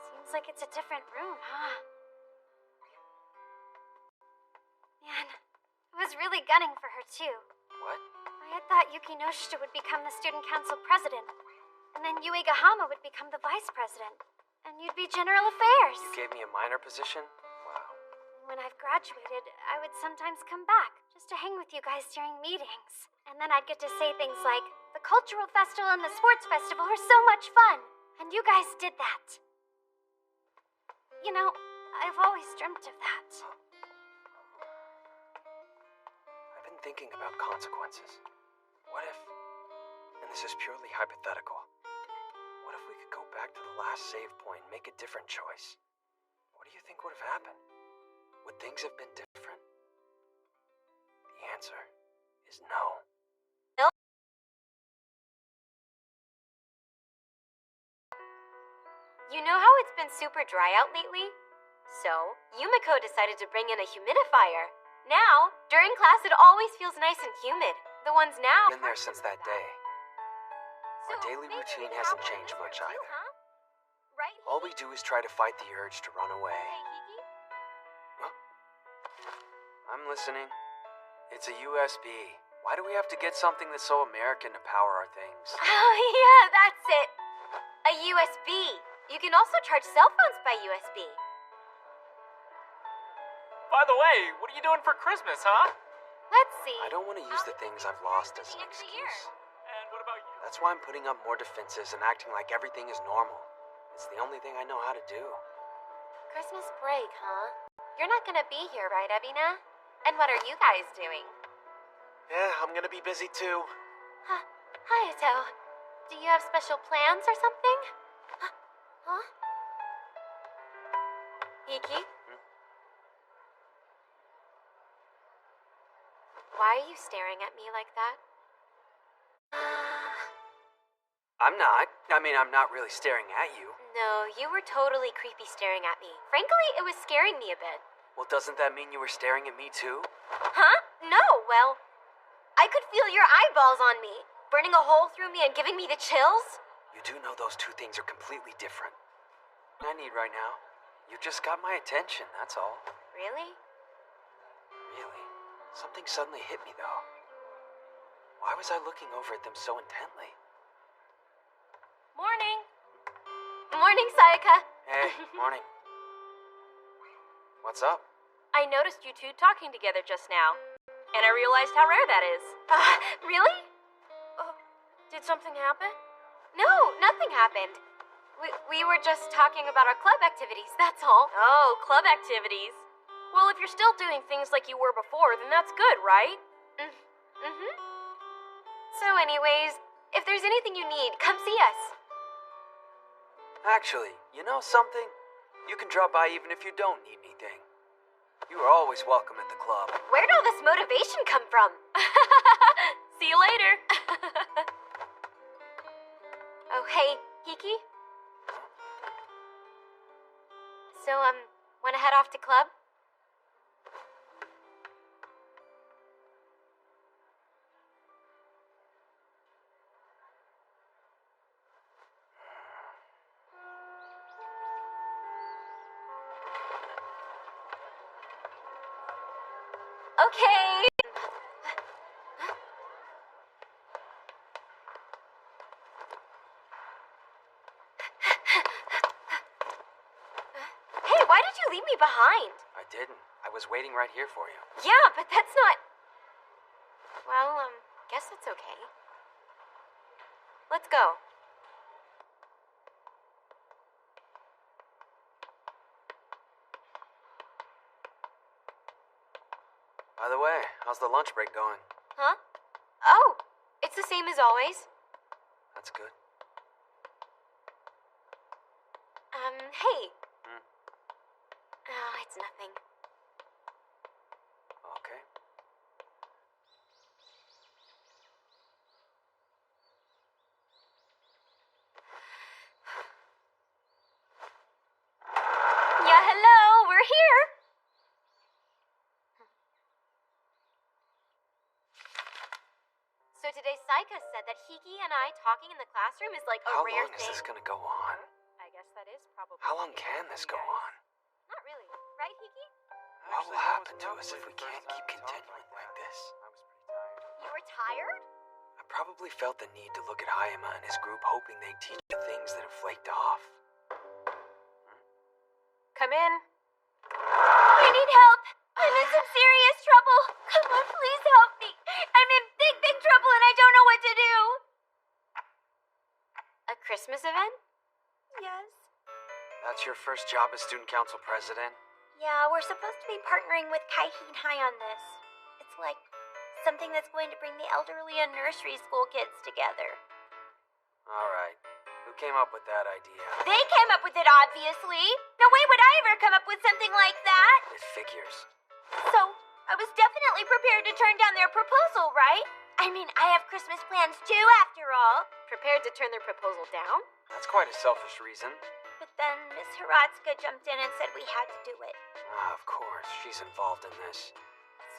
Seems like it's a different room, huh? Man, I was really gunning for her, too. What? I had thought Yuki Noshita would become the student council president, and then Yue Gahama would become the vice president, and you'd be general affairs. You gave me a minor position? Wow. When I've graduated, I would sometimes come back just to hang with you guys during meetings. And then I'd get to say things like, the cultural festival and the sports festival are so much fun. And you guys did that. You know, I've always dreamt of that. I've been thinking about consequences. What if, and this is purely hypothetical, what if we could go back to the last save point and make a different choice? What do you think would have happened? Would things have been different? The answer is no. You know how it's been super dry out lately? So, Yumiko decided to bring in a humidifier. Now, during class it always feels nice and humid. The ones now... Been there since that day. Our daily routine hasn't changed much either. Right? All we do is try to fight the urge to run away. Hey, Hiki? I'm listening. It's a USB. Why do we have to get something that's so American to power our things? Oh, yeah, that's it. A USB. You can also charge cell phones by USB. By the way, what are you doing for Christmas, huh? Let's see. I don't want to use the things I've lost as an excuse. And what about you? That's why I'm putting up more defenses and acting like everything is normal. It's the only thing I know how to do. Christmas break, huh? You're not gonna be here, right, Abina? And what are you guys doing? Yeah, I'm gonna be busy too. Hayato, do you have special plans or something? Huh? Hiki? Why are you staring at me like that? I'm not. I'm not really staring at you. No, you were totally creepy staring at me. Frankly, it was scaring me a bit. Well, doesn't that mean you were staring at me too? Huh? No, well, I could feel your eyeballs on me, burning a hole through me and giving me the chills. You do know those two things are completely different. What I need right now, you just got my attention, that's all. Really? Really? Something suddenly hit me though. Why was I looking over at them so intently? Morning. Morning, Sayaka. Hey, morning. What's up? I noticed you two talking together just now, and I realized how rare that is. Really? Did something happen? No, nothing happened. We were just talking about our club activities, that's all. Oh, club activities. Well, if you're still doing things like you were before, then that's good, right? Mm-hmm. So anyways, if there's anything you need, come see us. Actually, you know something? You can drop by even if you don't need anything. You are always welcome at the club. Where'd all this motivation come from? See you later. Oh, hey, Hiki? So, wanna head off to club? Okay. Hey, why did you leave me behind? I didn't. I was waiting right here for you. Yeah, but that's not... Well, guess that's okay. Let's go. By the way, how's the lunch break going? Huh? Oh, it's the same as always. That's good. Hey. Oh, it's nothing. Okay. Yeah, hello, we're here. So today Saika said that Hiki and I talking in the classroom is like a How rare long thing. is this gonna go on? I guess that is probably. How long can this go on? Not really, right, Hiki? What will happen to us if we can't keep continuing like this? You were tired? I probably felt the need to look at Hayama and his group hoping they'd teach the things that have flaked off. Come in. I need help. I'm in some serious trouble. Come on, please help me. I'm in big, big trouble and I don't know what to do. A Christmas event? Yes. That's your first job as student council president? Yeah, we're supposed to be partnering with Kaihin High on this. It's like something that's going to bring the elderly and nursery school kids together. Alright. Who came up with that idea? They came up with it, obviously. No way would I ever come up with something like that. It figures. So, I was definitely prepared to turn down their proposal, right? I mean, I have Christmas plans too, after all. Prepared to turn their proposal down? That's quite a selfish reason. But then Miss Hiratsuka jumped in and said we had to do it. Of course. She's involved in this.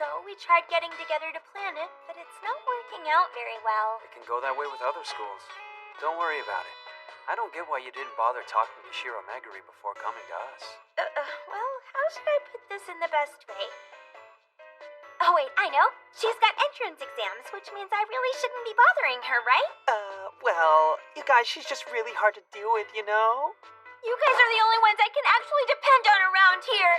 So we tried getting together to plan it, but it's not working out very well. It can go that way with other schools. Don't worry about it. I don't get why you didn't bother talking to Shiro Meguri before coming to us. Well, how should I put this in the best way? Oh, wait, I know. She's got entrance exams, which means I really shouldn't be bothering her, right? Well, you guys, she's just really hard to deal with, you know? You guys are the only ones I can actually depend on around here.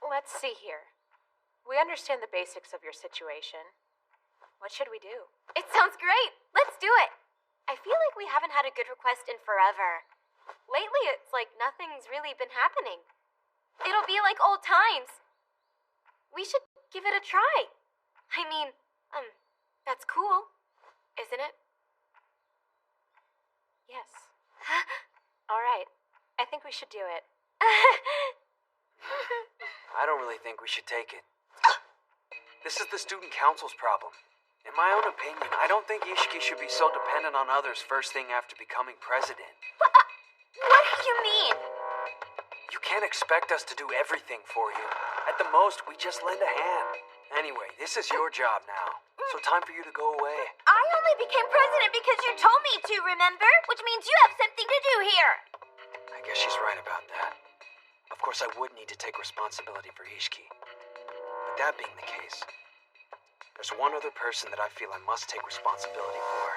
Let's see here. We understand the basics of your situation. What should we do? It sounds great. Let's do it. I feel like we haven't had a good request in forever. Lately, it's like nothing's really been happening. It'll be like old times. We should give it a try. I mean, that's cool, isn't it? Yes. All right. I think we should do it. I don't really think we should take it. This is the student council's problem. In my own opinion, I don't think Ishiki should be so dependent on others first thing after becoming president. What do you mean? You can't expect us to do everything for you. At the most, we just lend a hand. Anyway, this is your job now. So time for you to go away. I only became president because you told me to, remember? Which means you have something to do here. I guess she's right about that. Of course, I would need to take responsibility for Ishiki. But that being the case, there's one other person that I feel I must take responsibility for.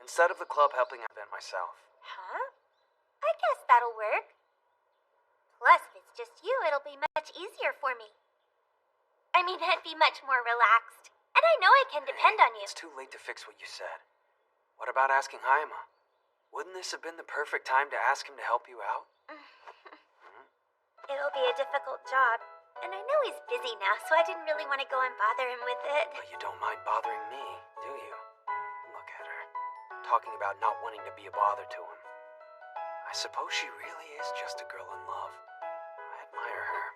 Instead of the club helping out myself. Huh? I guess that'll work. Plus, if it's just you, it'll be much easier for me. I mean, I'd be much more relaxed. And I know I can depend on you. It's too late to fix what you said. What about asking Hayama? Wouldn't this have been the perfect time to ask him to help you out? It'll be a difficult job. And I know he's busy now, so I didn't really want to go and bother him with it. But you don't mind bothering me, do you? Look at her. Talking about not wanting to be a bother to him. I suppose she really is just a girl in love. I admire her.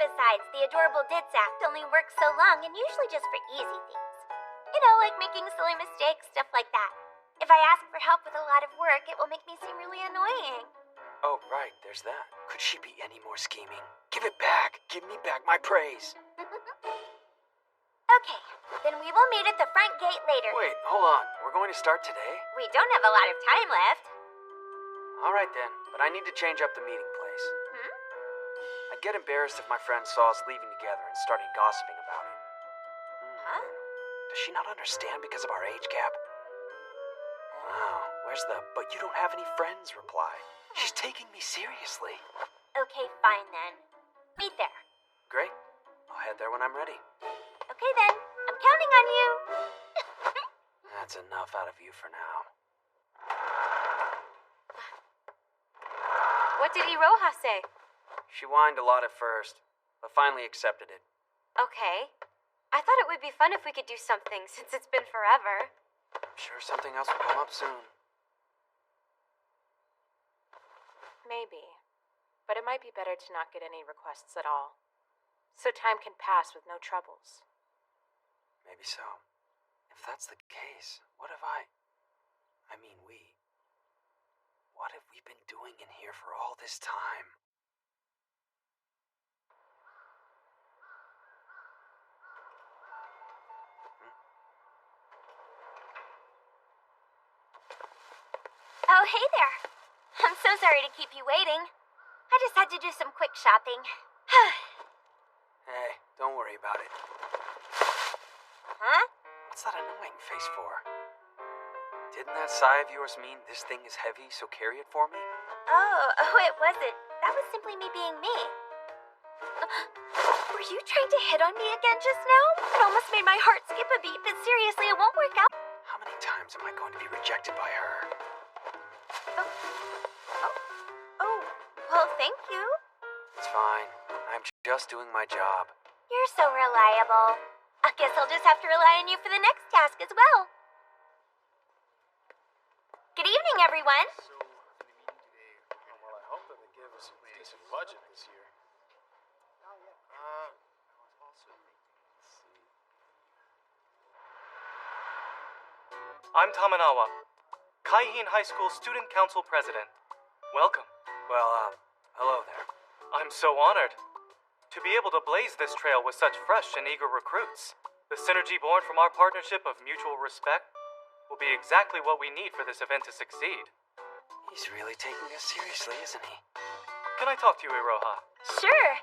Besides, the adorable Ditz act only works so long and usually just for easy things. You know, like making silly mistakes, stuff like that. If I ask for help with a lot of work, it will make me seem really annoying. Oh, right, there's that. Could she be any more scheming? Give it back! Give me back my praise! Okay, then we will meet at the front gate later. Wait, hold on. We're going to start today? We don't have a lot of time left. Alright then, but I need to change up the meeting place. I'd get embarrassed if my friends saw us leaving together and started gossiping about it. Huh? Does she not understand because of our age gap? Wow, where's the "but you don't have any friends" reply? She's taking me seriously. Okay, fine then. Meet there. Great. I'll head there when I'm ready. Okay then, I'm counting on you. That's enough out of you for now. What did Iroha say? She whined a lot at first, but finally accepted it. Okay. I thought it would be fun if we could do something since it's been forever. I'm sure something else will come up soon. Maybe. But it might be better to not get any requests at all. So time can pass with no troubles. Maybe so. If that's the case, what have we... What have we been doing in here for all this time? Oh, hey there. I'm so sorry to keep you waiting. I just had to do some quick shopping. Hey, don't worry about it. Huh? What's that annoying face for? Didn't that sigh of yours mean this thing is heavy, so carry it for me? Oh, it wasn't. That was simply me being me. Were you trying to hit on me again just now? It almost made my heart skip a beat, but seriously, it won't work out. How many times am I going to be rejected by her? Oh, well, thank you. It's fine. I'm just doing my job. You're so reliable. I guess I'll just have to rely on you for the next task as well. Good evening, everyone. So, the meeting today, well, I hope that they give us a decent budget this year. I'm Tamanawa, Kaihin High School Student Council President. Welcome. Well, hello there. I'm so honored to be able to blaze this trail with such fresh and eager recruits. The synergy born from our partnership of mutual respect will be exactly what we need for this event to succeed. He's really taking us seriously, isn't he? Can I talk to you, Iroha? Sure.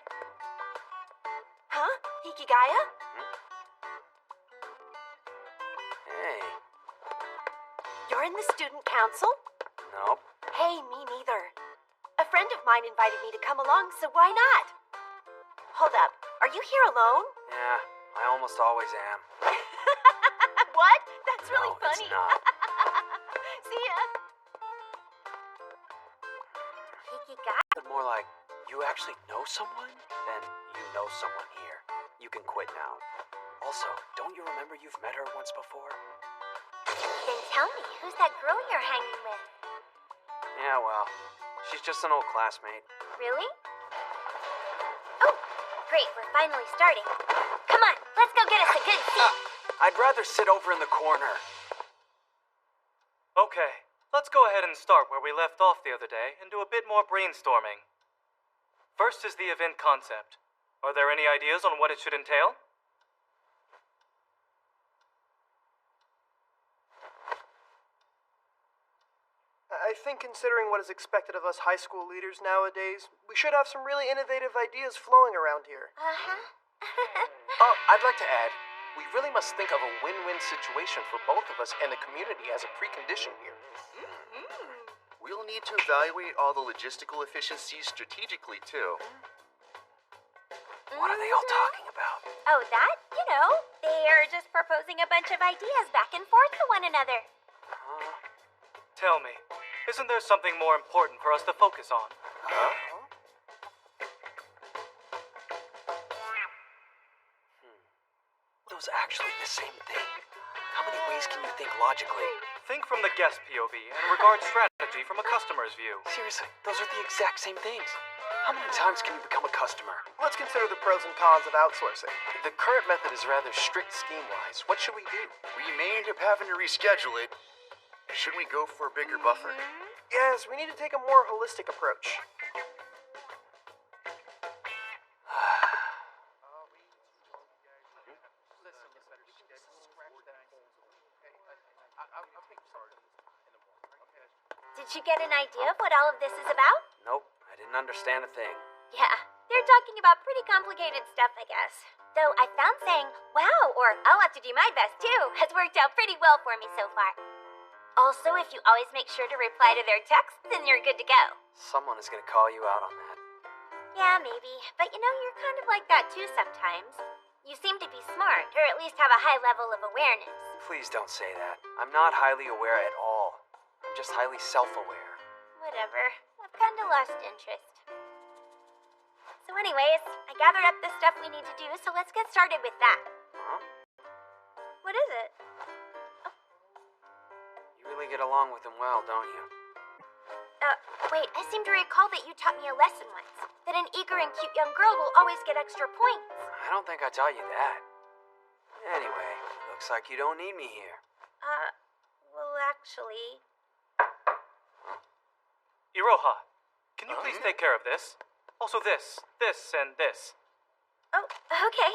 Huh? Hikigaya? Hey. You're in the student council? Nope. Hey, me neither. A friend of mine invited me to come along, so why not? Hold up. Are you here alone? Yeah, I almost always am. What? That's really No, funny. it's not. See ya. Hikigaya. But more like, you actually know someone? Then you know someone here. You can quit now. Also, don't you remember you've met her once before? Then tell me, who's that girl you're hanging with? Yeah, well, she's just an old classmate. Really? Oh, great, we're finally starting. Come on, let's go get us a good seat. I'd rather sit over in the corner. Okay, let's go ahead and start where we left off the other day and do a bit more brainstorming. First is the event concept. Are there any ideas on what it should entail? I think considering what is expected of us high school leaders nowadays, we should have some really innovative ideas flowing around here. Oh, I'd like to add, we really must think of a win-win situation for both of us and the community as a precondition here. We'll need to evaluate all the logistical efficiencies strategically, too. What are they all talking about? Oh, that? You know, they're just proposing a bunch of ideas back and forth to one another. Tell me, isn't there something more important for us to focus on? Those actually the same thing? How many ways can you think logically? Think from the guest POV and regard strategy from a customer's view. Seriously, those are the exact same things. How many times can you become a customer? Let's consider the pros and cons of outsourcing. The current method is rather strict scheme-wise. What should we do? We may end up having to reschedule it. Should we go for a bigger buffer? Yes, we need to take a more holistic approach. Did you get an idea of what all of this is about? Nope, I didn't understand a thing. Yeah, they're talking about pretty complicated stuff, I guess. Though I found saying, wow, or I'll have to do my best too, has worked out pretty well for me so far. Also, if you always make sure to reply to their texts, then you're good to go. Someone is gonna call you out on that. Yeah, maybe. But you know, you're kind of like that too sometimes. You seem to be smart, or at least have a high level of awareness. Please don't say that. I'm not highly aware at all. I'm just highly self-aware. Whatever. I've kind of lost interest. So anyways, I gathered up the stuff we need to do, so let's get started with that. Huh? What is it? You really get along with them well, don't you? Wait, I seem to recall that you taught me a lesson once. That an eager and cute young girl will always get extra points. I don't think I taught you that. Anyway, looks like you don't need me here. Well, actually... Iroha, can you please take care of this? Also this, and this. Oh, okay.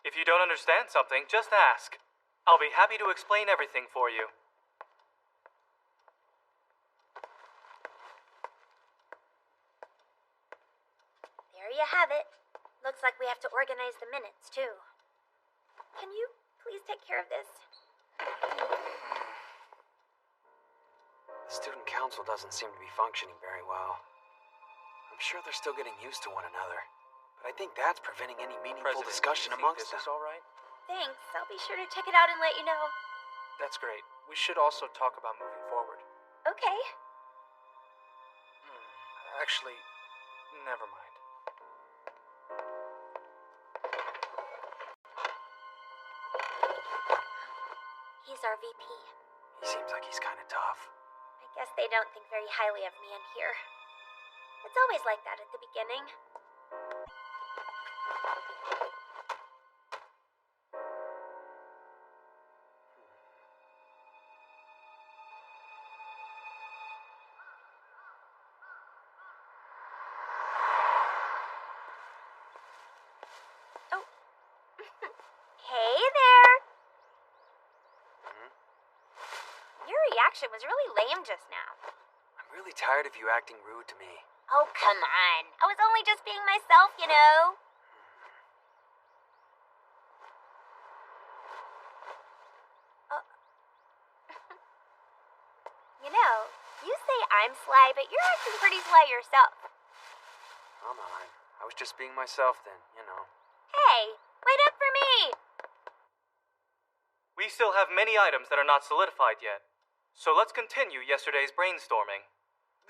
If you don't understand something, just ask. I'll be happy to explain everything for you. There you have it. Looks like we have to organize the minutes, too. Can you please take care of this? The student council doesn't seem to be functioning very well. I'm sure they're still getting used to one another, but I think that's preventing any meaningful discussion amongst them. This is all right? Thanks. I'll be sure to check it out and let you know. That's great. We should also talk about moving forward. Okay. Actually, never mind. He's our VP. He seems like he's kind of tough. I guess they don't think very highly of me in here. It's always like that at the beginning. Oh. Hey there! Your reaction was really lame just now. I'm really tired of you acting rude to me. Oh, come on. I was only just being myself, you know. You know, you say I'm sly, but you're acting pretty sly yourself. Come on. I was just being myself then, you know. Hey, wait up for me! We still have many items that are not solidified yet. So let's continue yesterday's brainstorming.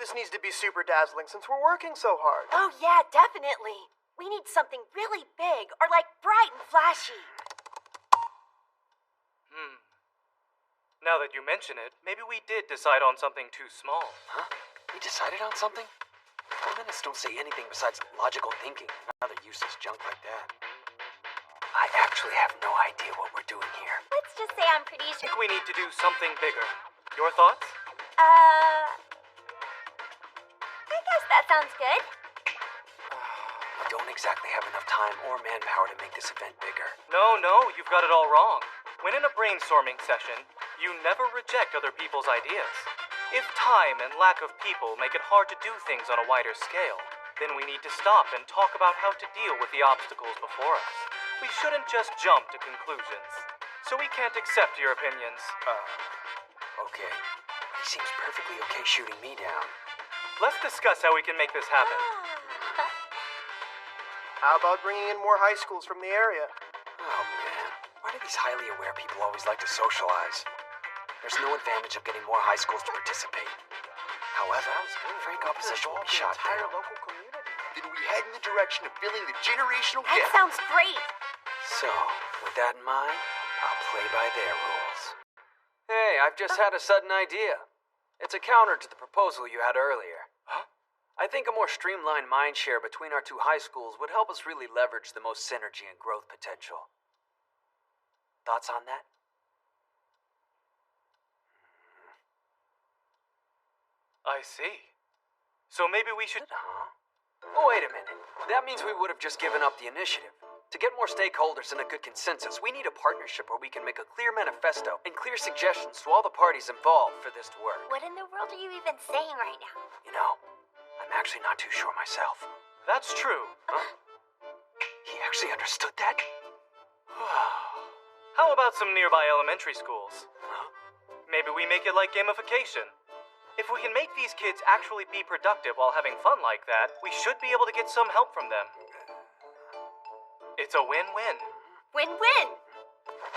This needs to be super dazzling since we're working so hard. Oh, yeah, definitely. We need something really big or like bright and flashy. that you mention it, maybe we did decide on something too small. Huh? We decided on something? The minutes don't say anything besides logical thinking and other useless junk like that. I actually have no idea what we're doing here. Let's just say I'm pretty I sure. think we need to do something bigger. Your thoughts? I guess that sounds good. We don't exactly have enough time or manpower to make this event bigger. No, you've got it all wrong. When in a brainstorming session, you never reject other people's ideas. If time and lack of people make it hard to do things on a wider scale, then we need to stop and talk about how to deal with the obstacles before us. We shouldn't just jump to conclusions. So we can't accept your opinions. Okay. He seems perfectly okay shooting me down. Let's discuss how we can make this happen. How about bringing in more high schools from the area? Oh, man. Why do these highly aware people always like to socialize? There's no advantage of getting more high schools to participate. However, frank opposition will be shot down. Local community. Then we head in the direction of filling the generational That gap. sounds great. So, with that in mind, I'll play by their rules. Hey, I've just had a sudden idea. It's a counter to the proposal you had earlier. Huh? I think a more streamlined mindshare between our two high schools would help us really leverage the most synergy and growth potential. Thoughts on that? I see. So maybe we should... Huh? Oh, wait a minute. That means we would have just given up the initiative. To get more stakeholders and a good consensus, we need a partnership where we can make a clear manifesto and clear suggestions to all the parties involved for this to work. What in the world are you even saying right now? You know, I'm actually not too sure myself. That's true. Huh? He actually understood that? How about some nearby elementary schools? Huh? Maybe we make it like gamification. If we can make these kids actually be productive while having fun like that, we should be able to get some help from them. It's a win-win. Win-win.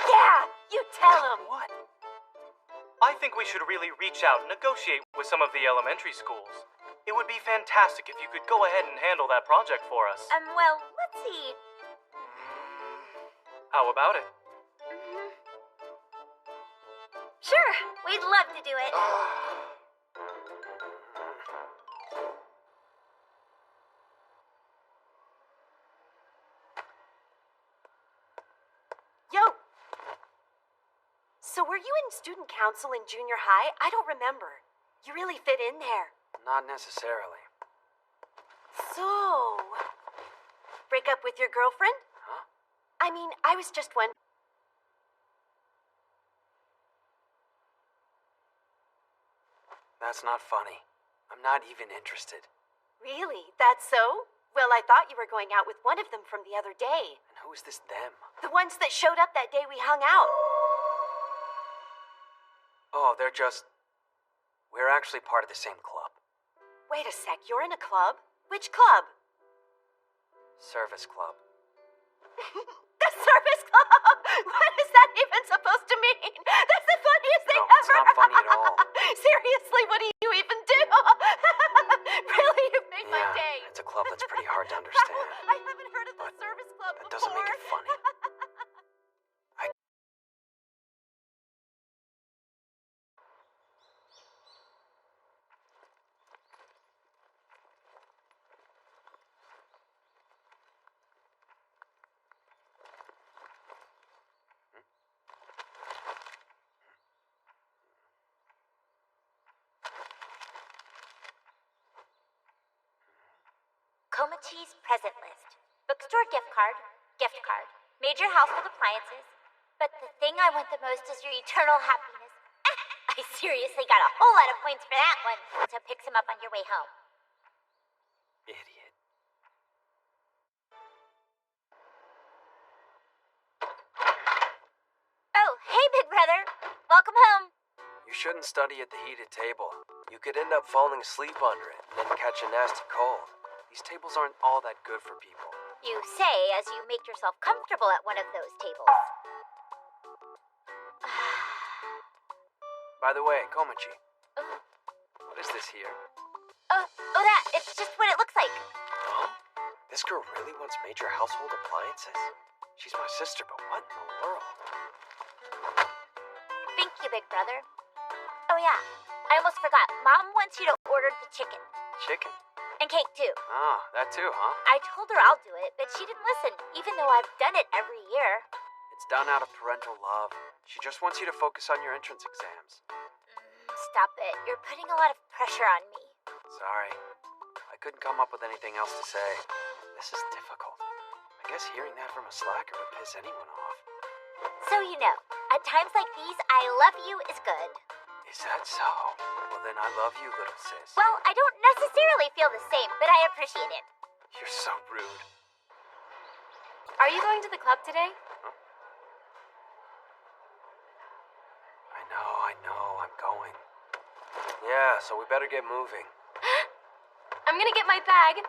Yeah, you tell him. What? I think we should really reach out and negotiate with some of the elementary schools. It would be fantastic if you could go ahead and handle that project for us. Well, let's see. How about it? Sure, we'd love to do it. Yo. So were you in student council in junior high? I don't remember. You really fit in there. Not necessarily. So, break up with your girlfriend? Huh? I mean, I was just wondering. That's not funny. I'm not even interested. Really? That's so? Well, I thought you were going out with one of them from the other day. And who is this them? The ones that showed up that day we hung out. Oh, they're just... We're actually part of the same club. Wait a sec, you're in a club? Which club? Service club. The service club! What is that even supposed to mean? That's the funniest thing No, ever! it's not funny at all. Seriously, what do you even do? Really, you've made my Yeah, day. it's a club that's pretty hard to understand. I haven't heard of the But service club that before. doesn't make it funny. Komachi's present list. Bookstore gift card, major household appliances. But the thing I want the most is your eternal happiness. I seriously got a whole lot of points for that one. So pick some up on your way home. Idiot. Oh, hey, big brother. Welcome home. You shouldn't study at the heated table. You could end up falling asleep under it and then catch a nasty cold. These tables aren't all that good for people. You say as you make yourself comfortable at one of those tables. By the way, Komachi, what is this here? That. It's just what it looks like. Huh? This girl really wants major household appliances? She's my sister, but what in the world? Thank you, big brother. Oh yeah, I almost forgot. Mom wants you to order the chicken. Chicken? And cake too. Oh, that too, huh? I told her I'll do it, but she didn't listen, even though I've done it every year. It's done out of parental love. She just wants you to focus on your entrance exams. Stop it. You're putting a lot of pressure on me. Sorry. I couldn't come up with anything else to say. This is difficult. I guess hearing that from a slacker would piss anyone off. So you know, at times like these, I love you is good. Is that so? Well, then I love you, little sis. Well, I don't necessarily feel the same, but I appreciate it. You're so rude. Are you going to the club today? Huh? I know, I'm going. Yeah, so we better get moving. I'm gonna get my bag.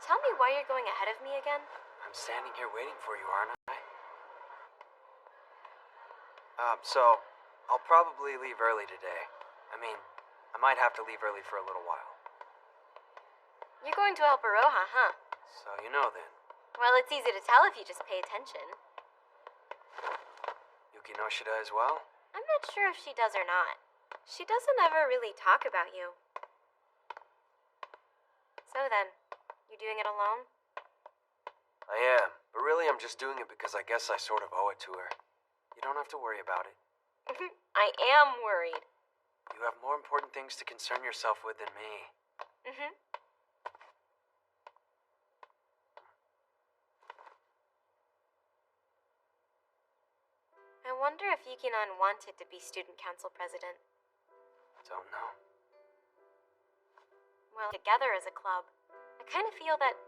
Tell me why you're going ahead of me again. I'm standing here waiting for you, aren't I? So, I'll probably leave early today. I mean, I might have to leave early for a little while. You're going to help Iroha, huh? So you know then. Well, it's easy to tell if you just pay attention. Yuki Noshida as well? I'm not sure if she does or not. She doesn't ever really talk about you. So then, you doing it alone? I am, but really I'm just doing it because I guess I sort of owe it to her. You don't have to worry about it. I am worried. You have more important things to concern yourself with than me. Mm-hmm. I wonder if Yukinon wanted to be student council president. Don't know. Well, together as a club, I kind of feel that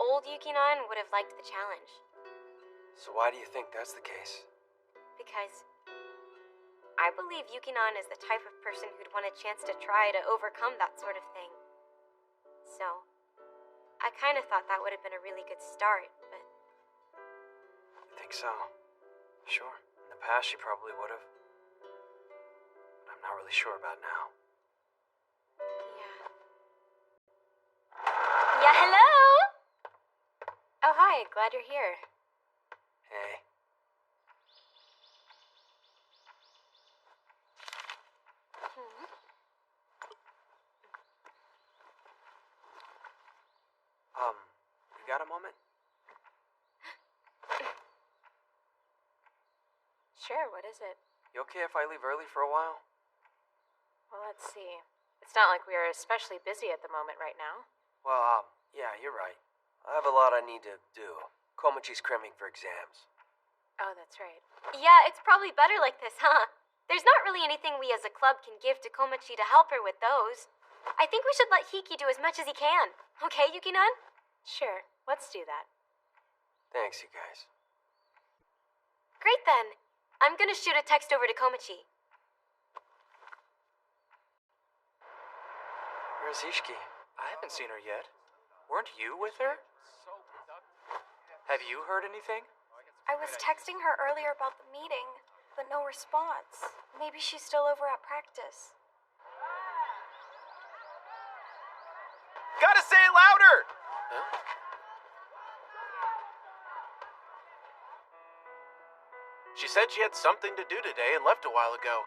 old Yukinon would have liked the challenge. So why do you think that's the case? Because I believe Yukinon is the type of person who'd want a chance to try to overcome that sort of thing. So, I kind of thought that would have been a really good start, but... You think so? Sure. In the past, she probably would have. But I'm not really sure about now. Yeah. Yeah, hello! Oh, hi. Glad you're here. Hey. You got a moment? Sure, what is it? You okay if I leave early for a while? Well, let's see. It's not like we are especially busy at the moment right now. Well, yeah, you're right. I have a lot I need to do. Komichi's cramming for exams. Oh, that's right. Yeah, it's probably better like this, huh? There's not really anything we as a club can give to Komachi to help her with those. I think we should let Hiki do as much as he can. Okay, Yukinon? Sure, let's do that. Thanks, you guys. Great then. I'm gonna shoot a text over to Komachi. Where's Ishiki? I haven't seen her yet. Weren't you with her? Have you heard anything? I was texting her earlier about the meeting, but no response. Maybe she's still over at practice. Gotta say it louder! Huh? She said she had something to do today and left a while ago.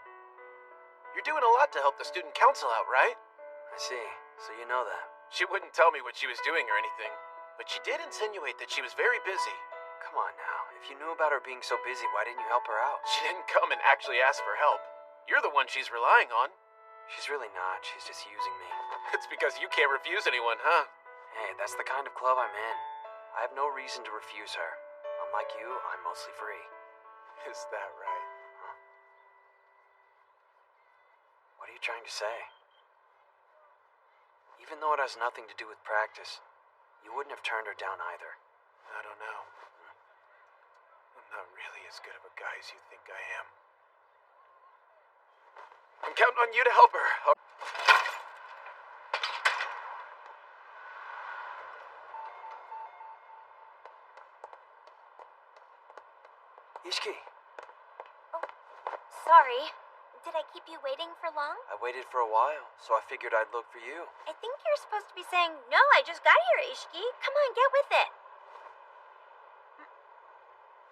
You're doing a lot to help the student council out, right? I see. So you know that. She wouldn't tell me what she was doing or anything, but she did insinuate that she was very busy. Come on now. If you knew about her being so busy, why didn't you help her out? She didn't come and actually ask for help. You're the one she's relying on. She's really not. She's just using me. It's because you can't refuse anyone, huh? Hey, that's the kind of club I'm in. I have no reason to refuse her. Unlike you, I'm mostly free. Is that right? Huh? What are you trying to say? Even though it has nothing to do with practice, you wouldn't have turned her down either. I don't know. I'm not really as good of a guy as you think I am. I'm counting on you to help her. Ishiki. Oh, sorry. Did I keep you waiting for long? I waited for a while, so I figured I'd look for you. I think you're supposed to be saying, no, I just got here, Ishiki. Come on, get with it.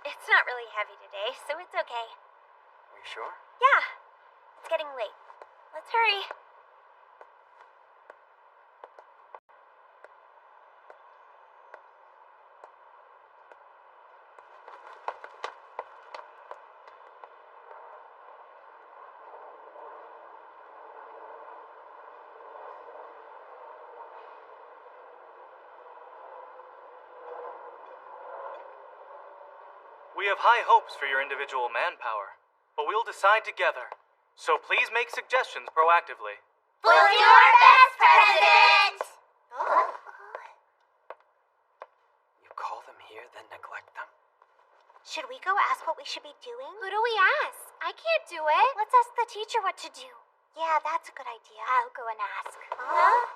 It's not really heavy today, so it's okay. Are you sure? Yeah, it's getting late. Let's hurry. We have high hopes for your individual manpower, but we'll decide together. So please make suggestions proactively. We'll do our best, President! You call them here, then neglect them? Should we go ask what we should be doing? Who do we ask? I can't do it. Let's ask the teacher what to do. Yeah, that's a good idea. I'll go and ask. Huh?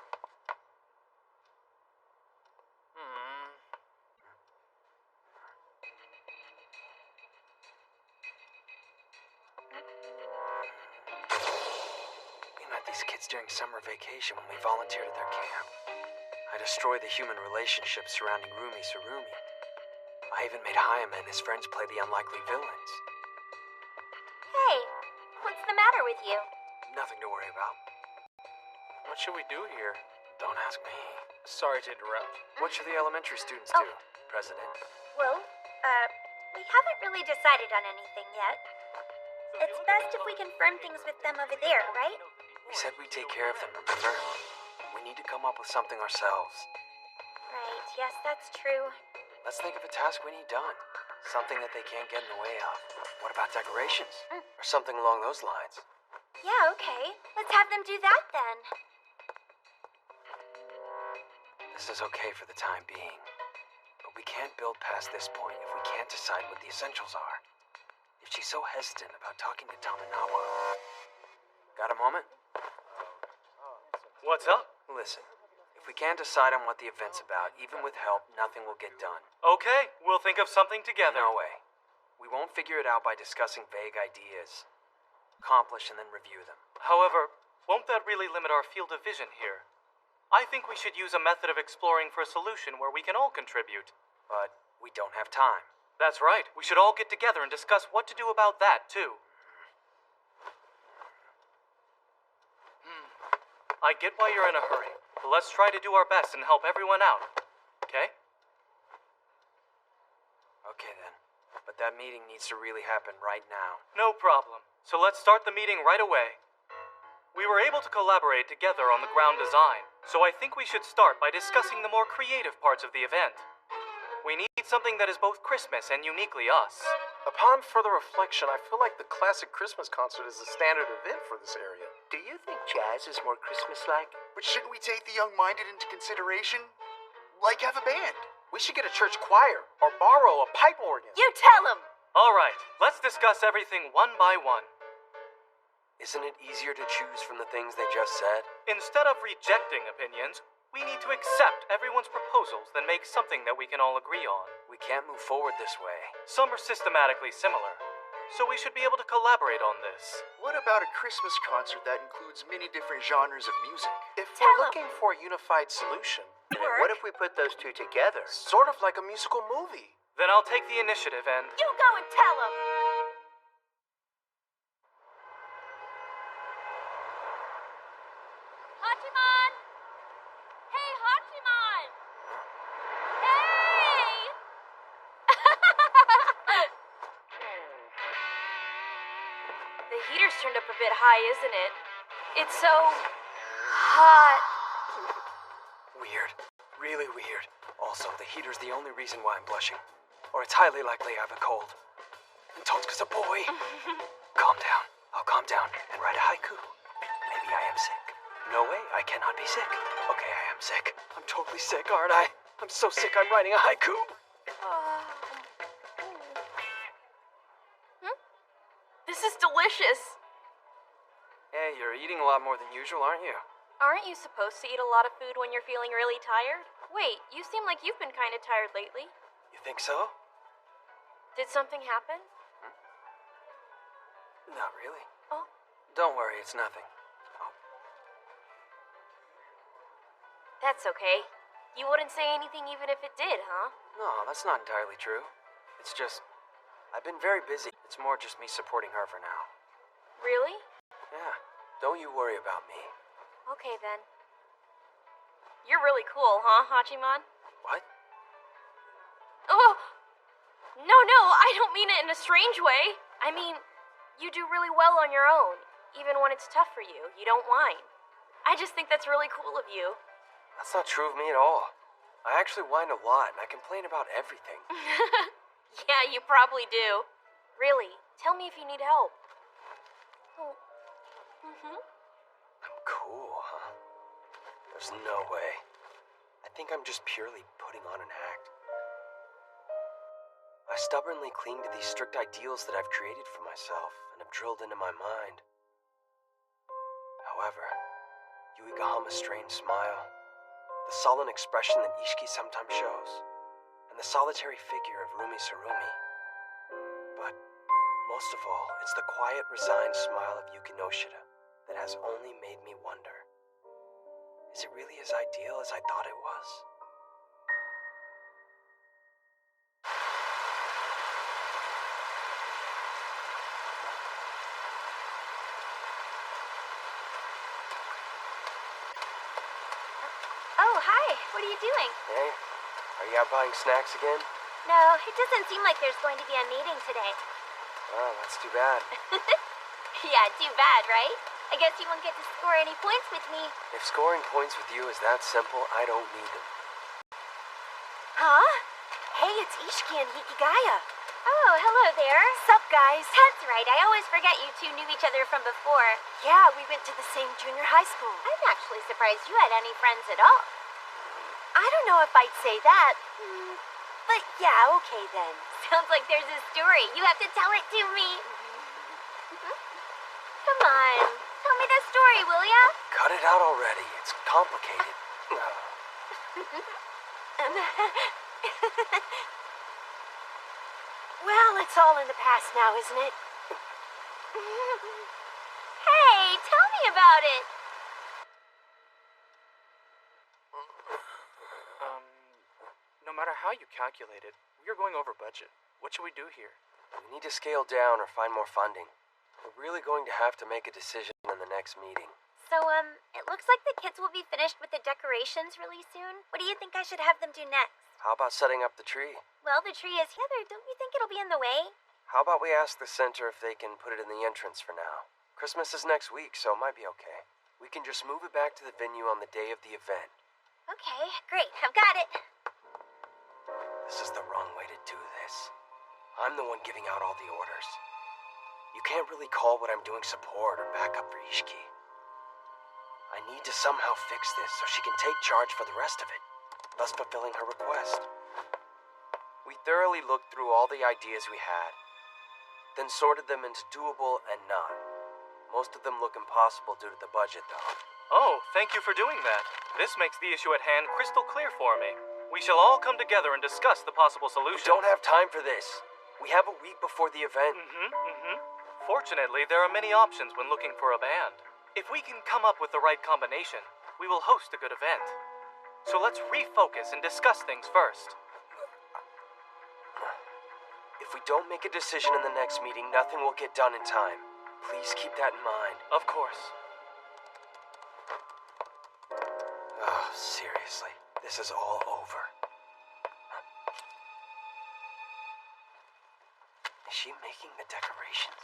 These kids during summer vacation when we volunteered at their camp. I destroyed the human relationships surrounding Rumi Surumi. I even made Hayama and his friends play the unlikely villains. Hey, what's the matter with you? Nothing to worry about. What should we do here? Don't ask me. Sorry to interrupt. What should the elementary students do, President? Well, we haven't really decided on anything yet. It's best if we confirm things with them over there, right? We said we'd take care of them, remember? We need to come up with something ourselves. Right, yes, that's true. Let's think of a task we need done. Something that they can't get in the way of. What about decorations? Or something along those lines? Yeah, okay. Let's have them do that then. This is okay for the time being. But we can't build past this point if we can't decide what the essentials are. If she's so hesitant about talking to Tominawa. Got a moment? What's up? Listen, if we can't decide on what the event's about, even with help, nothing will get done. Okay, we'll think of something together. No way. We won't figure it out by discussing vague ideas. Accomplish and then review them. However, won't that really limit our field of vision here? I think we should use a method of exploring for a solution where we can all contribute. But we don't have time. That's right. We should all get together and discuss what to do about that, too. I get why you're in a hurry, but let's try to do our best and help everyone out. Okay? Okay then. But that meeting needs to really happen right now. No problem. So let's start the meeting right away. We were able to collaborate together on the ground design, so I think we should start by discussing the more creative parts of the event. We need something that is both Christmas and uniquely us. Upon further reflection, I feel like the classic Christmas concert is the standard event for this area. Do you think jazz is more Christmas-like? But shouldn't we take the young-minded into consideration? Like have a band? We should get a church choir or borrow a pipe organ. You tell him! All right, let's discuss everything one by one. Isn't it easier to choose from the things they just said? Instead of rejecting opinions, we need to accept everyone's proposals, then make something that we can all agree on. We can't move forward this way. Some are systematically similar, so we should be able to collaborate on this. What about a Christmas concert that includes many different genres of music? If we're looking for a unified solution, What if we put those two together? sort of like a musical movie. Then I'll take the initiative and... You go and tell him! Hachiman! Hey, Hachiman! Hey! The heater's turned up a bit high, isn't it? It's so hot. Weird. Really weird. Also, the heater's the only reason why I'm blushing. Or it's highly likely I have a cold. And Totsuka's a boy. Calm down. I'll calm down and write a haiku. Maybe I am sick. No way, I cannot be sick. Okay, I am sick. I'm totally sick, aren't I? I'm so sick I'm writing a haiku. This is delicious. Hey, you're eating a lot more than usual, aren't you? Aren't you supposed to eat a lot of food when you're feeling really tired? Wait, you seem like you've been kind of tired lately. You think so? Did something happen? Not really. Oh, Don't worry, it's nothing. That's okay. You wouldn't say anything even if it did, huh? No, that's not entirely true. It's just, I've been very busy. It's more just me supporting her for now. Really? Yeah, don't you worry about me. Okay then. You're really cool, huh, Hachiman? What? Oh! No, I don't mean it in a strange way. I mean, you do really well on your own. Even when it's tough for you, you don't whine. I just think that's really cool of you. That's not true of me at all. I actually whine a lot and I complain about everything. Yeah, you probably do. Really, tell me if you need help. Oh. I'm cool, huh? There's no way. I think I'm just purely putting on an act. I stubbornly cling to these strict ideals that I've created for myself and have drilled into my mind. However, Yuigahama's strange smile, the sullen expression that Ishiki sometimes shows, and the solitary figure of Rumi Surumi. But most of all, it's the quiet, resigned smile of Yuki Noshida that has only made me wonder. Is it really as ideal as I thought it was? Oh, hi. What are you doing? Hey, are you out buying snacks again? No, it doesn't seem like there's going to be a meeting today. Oh, that's too bad. Yeah, too bad, right? I guess you won't get to score any points with me. If scoring points with you is that simple, I don't need them. Huh? Hey, it's Ishiki and Hikigaya. Oh, hello there. Sup, guys? That's right. I always forget you two knew each other from before. Yeah, we went to the same junior high school. I'm actually surprised you had any friends at all. I don't know if I'd say that. But yeah, okay then. Sounds like there's a story. You have to tell it to me. Come on. Tell me the story, will ya? Cut it out already. It's complicated. Well, it's all in the past now, isn't it? Hey, tell me about it. No matter how you calculate it, we are going over budget. What should we do here? We need to scale down or find more funding. We're really going to have to make a decision in the next meeting. So, it looks like the kids will be finished with the decorations really soon. What do you think I should have them do next? How about setting up the tree? Well, the tree is here. Don't you think it'll be in the way? How about we ask the center if they can put it in the entrance for now? Christmas is next week, so it might be okay. We can just move it back to the venue on the day of the event. Okay, great. I've got it. This is the wrong way to do this. I'm the one giving out all the orders. You can't really call what I'm doing support or backup for Ishiki. I need to somehow fix this so she can take charge for the rest of it, thus fulfilling her request. We thoroughly looked through all the ideas we had, then sorted them into doable and not. Most of them look impossible due to the budget, though. Oh, thank you for doing that. This makes the issue at hand crystal clear for me. We shall all come together and discuss the possible solutions. We don't have time for this. We have a week before the event. Fortunately, there are many options when looking for a band. If we can come up with the right combination, we will host a good event. So let's refocus and discuss things first. If we don't make a decision in the next meeting, nothing will get done in time. Please keep that in mind. Of course. Oh, seriously. This is all over. Is she making the decorations?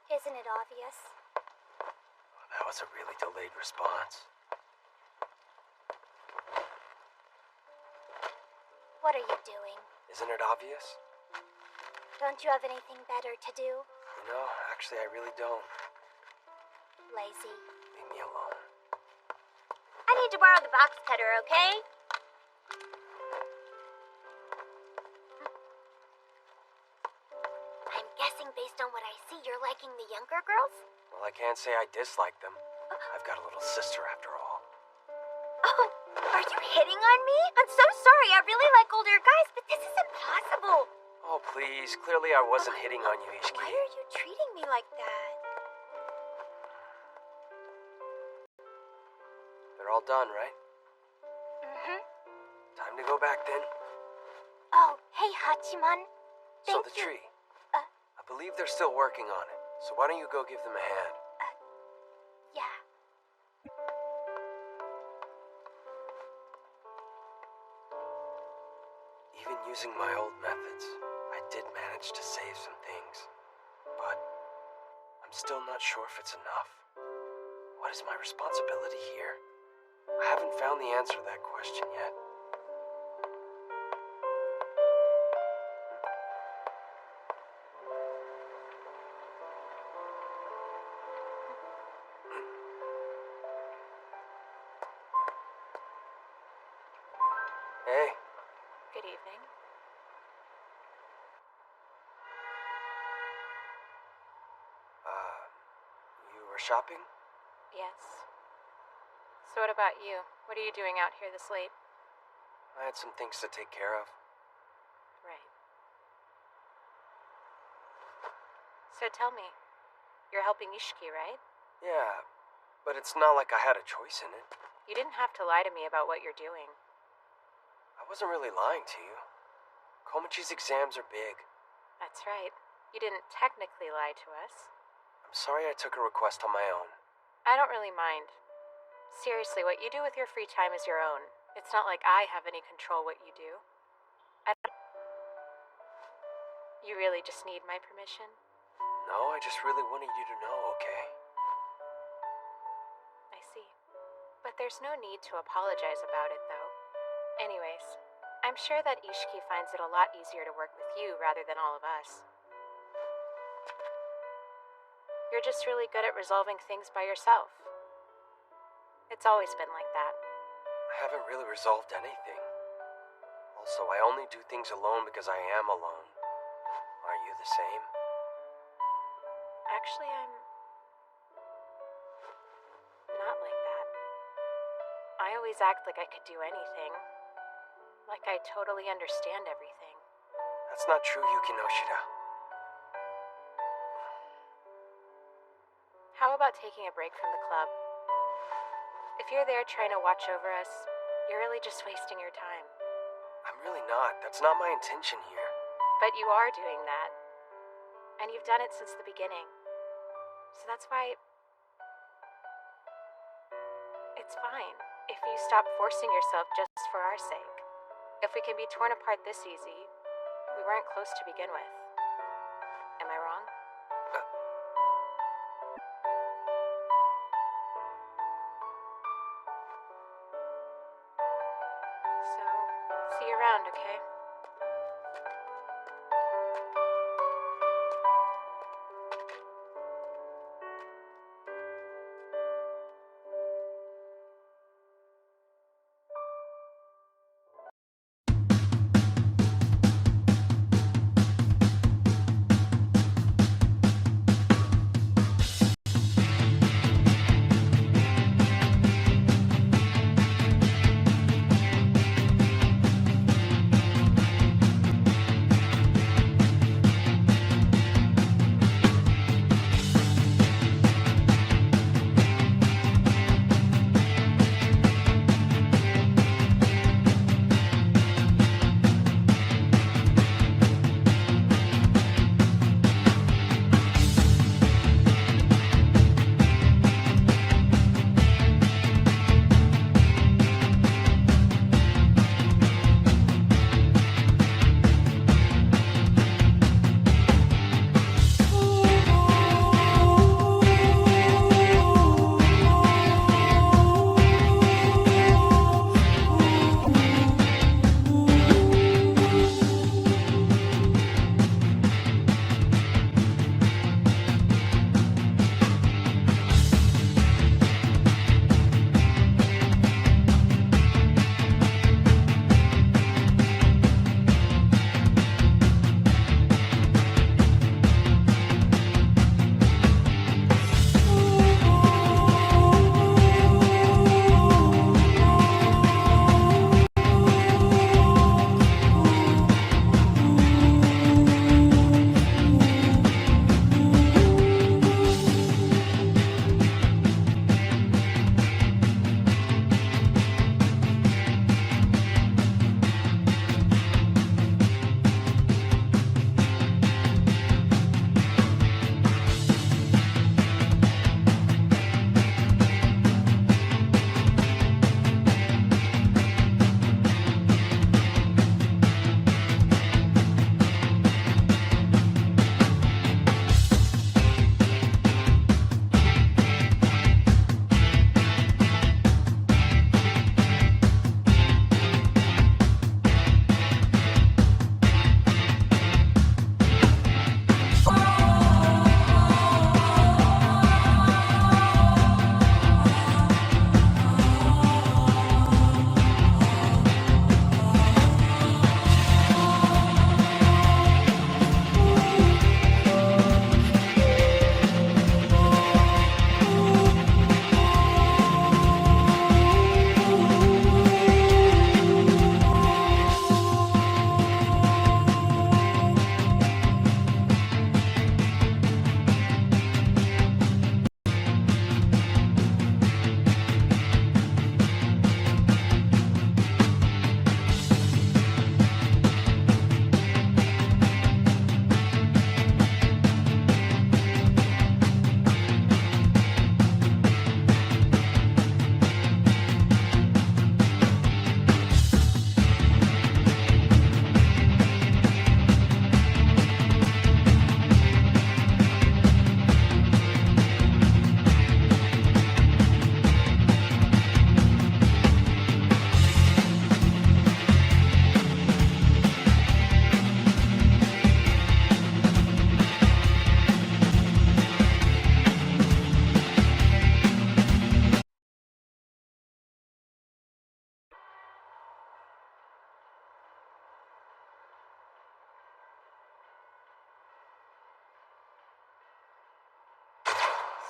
Isn't it obvious? That was a really delayed response. What are you doing? Isn't it obvious? Don't you have anything better to do? No, actually, I really don't. Lazy. Leave me alone. I need to borrow the box cutter, okay? guessing based on what I see, you're liking the younger girls? Well, I can't say I dislike them. I've got a little sister after all. Oh, are you hitting on me? I'm so sorry. I really like older guys, but this is impossible. Oh, please. Clearly I wasn't hitting on you, Ishiki. Why are you treating me like that? They're all done, right? Mm-hmm. Time to go back then. Oh, hey, Hachiman. So Thank the you. tree. I believe they're still working on it. So why don't you go give them a hand? Yeah. Even using my old methods, I did manage to save some things. But I'm still not sure if it's enough. What is my responsibility here? I haven't found the answer to that question yet. Hey. Good evening. You were shopping? Yes. So what about you? What are you doing out here this late? I had some things to take care of. Right. So tell me, you're helping Ishiki, right? Yeah, but it's not like I had a choice in it. You didn't have to lie to me about what you're doing. I wasn't really lying to you. Komichi's exams are big. That's right. You didn't technically lie to us. I'm sorry I took a request on my own. I don't really mind. Seriously, what you do with your free time is your own. It's not like I have any control what you do. You really just need my permission? No, I just really wanted you to know, okay? I see. But there's no need to apologize about it, though. Anyways, I'm sure that Ishiki finds it a lot easier to work with you rather than all of us. You're just really good at resolving things by yourself. It's always been like that. I haven't really resolved anything. Also, I only do things alone because I am alone. Are you the same? Actually, I'm not like that. I always act like I could do anything. Like I totally understand everything. That's not true, Yuki Noshida. How about taking a break from the club? If you're there trying to watch over us, you're really just wasting your time. I'm really not. That's not my intention here. But you are doing that. And you've done it since the beginning. So that's why... It's fine if you stop forcing yourself just for our sake. If we can be torn apart this easy, we weren't close to begin with. Am I wrong? So, see you around, okay?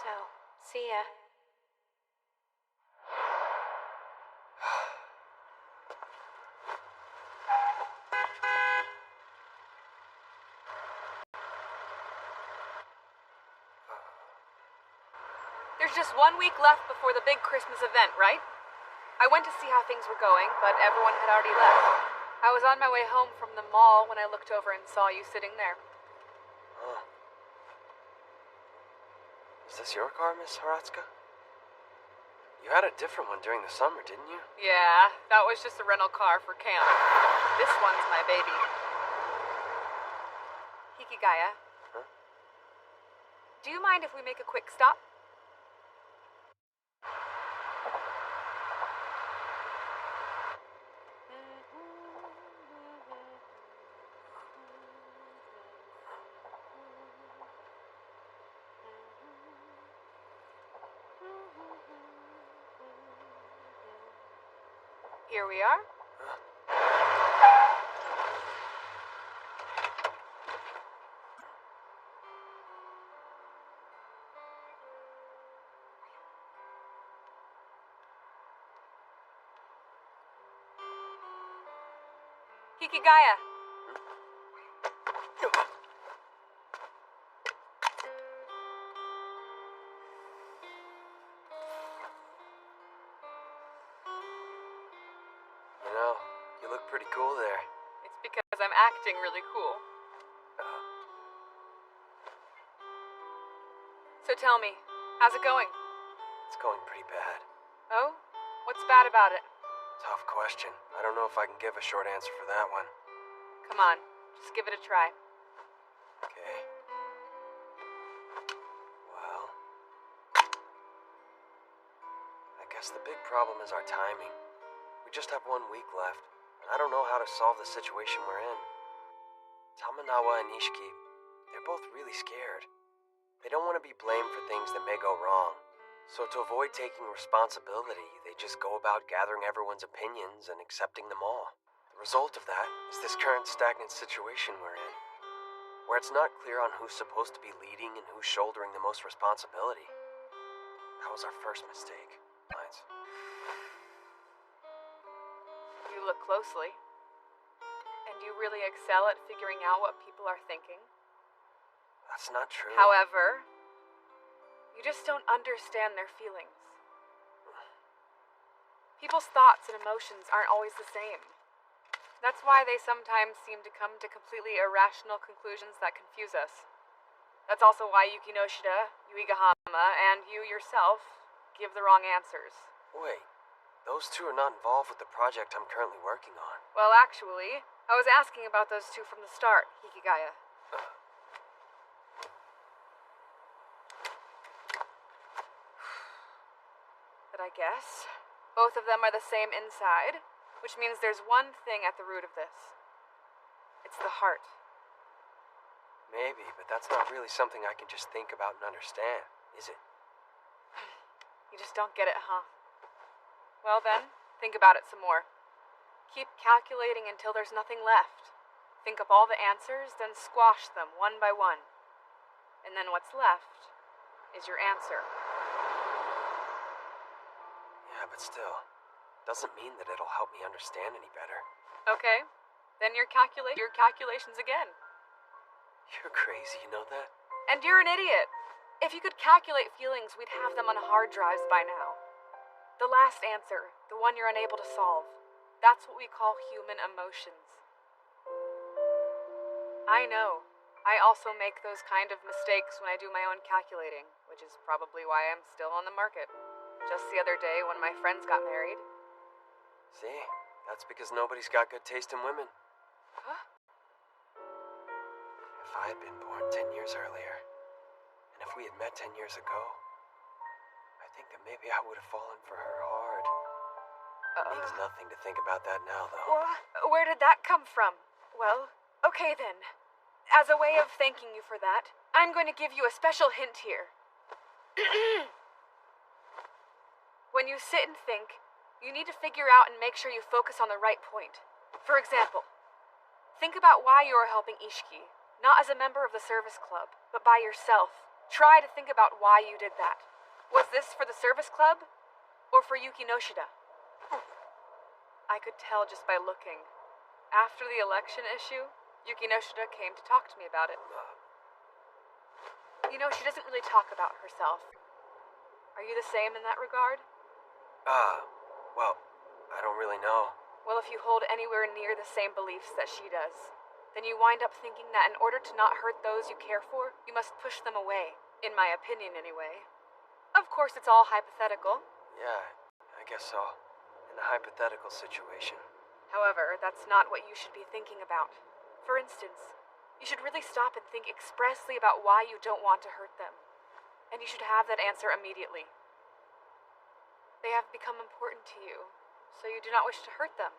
So, see ya. There's just 1 week left before the big Christmas event, right? I went to see how things were going, but everyone had already left. I was on my way home from the mall when I looked over and saw you sitting there. Oh. Is this your car, Miss Haratska? You had a different one during the summer, didn't you? Yeah, that was just a rental car for camp. This one's my baby. Hikigaya. Huh? Do you mind if we make a quick stop? Here we are. Hikigaya. You know, you look pretty cool there. It's because I'm acting really cool. So tell me, how's it going? It's going pretty bad. Oh? What's bad about it? Tough question. I don't know if I can give a short answer for that one. Come on, just give it a try. Okay. Well, I guess the big problem is our timing. We just have 1 week left, and I don't know how to solve the situation we're in. Tamanawa and Ishiki, they're both really scared. They don't want to be blamed for things that may go wrong. So to avoid taking responsibility, they just go about gathering everyone's opinions and accepting them all. The result of that is this current stagnant situation we're in, where it's not clear on who's supposed to be leading and who's shouldering the most responsibility. That was our first mistake, Lines. You look closely. And you really excel at figuring out what people are thinking. That's not true. However, you just don't understand their feelings. People's thoughts and emotions aren't always the same. That's why they sometimes seem to come to completely irrational conclusions that confuse us. That's also why Yuki Noshida, Yuigahama, and you yourself give the wrong answers. Wait, those two are not involved with the project I'm currently working on. Well, actually, I was asking about those two from the start, Hikigaya. But I guess both of them are the same inside, which means there's one thing at the root of this. It's the heart. Maybe, but that's not really something I can just think about and understand, is it? You just don't get it, huh? Well then, think about it some more. Keep calculating until there's nothing left. Think up all the answers, then squash them one by one. And then what's left is your answer. Yeah, but still, doesn't mean that it'll help me understand any better. Okay, then your calculations again. You're crazy, you know that? And you're an idiot. If you could calculate feelings, we'd have them on hard drives by now. The last answer, the one you're unable to solve, that's what we call human emotions. I know. I also make those kind of mistakes when I do my own calculating, which is probably why I'm still on the market. Just the other day when my friends got married. See? That's because nobody's got good taste in women. Huh? If I had been born 10 years earlier, and if we had met 10 years ago, I think that maybe I would have fallen for her hard. It means nothing to think about that now, though. Where did that come from? Well, okay then. As a way of thanking you for that, I'm going to give you a special hint here. When you sit and think, you need to figure out and make sure you focus on the right point. For example, think about why you are helping Ishiki, not as a member of the service club, but by yourself. Try to think about why you did that. Was this for the service club or for Yuki Noshida? I could tell just by looking. After the election issue, Yuki Noshida came to talk to me about it. You know, she doesn't really talk about herself. Are you the same in that regard? Well, I don't really know. Well, if you hold anywhere near the same beliefs that she does, then you wind up thinking that in order to not hurt those you care for, you must push them away. In my opinion, anyway. Of course, it's all hypothetical. Yeah, I guess so. In a hypothetical situation. However, that's not what you should be thinking about. For instance, you should really stop and think expressly about why you don't want to hurt them. And you should have that answer immediately. They have become important to you, so you do not wish to hurt them.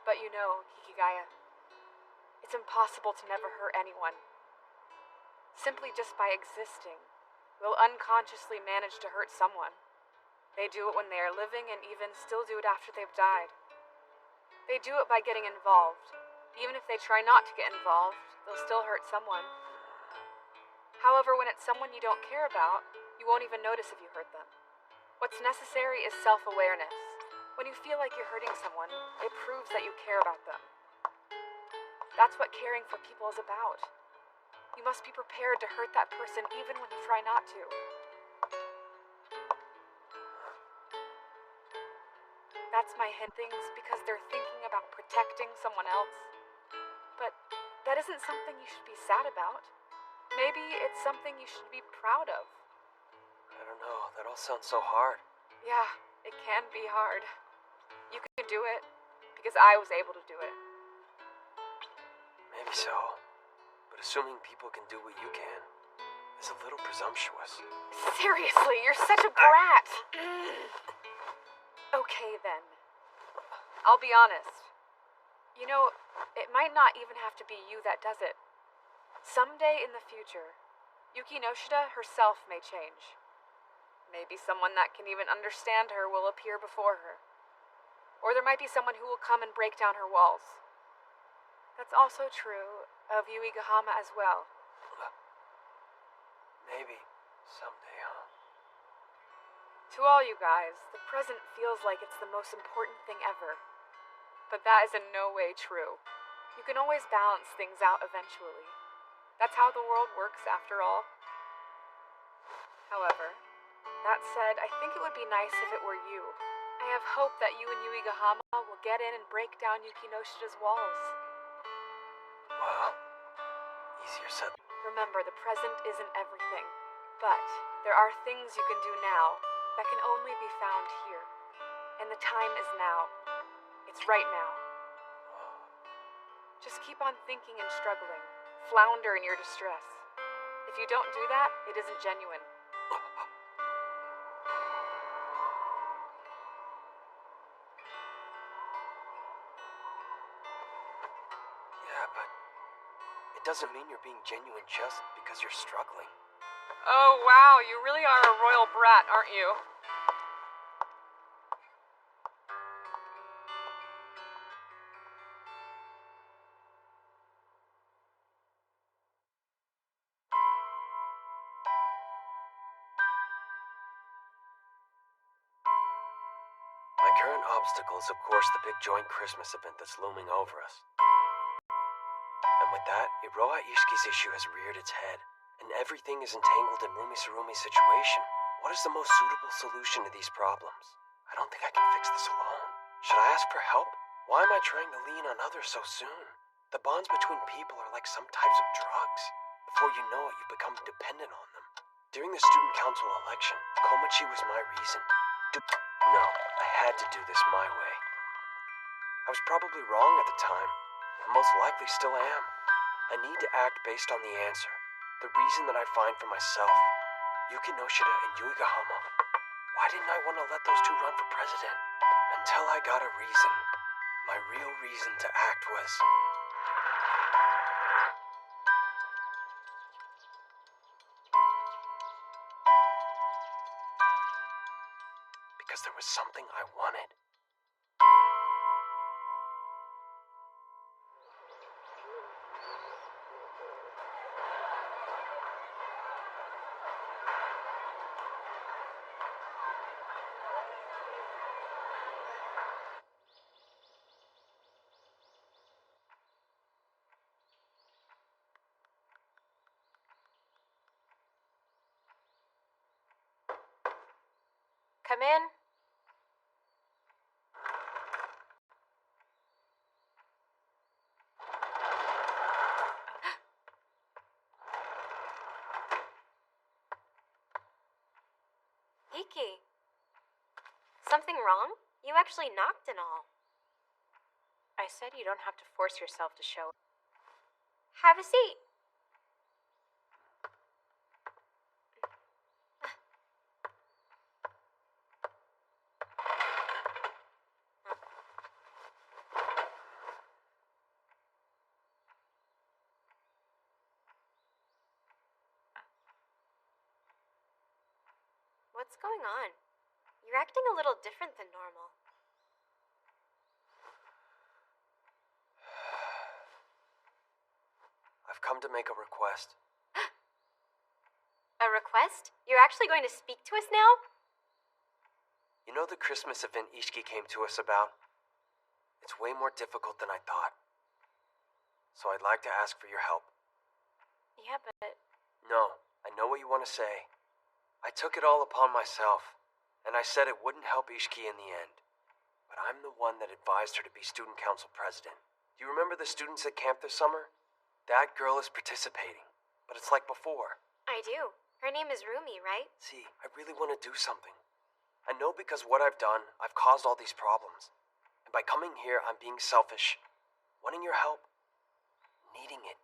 But you know, Hikigaya, it's impossible to never hurt anyone. Simply just by existing, we'll unconsciously manage to hurt someone. They do it when they are living and even still do it after they've died. They do it by getting involved. Even if they try not to get involved, they'll still hurt someone. However, when it's someone you don't care about, you won't even notice if you hurt them. What's necessary is self-awareness. When you feel like you're hurting someone, it proves that you care about them. That's what caring for people is about. You must be prepared to hurt that person even when you try not to. That's my hint things because they're thinking about protecting someone else. But that isn't something you should be sad about. Maybe it's something you should be proud of. I don't know, that all sounds so hard. Yeah, it can be hard. You could do it, because I was able to do it. Maybe so. But assuming people can do what you can is a little presumptuous. Seriously, you're such a brat. Okay, then. I'll be honest. You know, it might not even have to be you that does it. Someday in the future, Yuki Noshida herself may change. Maybe someone that can even understand her will appear before her. Or there might be someone who will come and break down her walls. That's also true of Yuigahama as well. Maybe someday, huh? To all you guys, the present feels like it's the most important thing ever. But that is in no way true. You can always balance things out eventually. That's how the world works after all. However, that said, I think it would be nice if it were you. I have hope that you and Yuigahama will get in and break down Yuki Noshida's walls. Well, easier said. Remember, the present isn't everything. But there are things you can do now that can only be found here. And the time is now. It's right now. Just keep on thinking and struggling. Flounder in your distress. If you don't do that, it isn't genuine. Yeah, but it doesn't mean you're being genuine just because you're struggling. Oh, wow, you really are a royal brat, aren't you? My current obstacle is, of course, the big joint Christmas event that's looming over us. And with that, Iroha Ishiki's issue has reared its head, and everything is entangled in Rumi Surumi's situation. What is the most suitable solution to these problems? I don't think I can fix this alone. Should I ask for help? Why am I trying to lean on others so soon? The bonds between people are like some types of drugs. Before you know it, you become dependent on them. During the student council election, Komachi was my reason. No, I had to do this my way. I was probably wrong at the time, and most likely still am. I need to act based on the answer, the reason that I find for myself. Yuki Noshida and Yuigahama. Why didn't I want to let those two run for president? Until I got a reason. My real reason to act was... because there was something I wanted. come in? Hiki. Something wrong? You actually knocked and all. I said you don't have to force yourself to show. Have a seat. What's going on? You're acting a little different than normal. I've come to make a request. A request? You're actually going to speak to us now? You know the Christmas event Ishiki came to us about? It's way more difficult than I thought. So I'd like to ask for your help. Yeah, but... No, I know what you want to say. I took it all upon myself, and I said it wouldn't help Ishiki in the end. But I'm the one that advised her to be student council president. Do you remember the students at camp this summer? That girl is participating, but it's like before. I do. Her name is Rumi, right? See, I really want to do something. I know because what I've done, I've caused all these problems. And by coming here, I'm being selfish. Wanting your help. Needing it.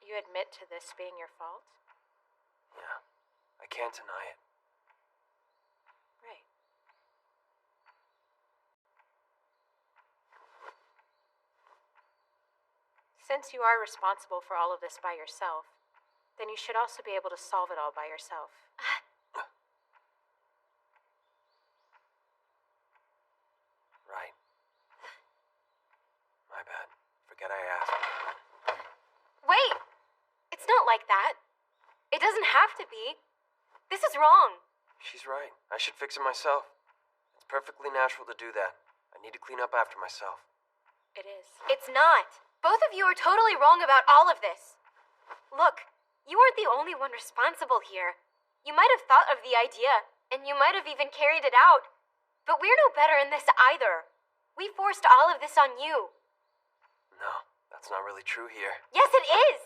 You admit to this being your fault? Yeah, I can't deny it. Right. Since you are responsible for all of this by yourself, then you should also be able to solve it all by yourself. Right. My bad. Forget I asked. Wait! It's not like that. It doesn't have to be. This is wrong. She's right. I should fix it myself. It's perfectly natural to do that. I need to clean up after myself. It is. It's not. Both of you are totally wrong about all of this. Look, you aren't the only one responsible here. You might have thought of the idea, and you might have even carried it out. But we're no better in this either. We forced all of this on you. No, that's not really true here. Yes, it is!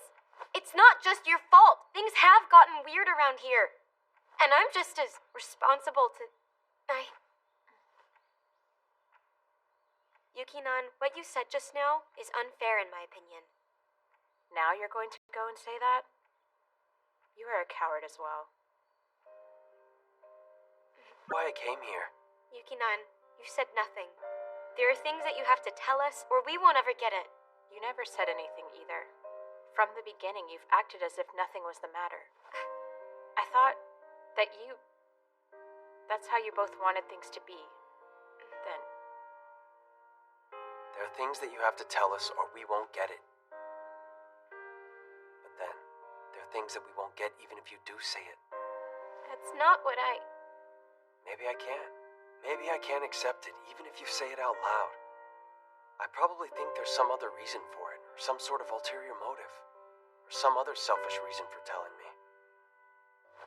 It's not just your fault. Things have gotten weird around here. And I'm just as responsible to... Yuki-nan, what you said just now is unfair in my opinion. Now you're going to go and say that? You are a coward as well. Why I came here? Yuki-nan, you said nothing. There are things that you have to tell us, or we won't ever get it. You never said anything either. From the beginning, you've acted as if nothing was the matter. I thought that that's how you both wanted things to be. Then... There are things that you have to tell us or we won't get it. But then, there are things that we won't get even if you do say it. That's not what I... Maybe I can't. Maybe I can't accept it even if you say it out loud. I probably think there's some other reason for it, or some sort of ulterior motive, or some other selfish reason for telling me.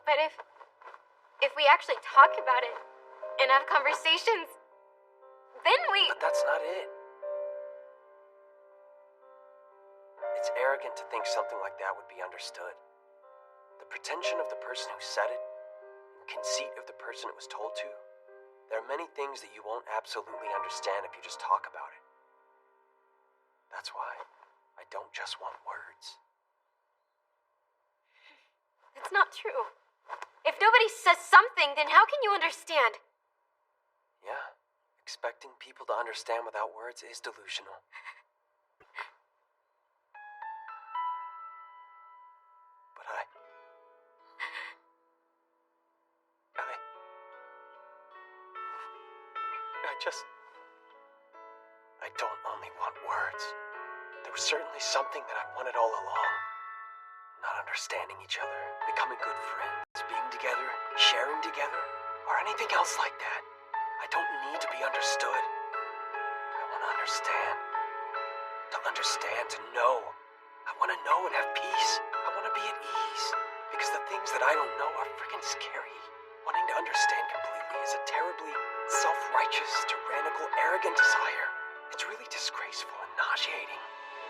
But if we actually talk about it and have conversations, then we... But that's not it. It's arrogant to think something like that would be understood. The pretension of the person who said it, and conceit of the person it was told to, there are many things that you won't absolutely understand if you just talk about it. That's why I don't just want words. That's not true. If nobody says something, then how can you understand? Yeah, expecting people to understand without words is delusional. But I don't only want words. There was certainly something that I wanted all along. Not understanding each other, becoming good friends, being together, sharing together, or anything else like that. I don't need to be understood. I want to understand. To understand, to know. I want to know and have peace. I want to be at ease. Because the things that I don't know are freaking scary. Wanting to understand completely is a terribly self-righteous, tyrannical, arrogant desire. It's really disgraceful and nauseating.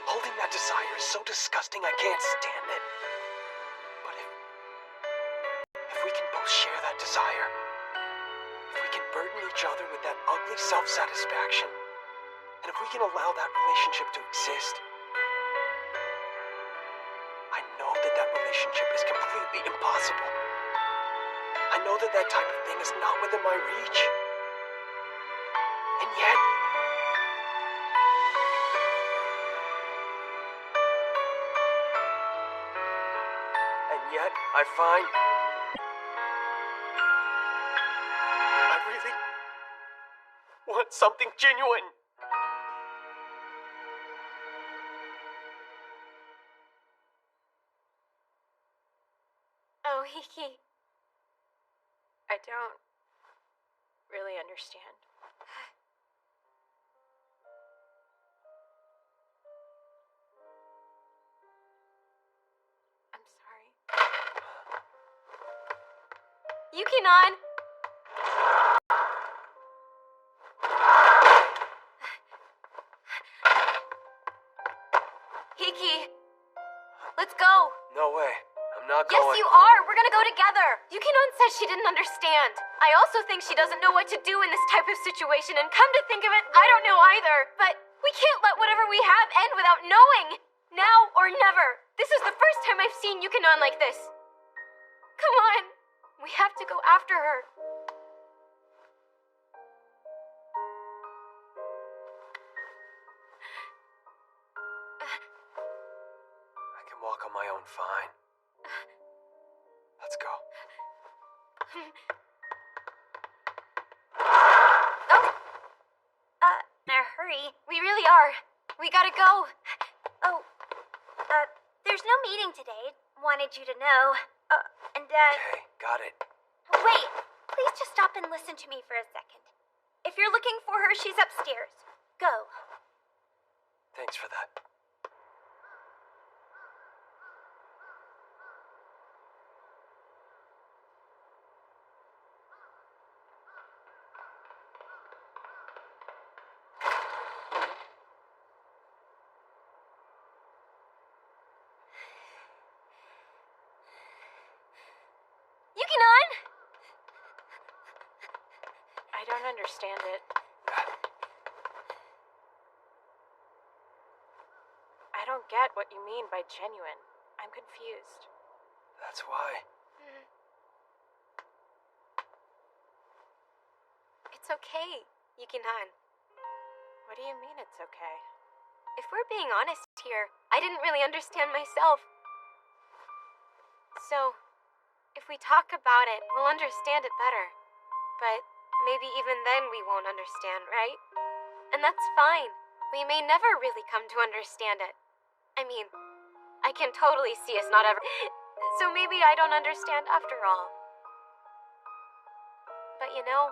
Holding that desire is so disgusting I can't stand it. But if we can both share that desire, if we can burden each other with that ugly self-satisfaction, and if we can allow that relationship to exist, I know that that relationship is completely impossible. I know that that type of thing is not within my reach. And yet, I find I really want something genuine. Oh, Hiki. I don't really understand. I'm sorry. Yuki-nan! Hiki! Let's go! No way. I'm not Yes, going. you are! We're gonna go together! Yuki-nan said she didn't understand. I also think she doesn't know what to do in this type of situation, and come to think of it, I don't know either. But we can't let whatever we have end without knowing! Now or never! This is the first time I've seen Yuki-nan like this. Come on! We have to go after her. I can walk on my own fine. Let's go. In a hurry. We really are. We gotta go. Oh, there's no meeting today. Wanted you to know. Okay, got it. Wait, please just stop and listen to me for a second. If you're looking for her, she's upstairs. Go. Thanks for that. Yuki-nan! I don't understand it. I don't get what you mean by genuine. I'm confused. That's why. It's okay, Yuki-nan. What do you mean it's okay? If we're being honest here, I didn't really understand myself. So, if we talk about it, we'll understand it better. But maybe even then we won't understand, right? And that's fine. We may never really come to understand it. I mean, I can totally see us not ever. So maybe I don't understand after all. But you know,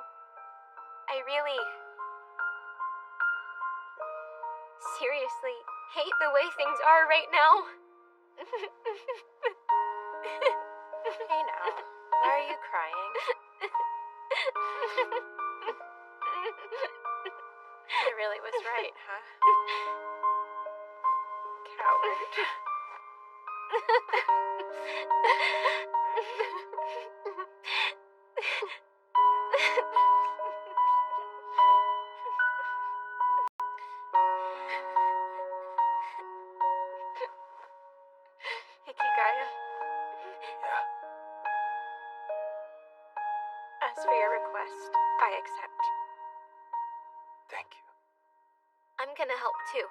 I really, seriously hate the way things are right now. Hey now, why are you crying? He really was right, huh? Coward. Hikigaya? Yeah. As for your request, I accept. Thank you. I'm gonna help too.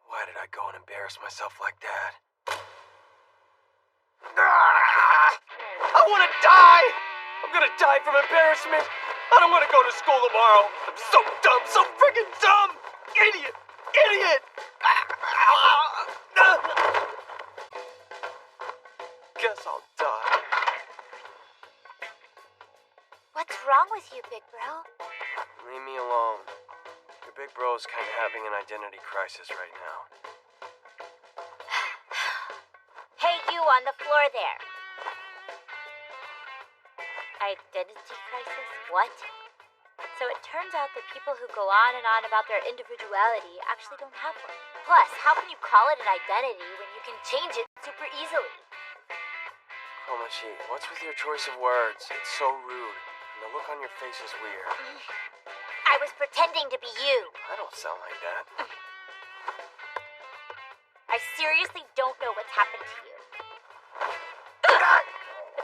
Why did I go and embarrass myself like that? I want to die! I'm gonna die from embarrassment! I don't want to go to school tomorrow! I'm so dumb, so freaking dumb! Idiot! Idiot! Guess I'll die. What's wrong with you, big bro? Leave me alone. Your big bro's kind of having an identity crisis right now. Hey, you on the floor there. Identity crisis? What? So it turns out that people who go on and on about their individuality actually don't have one. Plus, how can you call it an identity when you can change it super easily? Komachi, what's with your choice of words? It's so rude. And the look on your face is weird. I was pretending to be you. I don't sound like that. I seriously don't know what's happened to you. But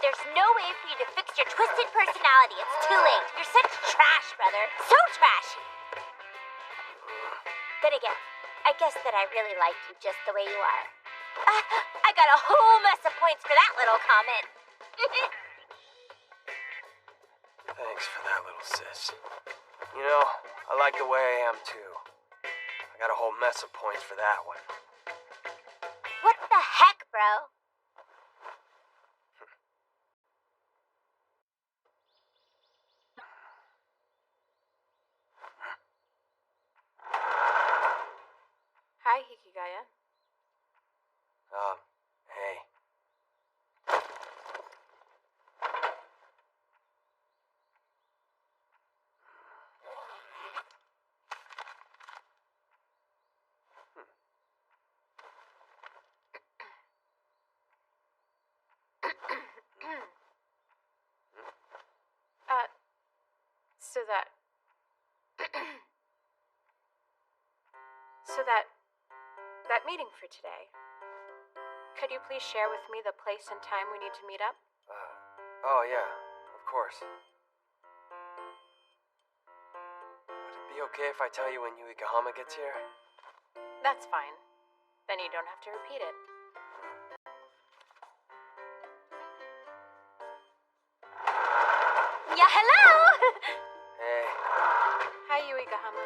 there's no way for you to fix your twisted personality. It's too late. You're such trash, brother. So trashy. Then again, I guess that I really like you just the way you are. I got a whole mess of points for that little comment. Thanks for that, little sis. You know, I like the way I am, too. I got a whole mess of points for that one. What the heck, bro? Hi, Hikigaya. Hey. So that... That meeting for today. Could you please share with me the place and time we need to meet up? Oh yeah, of course. Would it be okay if I tell you when Yuikahama gets here? That's fine. Then you don't have to repeat it. Yeah, hello! Hey. Hi, Yuigahama.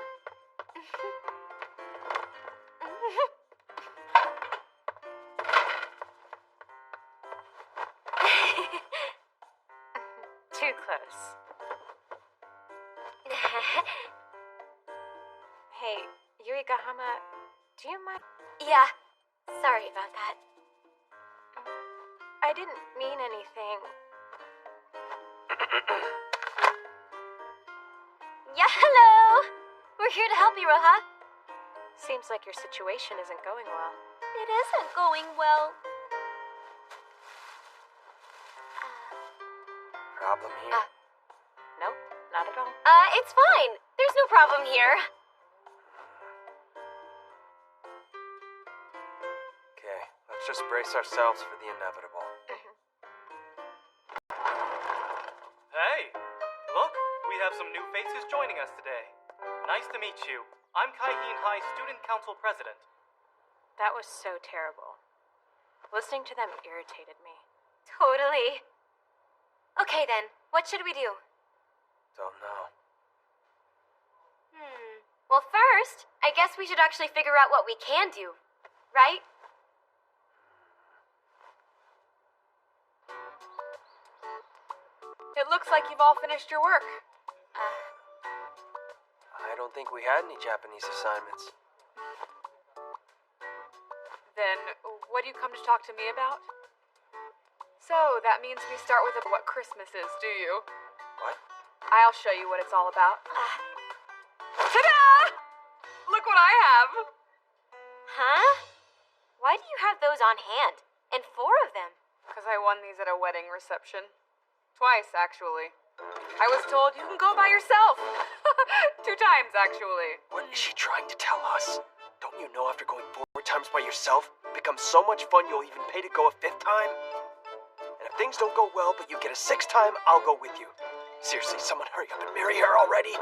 Too close. Hey, Yuigahama, do you mind? Yeah, sorry about that. I didn't mean anything. Yeah, hello! We're here to help you, Roha. Seems like your situation isn't going well. It isn't going well. Problem here? Nope, not at all. It's fine. There's no problem here. Okay, let's just brace ourselves for the inevitable. Hey, look, we have some new faces joining us today. Nice to meet you. I'm Kaihin High Student Council President. That was so terrible. Listening to them irritated me. Totally. Okay then, what should we do? Don't know. Well, first, I guess we should actually figure out what we can do, right? It looks like you've all finished your work. I don't think we had any Japanese assignments. Then, what do you come to talk to me about? So, that means we start with what Christmas is, do you? What? I'll show you what it's all about. Ta-da! Look what I have! Huh? Why do you have those on hand? And 4 of them? Because I won these at a wedding reception. Twice, actually. I was told you can go by yourself. 2 times, actually. What is she trying to tell us? Don't you know after going 4 times by yourself, it becomes so much fun you'll even pay to go a 5th time? And if things don't go well, but you get a 6th time, I'll go with you. Seriously, someone hurry up and marry her already.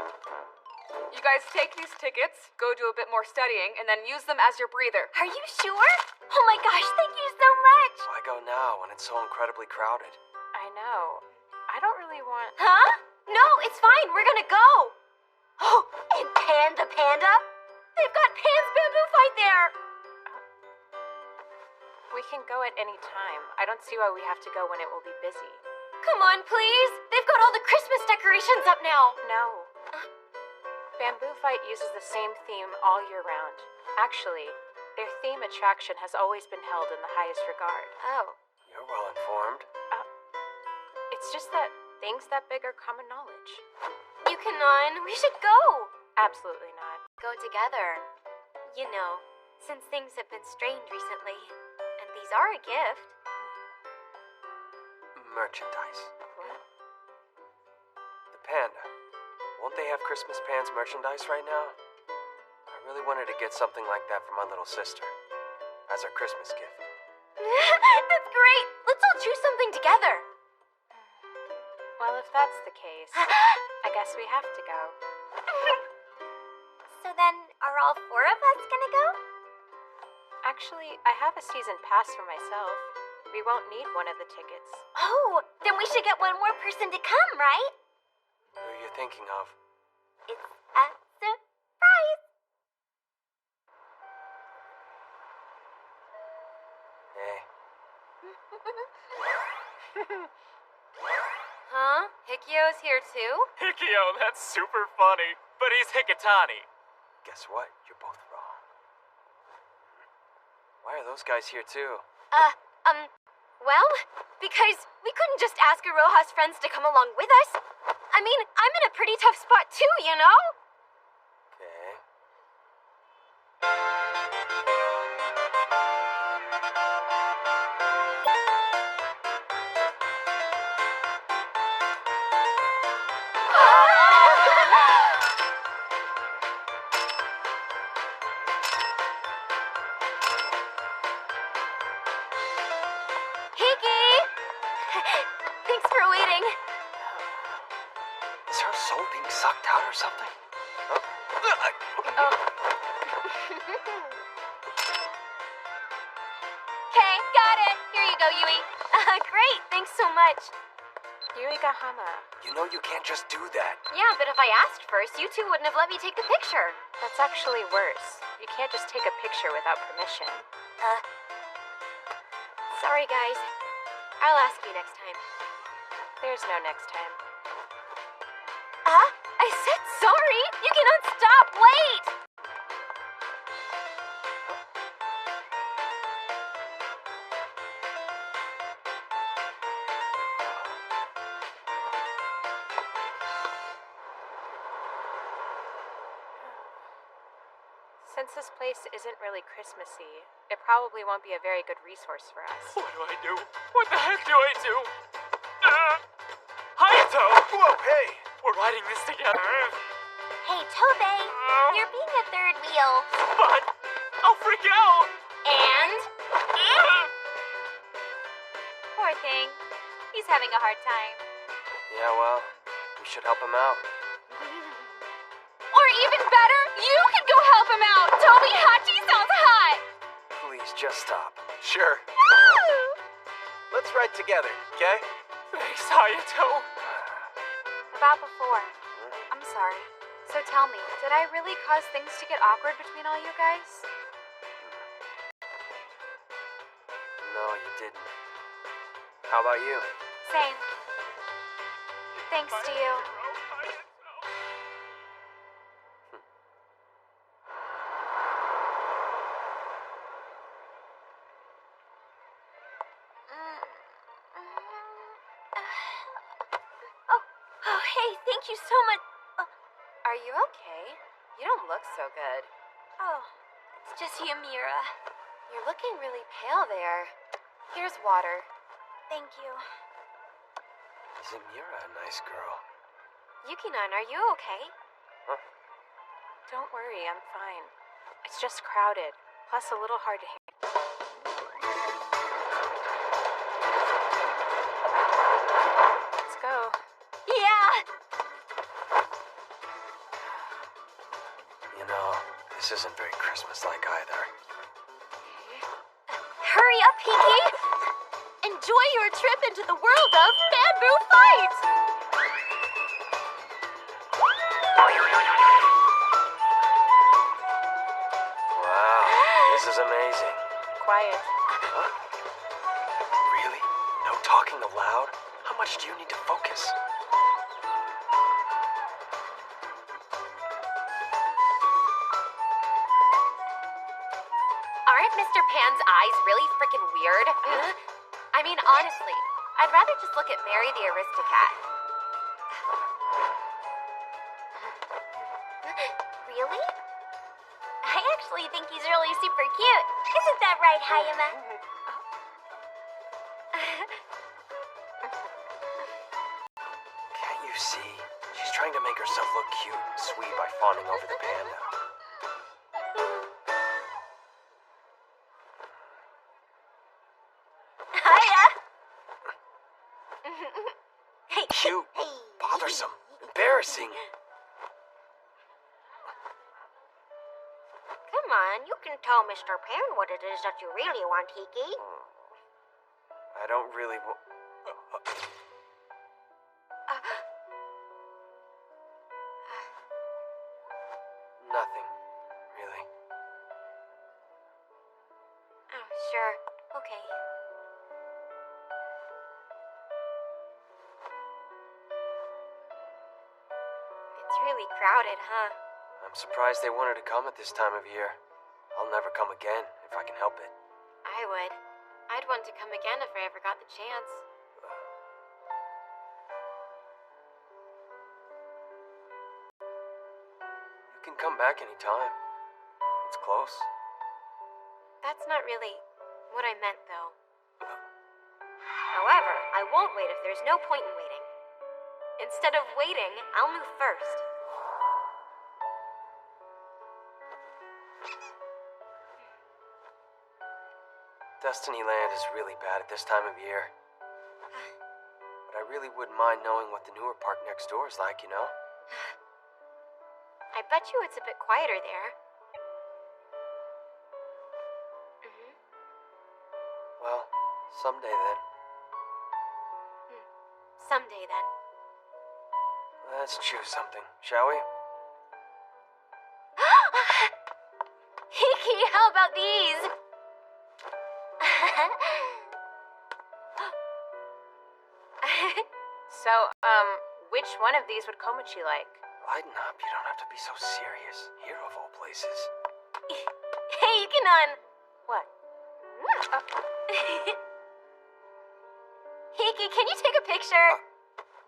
You guys take these tickets, go do a bit more studying, and then use them as your breather. Are you sure? Oh my gosh, thank you so much! Why go now when it's so incredibly crowded? I know. I don't really want... Huh? No, it's fine, we're gonna go! Oh, and Panda Panda? They've got Pan's Bamboo Fight there! We can go at any time. I don't see why we have to go when it will be busy. Come on, please! They've got all the Christmas decorations up now! No. Bamboo Fight uses the same theme all year round. Actually, their theme attraction has always been held in the highest regard. Oh. You're well informed. It's just that things that big are common knowledge. Yukon, we should go. Absolutely not. Go together. You know, since things have been strained recently. And these are a gift. Merchandise. What? The Panda. Won't they have Christmas Pants merchandise right now? I really wanted to get something like that for my little sister. As our Christmas gift. That's great. Let's all choose something together. Well, if that's the case, I guess we have to go. So then, are all 4 of us gonna go? Actually, I have a season pass for myself. We won't need one of the tickets. Oh, then we should get one more person to come, right? Who are you thinking of? It's a surprise. Hey. Huh? Hikio's here too? Hikio, that's super funny. But he's Hikitani. Guess what? You're both wrong. Why are those guys here too? Well, because we couldn't just ask Iroha's friends to come along with us. I mean, I'm in a pretty tough spot too, you know? Okay. Hiki! Thanks for waiting. Is her soul being sucked out or something? Okay, got it. Here you go, Yui. Great, thanks so much. Yuigahama. You know you can't just do that. Yeah, but if I asked first, you two wouldn't have let me take the picture. That's actually worse. You can't just take a picture without permission. Sorry, guys. I'll ask you next time. There's no next time. I said sorry! You cannot stop! Wait! Since this place isn't really Christmassy, it probably won't be a very good resource for us. What do I do? What the heck do I do? Hayato! Whoa, hey! We're riding this together. Hey, Tobey, you're being a third wheel. But I'll freak out! And? Poor thing. He's having a hard time. Yeah, well, we should help him out. Or even better, you could go help him out! Toby Hachi sounds hot! Please, just stop. Sure. Let's ride together, okay? Thanks, Hayato. About before. I'm sorry. So tell me, did I really cause things to get awkward between all you guys? No, you didn't. How about you? Same. Thanks to you. Oh, hey, thank you so much. Are you okay? You don't look so good. Oh, it's just Yamira. You're looking really pale there. Here's water. Thank you. Isn't Mira a nice girl? Yukinan, are you okay? Don't worry, I'm fine. It's just crowded, plus a little hard to handle. Let's go. Yeah! You know, this isn't very Christmas-like either. Hurry up, Hiki! Enjoy your trip into the world of Bamboo Fight! Wow, this is amazing. Quiet. Huh? Really? No talking aloud? How much do you need to focus? Mr. Pan's eyes really freaking weird? I mean, honestly, I'd rather just look at Mary the Aristocat. Really? I actually think he's really super cute. Isn't that right, Hayama? Can't you see? She's trying to make herself look cute and sweet by fawning over the panda. Hiya! Cute, bothersome, embarrassing. Come on, you can tell Mr. Pan what it is that you really want, Hiki. I don't really Nothing, really. Oh, sure. Okay. It's really crowded, huh? I'm surprised they wanted to come at this time of year. I'll never come again if I can help it. I would. I'd want to come again if I ever got the chance. You can come back anytime. It's close. That's not really what I meant, though. However, I won't wait if there's no point in waiting. Instead of waiting, I'll move first. Destiny Land is really bad at this time of year. But I really wouldn't mind knowing what the newer park next door is like, you know? I bet you it's a bit quieter there. Well, someday then. Someday then. Let's choose something, shall we? Hiki, how about these? So, which one of these would Komochi like? Lighten up, you don't have to be so serious. Here of all places. Hey, Yukinon! What? Hiki, can you take a picture?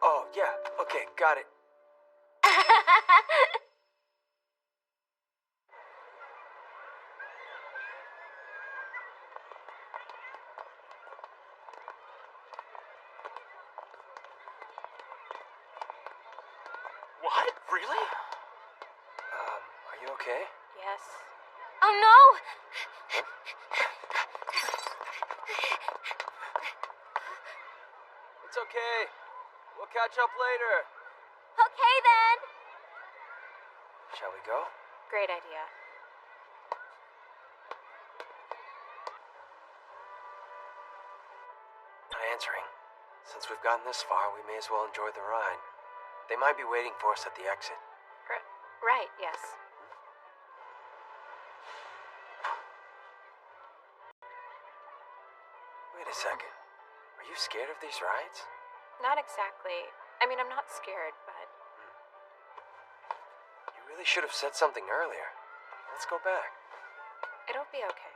Oh, yeah, okay, got it. What? Really? Are you okay? Yes. Oh no! It's okay. We'll catch up later. Okay then! Shall we go? Great idea. Not answering. Since we've gotten this far, we may as well enjoy the ride. They might be waiting for us at the exit. Right, yes. Wait a second. Are you scared of these rides? Not exactly. I mean, I'm not scared, but... You really should have said something earlier. Let's go back. It'll be okay.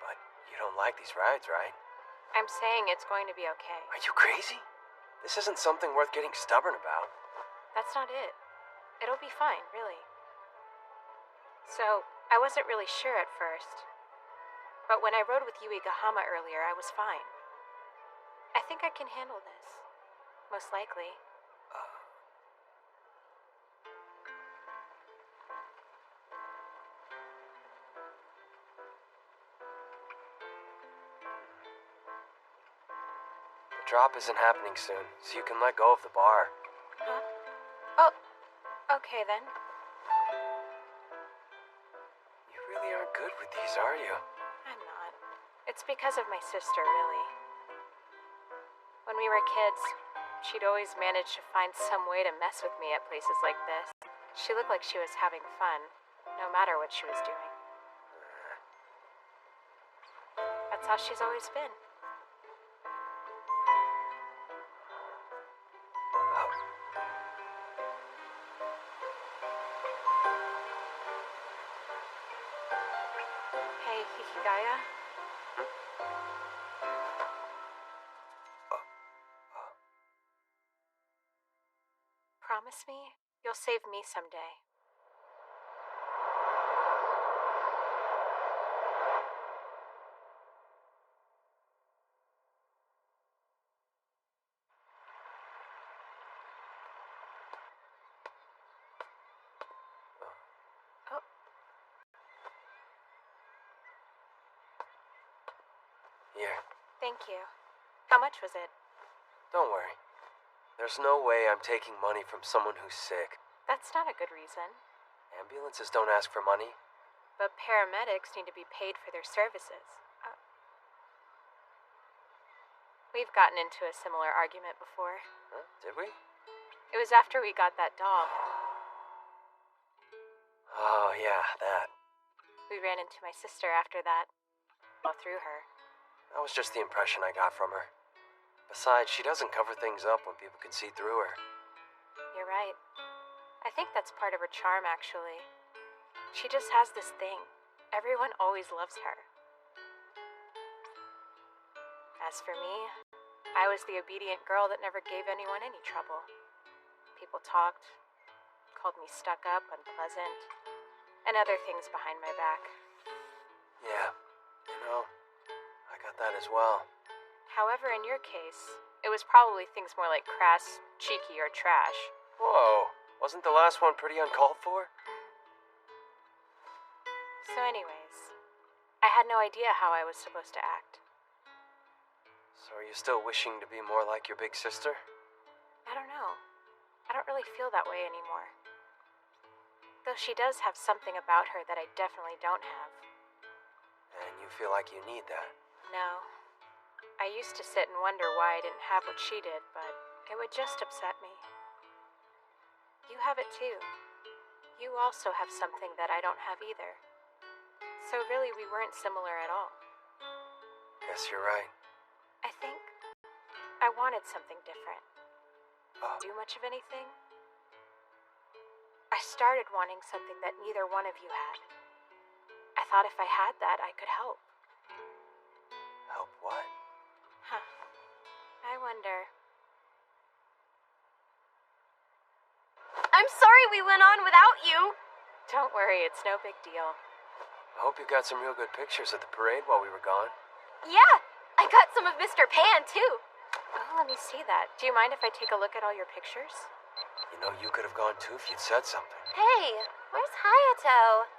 But you don't like these rides, right? I'm saying it's going to be okay. Are you crazy? This isn't something worth getting stubborn about. That's not it. It'll be fine, really. So, I wasn't really sure at first. But when I rode with Yui Gahama earlier, I was fine. I think I can handle this. Most likely. The drop isn't happening soon, so you can let go of the bar. Huh? Oh, okay then. You really aren't good with these, are you? I'm not. It's because of my sister, really. When we were kids, she'd always manage to find some way to mess with me at places like this. She looked like she was having fun, no matter what she was doing. That's how she's always been. Hey, Hikigaya. Promise me you'll save me someday. Here. Thank you. How much was it? Don't worry. There's no way I'm taking money from someone who's sick. That's not a good reason. Ambulances don't ask for money. But paramedics need to be paid for their services. We've gotten into a similar argument before. Huh? Did we? It was after we got that doll. Oh, yeah, that. We ran into my sister after that. All through her. That was just the impression I got from her. Besides, she doesn't cover things up when people can see through her. You're right. I think that's part of her charm, actually. She just has this thing. Everyone always loves her. As for me, I was the obedient girl that never gave anyone any trouble. People talked, called me stuck up, unpleasant, and other things behind my back. Yeah, I got that as well. However, in your case, it was probably things more like crass, cheeky, or trash. Whoa, wasn't the last one pretty uncalled for? So anyways, I had no idea how I was supposed to act. So are you still wishing to be more like your big sister? I don't know. I don't really feel that way anymore. Though she does have something about her that I definitely don't have. And you feel like you need that? No. I used to sit and wonder why I didn't have what she did, but it would just upset me. You have it too. You also have something that I don't have either. So really, we weren't similar at all. Guess you're right. I think I wanted something different. Oh. Do much of anything? I started wanting something that neither one of you had. I thought if I had that, I could help. Help what? Huh. I wonder. I'm sorry we went on without you. Don't worry, it's no big deal. I hope you got some real good pictures at the parade while we were gone. Yeah, I got some of Mr. Pan, too. Oh, let me see that. Do you mind if I take a look at all your pictures? You know, you could have gone too if you'd said something. Hey, where's Hayato?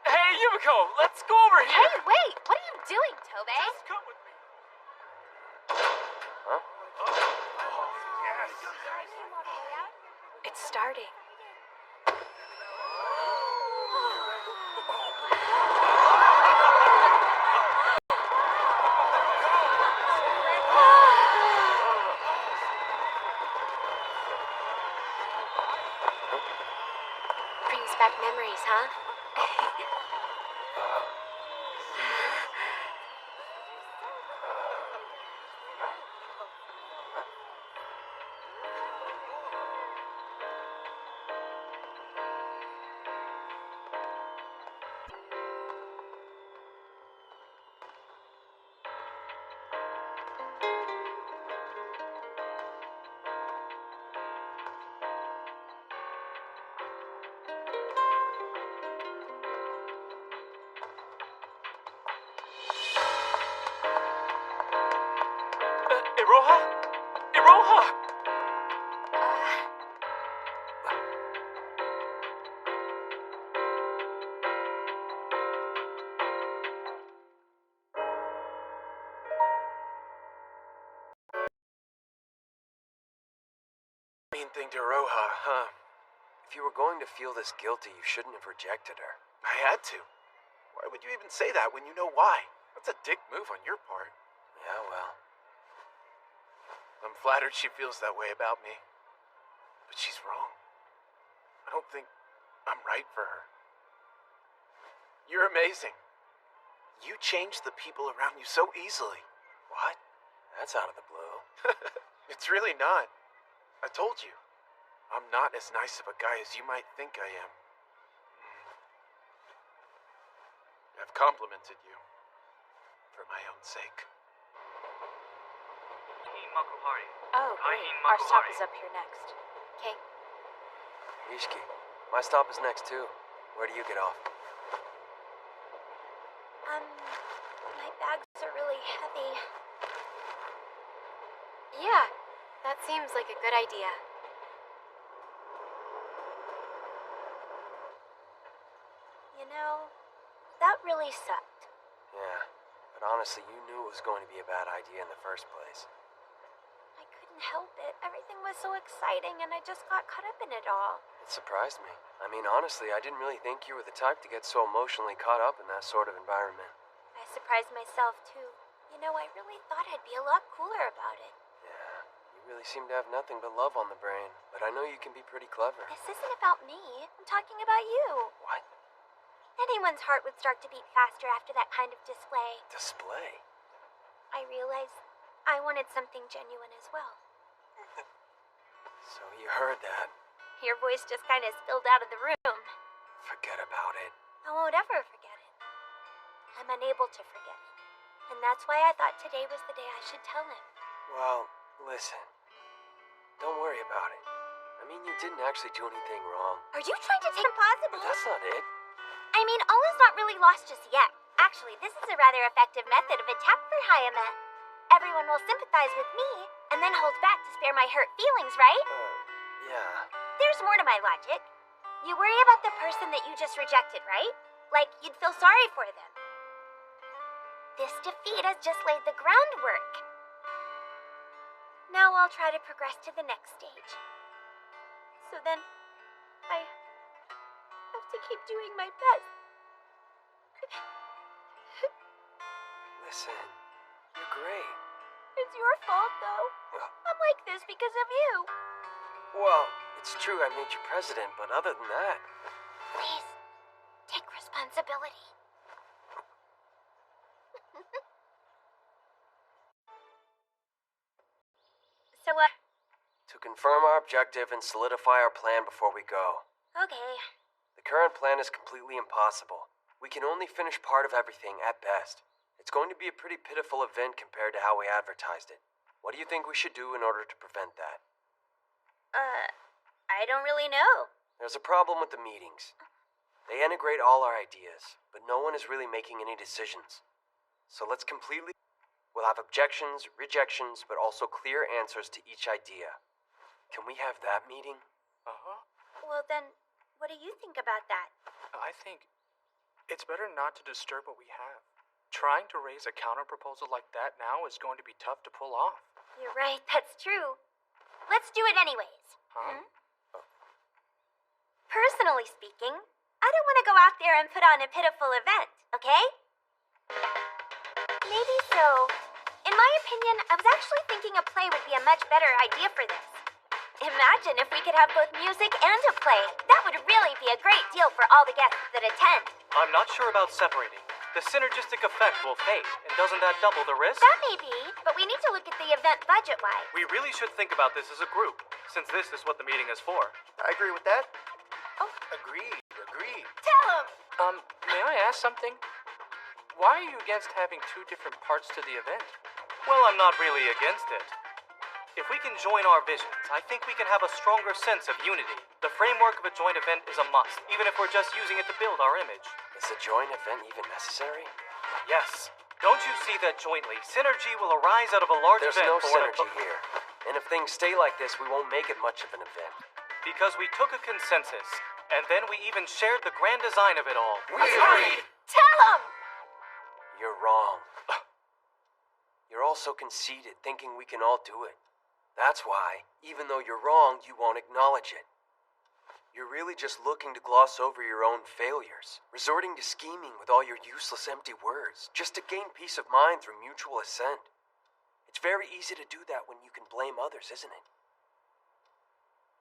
Hey, Yumiko, let's go over here. Hey, wait, what are you doing, Tobe? Just come with me. Huh? It's starting. Brings back memories, huh? Iroha? Iroha! Mean thing to Roja, huh? If you were going to feel this guilty, you shouldn't have rejected her. I had to. Why would you even say that when you know why? That's a dick move on your part. Yeah, well. I'm flattered she feels that way about me. But she's wrong. I don't think I'm right for her. You're amazing. You change the people around you so easily. What? That's out of the blue. It's really not. I told you. I'm not as nice of a guy as you might think I am. I've complimented you. For my own sake. Oh, great. Our stop is up here next. Okay. Ishki, my stop is next too. Where do you get off? My bags are really heavy. Yeah, that seems like a good idea. You know, that really sucked. Yeah, but honestly, you knew it was going to be a bad idea in the first place. I couldn't help it. Everything was so exciting and I just got caught up in it all. It surprised me. I mean, honestly, I didn't really think you were the type to get so emotionally caught up in that sort of environment. I surprised myself too. You know, I really thought I'd be a lot cooler about it. Yeah, you really seem to have nothing but love on the brain, but I know you can be pretty clever. This isn't about me. I'm talking about you. What? Anyone's heart would start to beat faster after that kind of display. Display? I realized I wanted something genuine as well. So you heard that. Your voice just kind of spilled out of the room. Forget about it. I won't ever forget it. I'm unable to forget it. And that's why I thought today was the day I should tell him. Well, listen. Don't worry about it. I mean, you didn't actually do anything wrong. Are you trying to take impossible? But that's not it. I mean, all is not really lost just yet. Actually, this is a rather effective method of attack for Hayama. Everyone will sympathize with me, and then hold back to spare my hurt feelings, right? Yeah. There's more to my logic. You worry about the person that you just rejected, right? Like, you'd feel sorry for them. This defeat has just laid the groundwork. Now I'll try to progress to the next stage. So then, I have to keep doing my best. Listen, you're great. It's your fault, though. I'm like this because of you. Well, it's true I made you president, but other than that... Please, take responsibility. So, To confirm our objective and solidify our plan before we go. Okay. The current plan is completely impossible. We can only finish part of everything at best. It's going to be a pretty pitiful event compared to how we advertised it. What do you think we should do in order to prevent that? I don't really know. There's a problem with the meetings. They integrate all our ideas, but no one is really making any decisions. So let's completely... We'll have objections, rejections, but also clear answers to each idea. Can we have that meeting? Uh-huh. Well, then, what do you think about that? I think it's better not to disturb what we have. Trying to raise a counter-proposal like that now is going to be tough to pull off. You're right, that's true. Let's do it anyways. Huh? Personally speaking, I don't want to go out there and put on a pitiful event, okay? Maybe so. In my opinion, I was actually thinking a play would be a much better idea for this. Imagine if we could have both music and a play. That would really be a great deal for all the guests that attend. I'm not sure about separating. The synergistic effect will fade, and doesn't that double the risk? That may be, but we need to look at the event budget-wise. We really should think about this as a group, since this is what the meeting is for. I agree with that. Agreed. Tell him! May I ask something? Why are you against having two different parts to the event? Well, I'm not really against it. If we can join our visions, I think we can have a stronger sense of unity. The framework of a joint event is a must, even if we're just using it to build our image. Is a joint event even necessary? Yes. Don't you see that jointly, synergy will arise out of a large There's event no for what synergy here. And if things stay like this, we won't make it much of an event. Because we took a consensus, and then we even shared the grand design of it all. We agreed! Tell him! You're wrong. You're all so conceited, thinking we can all do it. That's why, even though you're wrong, you won't acknowledge it. You're really just looking to gloss over your own failures, resorting to scheming with all your useless empty words, just to gain peace of mind through mutual assent. It's very easy to do that when you can blame others, isn't it?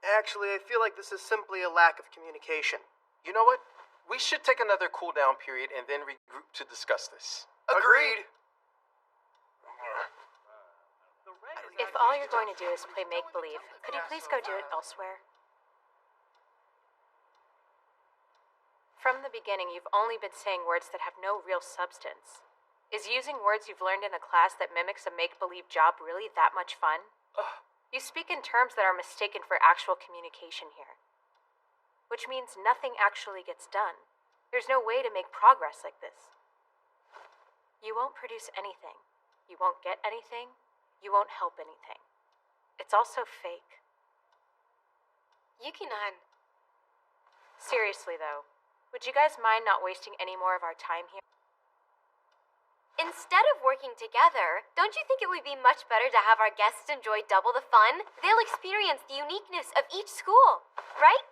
Actually, I feel like this is simply a lack of communication. You know what? We should take another cool-down period and then regroup to discuss this. Agreed. If all you're going to do is play make-believe, could you please go do it elsewhere? From the beginning, you've only been saying words that have no real substance. Is using words you've learned in a class that mimics a make-believe job really that much fun? You speak in terms that are mistaken for actual communication here. which means nothing actually gets done. There's no way to make progress like this. You won't produce anything. You won't get anything. You won't help anything. It's also fake. Yuki-nan. Seriously, though, would you guys mind not wasting any more of our time here? Instead of working together, don't you think it would be much better to have our guests enjoy double the fun? They'll experience the uniqueness of each school, right?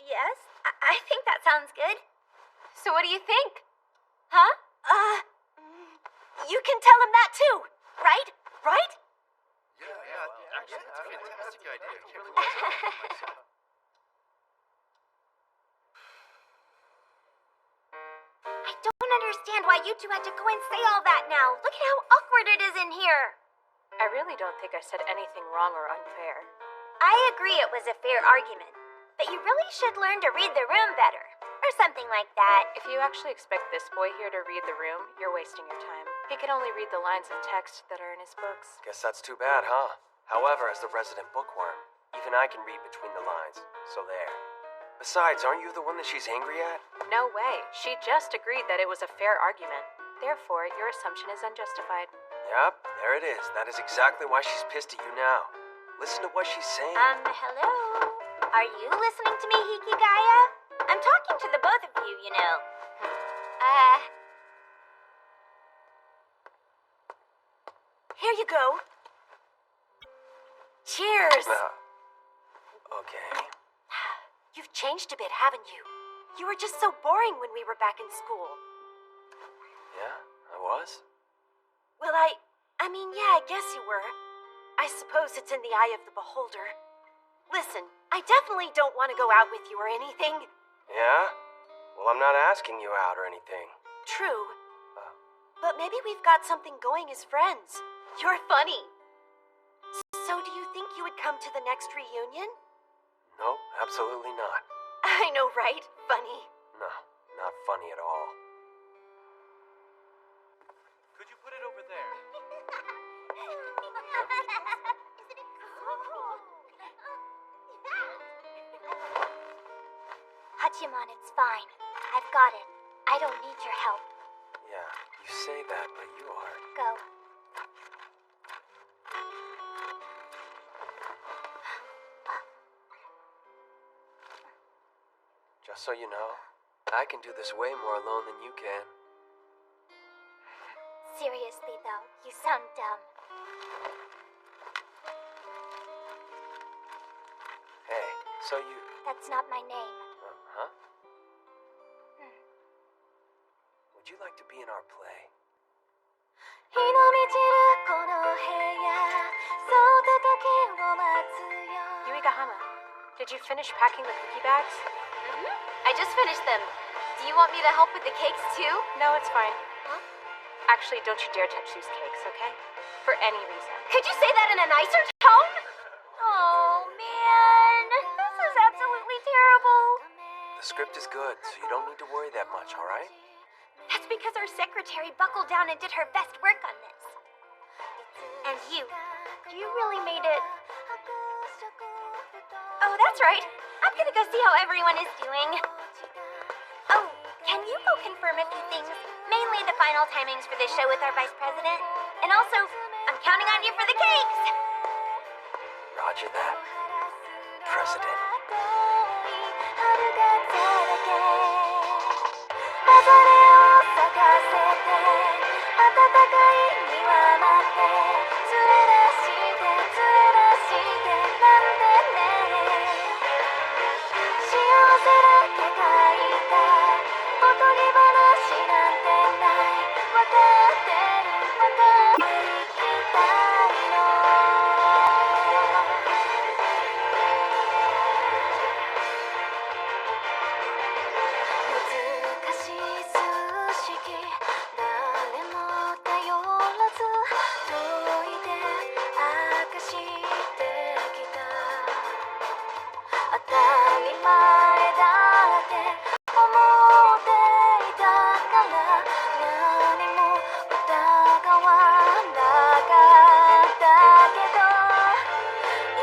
Yes? I think that sounds good. So what do you think? Huh? You can tell him that too, right? Right? Yeah, actually, that's a fantastic idea. I can't believe I said that myself. I don't understand why you two had to go and say all that now. Look at how awkward it is in here. I really don't think I said anything wrong or unfair. I agree it was a fair argument, but you really should learn to read the room better. Or something like that. If you actually expect this boy here to read the room, you're wasting your time. He can only read the lines of text that are in his books. Guess that's too bad, huh? However, as the resident bookworm, even I can read between the lines, so there. Besides, aren't you the one that she's angry at? No way. She just agreed that it was a fair argument. Therefore, your assumption is unjustified. Yep, there it is. That is exactly why she's pissed at you now. Listen to what she's saying. Hello? Are you listening to me, Hikigaya? I'm talking to the both of you, you know. Here you go. Cheers. Okay. You've changed a bit, haven't you? You were just so boring when we were back in school. Yeah, I was. Well, I mean, yeah, I guess you were. I suppose it's in the eye of the beholder. Listen, I definitely don't want to go out with you or anything. Yeah? Well, I'm not asking you out or anything. True. But maybe we've got something going as friends. You're funny. So do you think you would come to the next reunion? No, absolutely not. I know, right? Funny. No, not funny at all. Could you put it over there? Hachiman, it's fine. I've got it. I don't need your help. Yeah, you say that, but you are. Go. Just so you know, I can do this way more alone than you can. Seriously, though, you sound dumb. Hey, so you... That's not my name. Huh? Would you like to be in our play? Yuigahama, did you finish packing the cookie bags? I just finished them. Do you want me to help with the cakes too? No, it's fine. Huh? Actually, don't you dare touch these cakes, okay? For any reason. Could you say that in a nicer tone? Oh, man. This is absolutely terrible. The script is good, so you don't need to worry that much, all right? That's because our secretary buckled down and did her best work on this. And you really made it. Oh, that's right. I'm gonna go see how everyone is doing. Oh, can you go confirm a few things? Mainly the final timings for this show with our vice president. And also, I'm counting on you for the cakes. Roger that. President.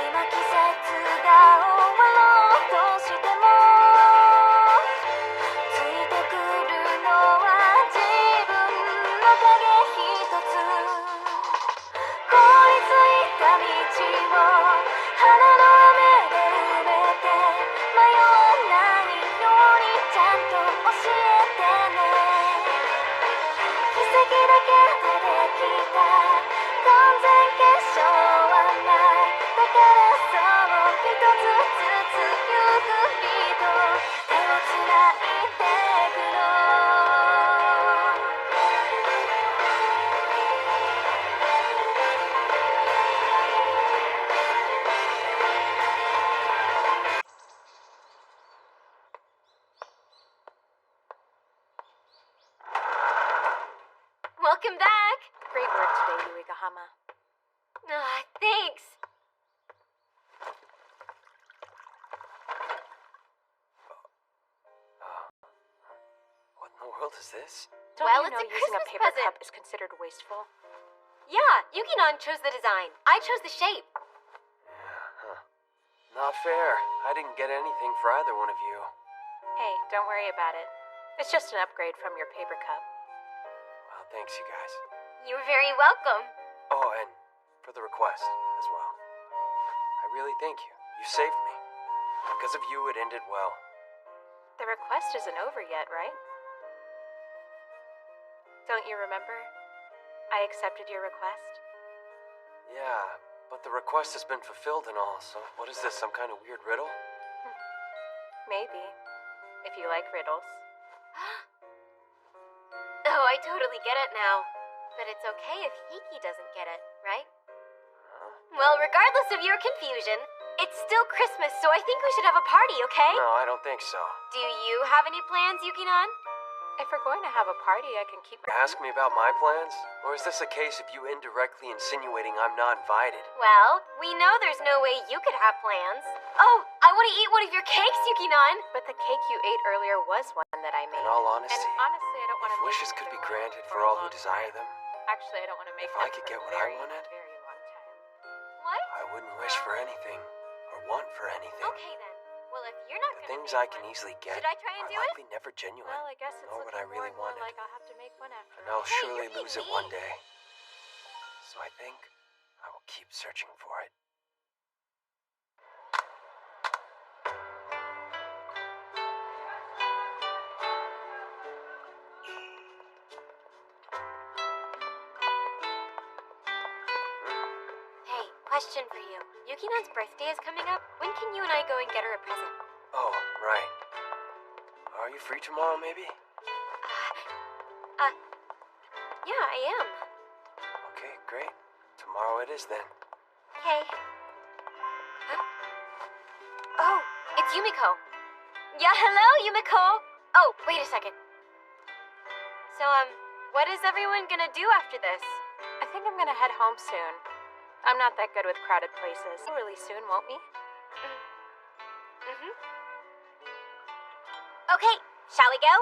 今季節が終わろうとしても Welcome back. Great work today, Yuigahama. Thanks. What in the world is this? Don't Well, you know it's a using a Christmas paper present. cup is considered wasteful? Yeah, Yukinon chose the design. I chose the shape. Not fair. I didn't get anything for either one of you. Hey, don't worry about it. It's just an upgrade from your paper cup. Well, thanks, you guys. You're very welcome. Oh, and for the request as well. I really thank you. You saved me. Because of you, it ended well. The request isn't over yet, right? Don't you remember? I accepted your request. Yeah, but the request has been fulfilled and all, so what is this, some kind of weird riddle? Maybe. If you like riddles. Oh, I totally get it now. But it's okay if Hiki doesn't get it, right? Well, regardless of your confusion, it's still Christmas, so I think we should have a party, okay? No, I don't think so. Do you have any plans, Yukinon? If we're going to have a party, I can keep... Ask me about my plans? Or is this a case of you indirectly insinuating I'm not invited? Well, we know there's no way you could have plans. Oh, I want to eat one of your cakes, Yukinon. But the cake you ate earlier was one that I made. In all honesty, And honestly, I don't want to if make wishes could be another one granted for for a all who long desire time. them, Actually, I don't want to make if them I could for get a what I very, wanted, very long time. What? I wouldn't wish for anything, or want for anything. Okay then. Well, if you're not The gonna things make I can one, easily get should I try and are do it? likely never genuine, Well, I guess it's nor what looking I really more and more wanted. like I'll have to make one after And I'll Hey, surely you're lose it being one mean. day. So I think I will keep searching for it. Hey, question for you. Yukinon's birthday is coming up. When can you and I go and get her a present? Oh, right. Are you free tomorrow, maybe? Yeah, I am. Okay, great. Tomorrow it is then. Okay. Huh? Oh, it's Yumiko. Yeah, hello, Yumiko. Oh, wait a second. So, what is everyone gonna do after this? I think I'm gonna head home soon. I'm not that good with crowded places. Really soon, won't we? Okay, shall we go?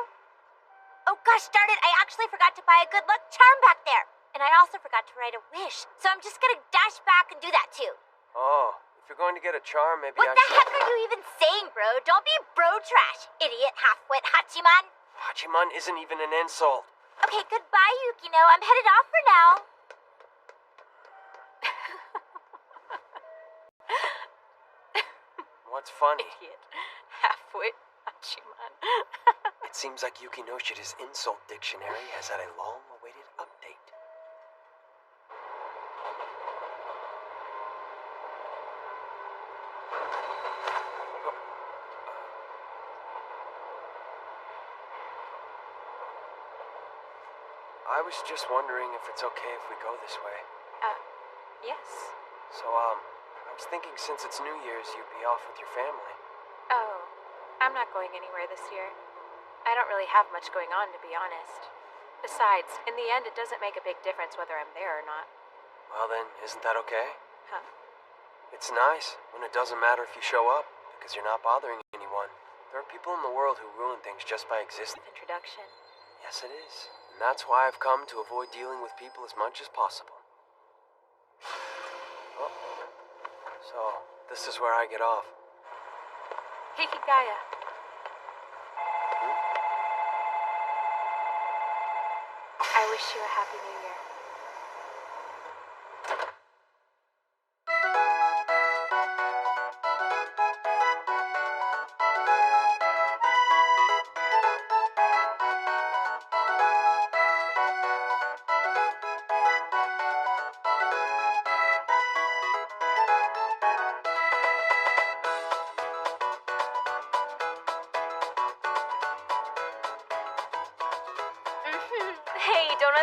Oh gosh darn it, I actually forgot to buy a good luck charm back there. And I also forgot to write a wish. So I'm just gonna dash back and do that too. Oh, if you're going to get a charm, maybe What I the should... heck are you even saying, bro? Don't be bro trash, idiot half-wit Hachiman. Hachiman isn't even an insult. Okay, goodbye, Yukino. I'm headed off for now. What's funny? Idiot. Halfwit Hachiman. It seems like Yukinoshida's insult dictionary has had a long-awaited update. I was just wondering if it's okay if we go this way. Yes. So, I was thinking since it's New Year's, you'd be off with your family. Oh, I'm not going anywhere this year. I don't really have much going on, to be honest. Besides, in the end, it doesn't make a big difference whether I'm there or not. Well then, isn't that okay? Huh? It's nice when it doesn't matter if you show up, because you're not bothering anyone. There are people in the world who ruin things just by existing. Introduction. Yes, it is. And that's why I've come to avoid dealing with people as much as possible. Oh. So, this is where I get off. Hikigaya. I wish you a happy new year.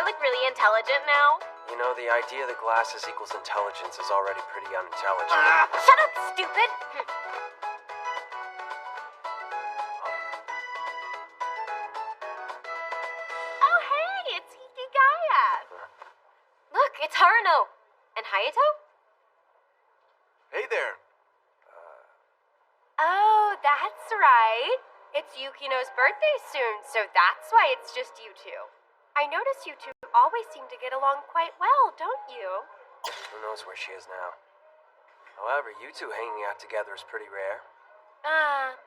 I look really intelligent now? You know, the idea that glasses equals intelligence is already pretty unintelligent. Shut up, stupid! Oh, hey, it's Hikigaya! Look, it's Haruno. And Hayato? Hey there. Oh, that's right. It's Yukino's birthday soon, so that's why it's just you two. I notice you two always seem to get along quite well, don't you? Who knows where she is now? However, you two hanging out together is pretty rare.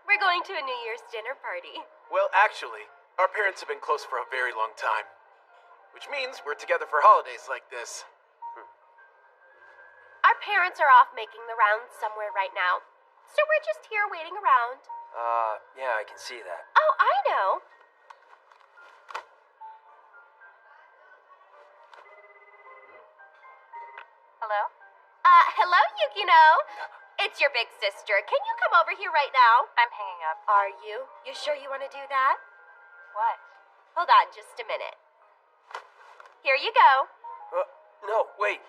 We're going to a New Year's dinner party. Well, actually, our parents have been close for a very long time. Which means we're together for holidays like this. Our parents are off making the rounds somewhere right now, so we're just here waiting around. Yeah, I can see that. Oh, I know. Hello? Hello, Yukino. It's your big sister. Can you come over here right now? I'm hanging up. Are you? You sure you want to do that? What? Hold on just a minute. Here you go. No, wait.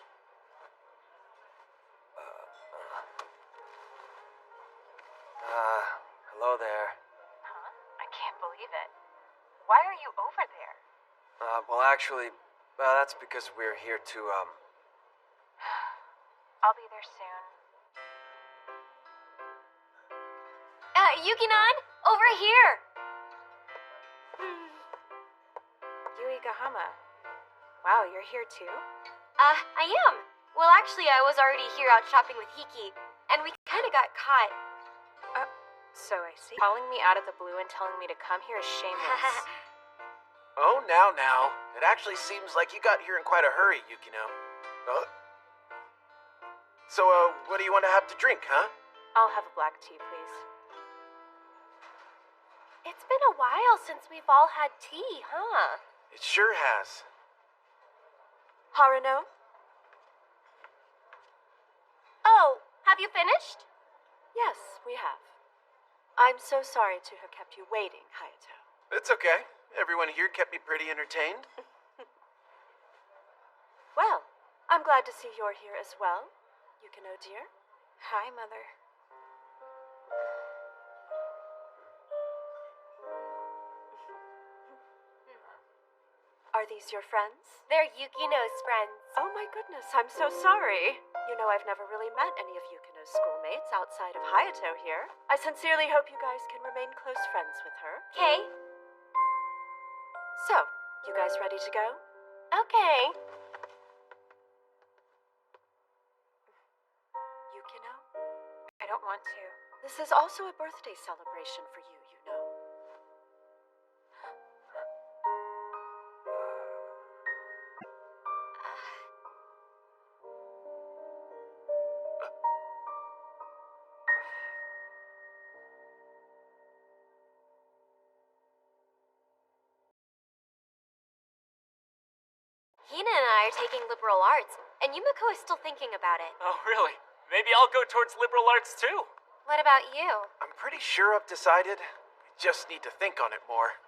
Hello there. Huh? I can't believe it. Why are you over there? Well, actually, that's because we're here to, I'll be there soon. Yukinon, over here. Yui Gahama. Wow, you're here too? I am. Well, actually, I was already here out shopping with Hiki, and we kind of got caught. So I see. Calling me out of the blue and telling me to come here is shameless. Oh, now. It actually seems like you got here in quite a hurry, Yukino. So, what do you want to have to drink, huh? I'll have a black tea, please. It's been a while since we've all had tea, huh? It sure has. Haruno? Oh, have you finished? Yes, we have. I'm so sorry to have kept you waiting, Hayato. It's okay. Everyone here kept me pretty entertained. Well, I'm glad to see you're here as well, Yukino dear. Hi, Mother. Are these your friends? They're Yukino's friends. Oh my goodness, I'm so sorry. You know, I've never really met any of Yukino's schoolmates outside of Hayato here. I sincerely hope you guys can remain close friends with her. Okay. So, you guys ready to go? Okay. Yukino? I don't want to. This is also a birthday celebration for you, you know. Hina and I are taking liberal arts, and Yumiko is still thinking about it. Oh, really? Maybe I'll go towards liberal arts too. What about you? I'm pretty sure I've decided. I just need to think on it more.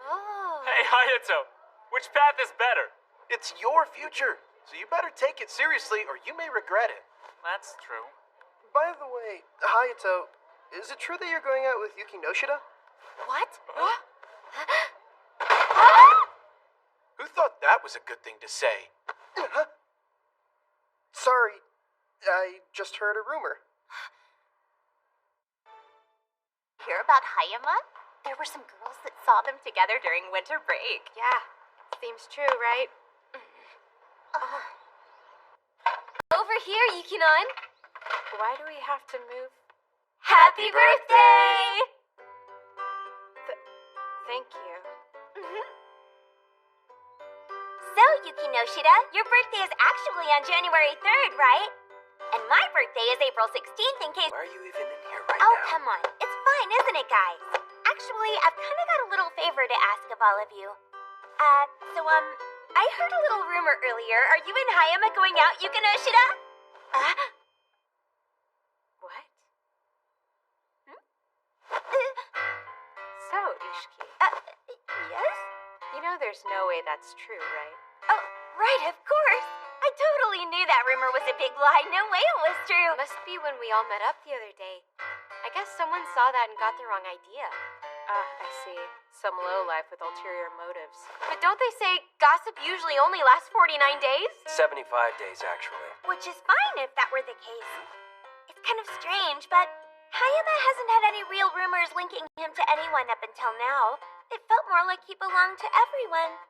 Oh. Hey, Hayato, which path is better? It's your future, so you better take it seriously or you may regret it. That's true. By the way, Hayato, is it true that you're going out with Yuki Noshida? What? Who thought that was a good thing to say? Sorry, I just heard a rumor. Hear about Hayama? There were some girls that saw them together during winter break. Yeah, seems true, right? Over here, Yukinon. Why do we have to move? Happy birthday! Thank you. So, Yuki Noshida, your birthday is actually on January 3rd, right? And my birthday is April 16th in case... Why are you even in here right Oh, now? come on. It's fine, isn't it, guys? Actually, I've kind of got a little favor to ask of all of you. I heard a little rumor earlier. Are you and Hayama going out, Yuki Noshida? What? So, Ishiki. Yes? You know, know there's no way that's true, right? Oh, right, of course. I totally knew that rumor was a big lie. No way it was true. Must be when we all met up the other day. I guess someone saw that and got the wrong idea. Ah, I see. Some lowlife with ulterior motives. But don't they say gossip usually only lasts 49 days? 75 days, actually. Which is fine if that were the case. It's kind of strange, but Hayama hasn't had any real rumors linking him to anyone up until now. It felt more like he belonged to everyone.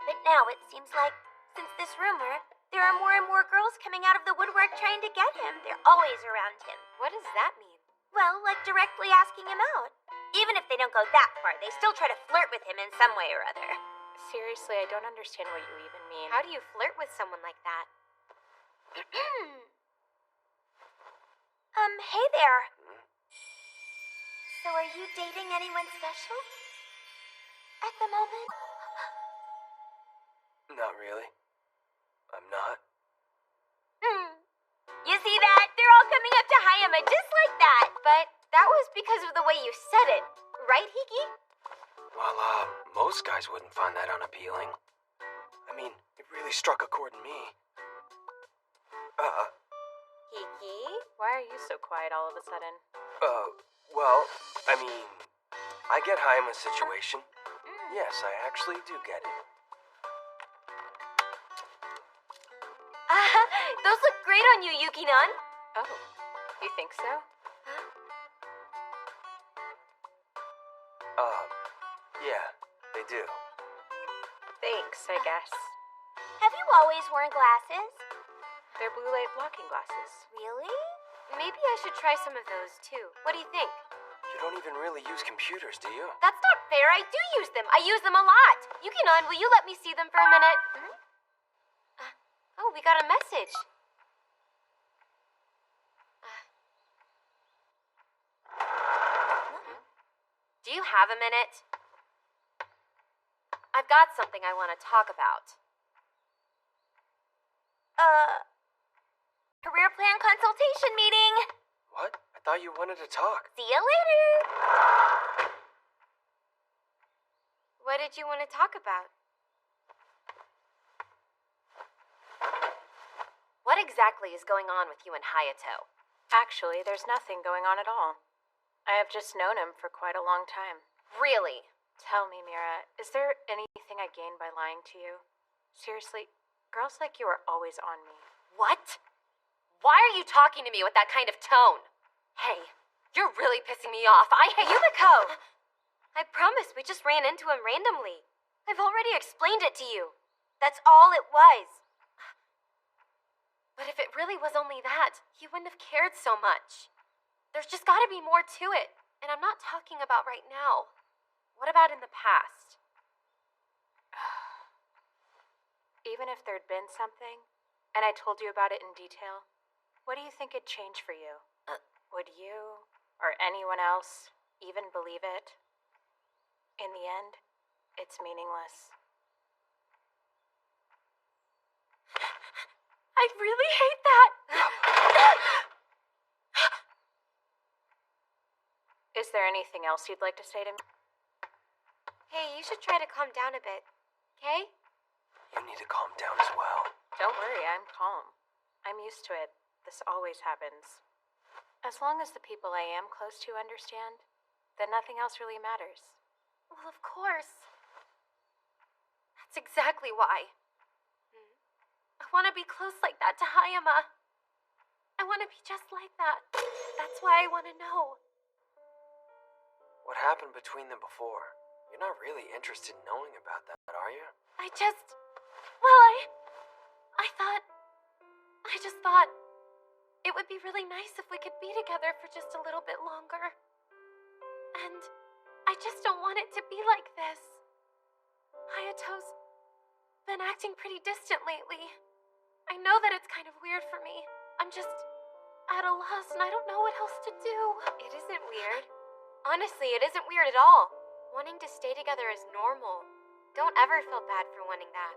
But now it seems like, since this rumor, there are more and more girls coming out of the woodwork trying to get him. They're always around him. What does that mean? Well, like directly asking him out. Even if they don't go that far, they still try to flirt with him in some way or other. Seriously, I don't understand what you even mean. How do you flirt with someone like that? Hey there. So are you dating anyone special? At the moment? Not really. I'm not. You see that? They're all coming up to Hayama just like that. But that was because of the way you said it. Right, Hiki? Well, most guys wouldn't find that unappealing. I mean, it really struck a chord in me. Hiki? Why are you so quiet all of a sudden? Well, I mean, I get Hayama's situation. Yes, I actually do get it. Those look great on you, Yuki-nan. Oh, you think so? Yeah, they do. Thanks, I guess. Have you always worn glasses? They're blue light blocking glasses. Really? Maybe I should try some of those, too. What do you think? You don't even really use computers, do you? That's not fair. I do use them. I use them a lot. Yuki-nan, will you let me see them for a minute? Oh, we got a message. Do you have a minute? I've got something I want to talk about. Career plan consultation meeting. What? I thought you wanted to talk. See you later. What did you want to talk about? What exactly is going on with you and Hayato? Actually, there's nothing going on at all. I have just known him for quite a long time. Really? Tell me, Mira, is there anything I gained by lying to you? Seriously, girls like you are always on me. What? Why are you talking to me with that kind of tone? Hey, you're really pissing me off. I hate Yumiko! I promise we just ran into him randomly. I've already explained it to you. That's all it was. But if it really was only that, he wouldn't have cared so much. There's just gotta be more to it, and I'm not talking about right now. What about in the past? Even if there'd been something, and I told you about it in detail, what do you think it'd change for you? Would you, or anyone else, even believe it? In the end, it's meaningless. I really hate that! Is there anything else you'd like to say to me? Hey, you should try to calm down a bit, okay? You need to calm down as well. Don't worry, I'm calm. I'm used to it. This always happens. As long as the people I am close to understand, then nothing else really matters. Well, of course. That's exactly why. I want to be close like that to Hayama. I want to be just like that. That's why I want to know. What happened between them before? You're not really interested in knowing about that, are you? I just thought it would be really nice if we could be together for just a little bit longer. And I just don't want it to be like this. Hayato's been acting pretty distant lately. I know that it's kind of weird for me. I'm just at a loss and I don't know what else to do. It isn't weird. Honestly, it isn't weird at all. Wanting to stay together is normal. Don't ever feel bad for wanting that.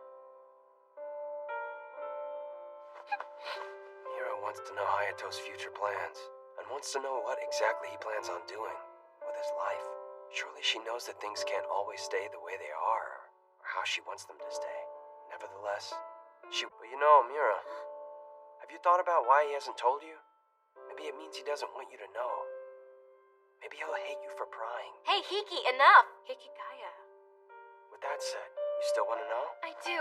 Mira wants to know Hayato's future plans, and wants to know what exactly he plans on doing with his life. Surely she knows that things can't always stay the way they are, or how she wants them to stay. Nevertheless, But you know, Mira, have you thought about why he hasn't told you? Maybe it means he doesn't want you to know. Maybe he'll hate you for prying. Hey, Hiki, enough! Hikigaya. With that said, you still want to know? I do.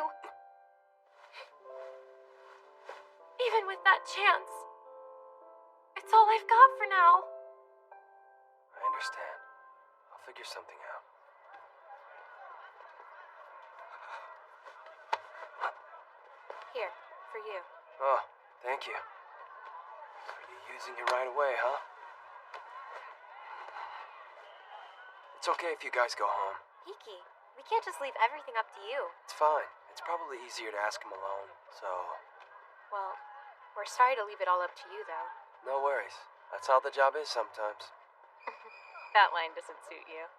Even with that chance, it's all I've got for now. I understand. I'll figure something out. Here, for you. Oh, thank you. Are you using it right away, huh? It's okay if you guys go home. Hiki, we can't just leave everything up to you. It's fine. It's probably easier to ask him alone, so... Well, we're sorry to leave it all up to you, though. No worries. That's how the job is sometimes. That line doesn't suit you.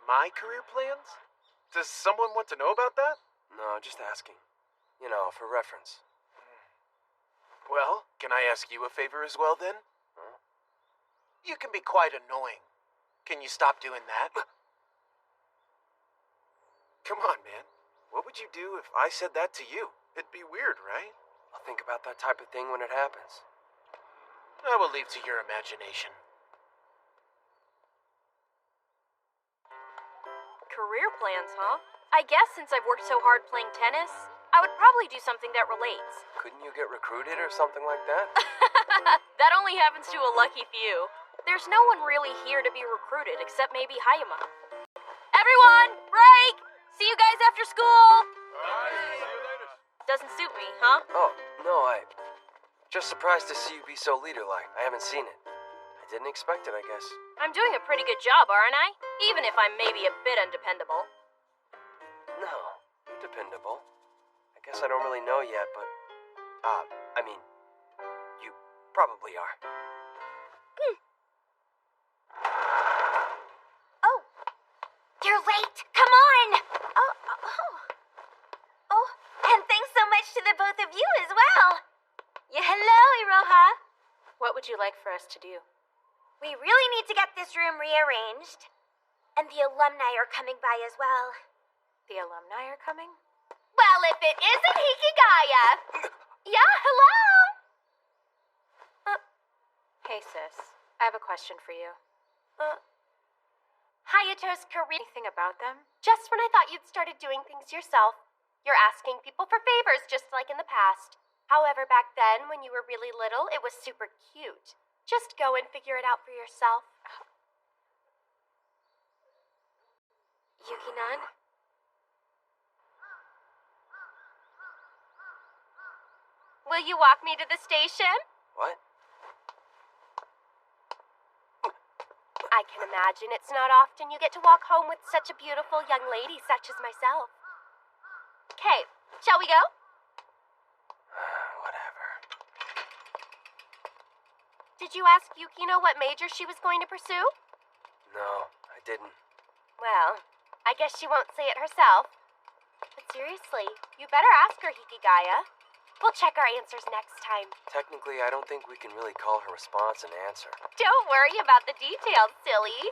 My career plans? Does someone want to know about that? No, just asking. You know, for reference. Well, can I ask you a favor as well, then? Huh? You can be quite annoying. Can you stop doing that? Come on, man. What would you do if I said that to you? It'd be weird, right? I'll think about that type of thing when it happens. I will leave to your imagination. Career plans, huh? I guess since I've worked so hard playing tennis, I would probably do something that relates. Couldn't you get recruited or something like that? That only happens to a lucky few. There's no one really here to be recruited except maybe Hayama. Everyone, break! See you guys after school! Doesn't suit me, huh? Oh, no, just surprised to see you be so leader-like. I haven't seen it. I didn't expect it, I guess. I'm doing a pretty good job, aren't I? Even if I'm maybe a bit undependable. No, you're dependable. I guess I don't really know yet, but... I mean, you probably are. Oh, you're late. Come on. Oh, and thanks so much to the both of you as well. Yeah, hello, Iroha. What would you like for us to do? We really need to get this room rearranged. And the alumni are coming by as well. The alumni are coming? Well, if it isn't Hikigaya. Yeah, hello. Hey, sis. I have a question for you. Hayato's career. Anything about them? Just when I thought you'd started doing things yourself. You're asking people for favors just like in the past. However, back then, when you were really little, it was super cute. Just go and figure it out for yourself. Yuki-nan? Will you walk me to the station? What? I can imagine it's not often you get to walk home with such a beautiful young lady such as myself. Okay, shall we go? Whatever. Did you ask Yukino what major she was going to pursue? No, I didn't. Well, I guess she won't say it herself. But seriously, you better ask her, Hikigaya. We'll check our answers next time. Technically, I don't think we can really call her response an answer. Don't worry about the details, silly.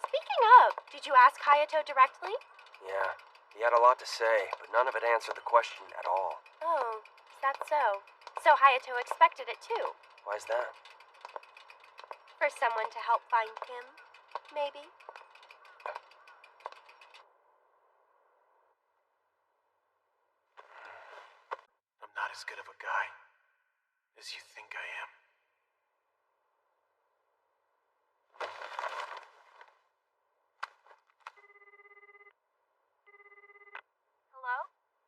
Speaking of, did you ask Hayato directly? Yeah, he had a lot to say, but none of it answered the question at all. Oh, is that so? So Hayato expected it too. Why's that? For someone to help find him, maybe? I'm not as good of a guy as you think I am. Hello?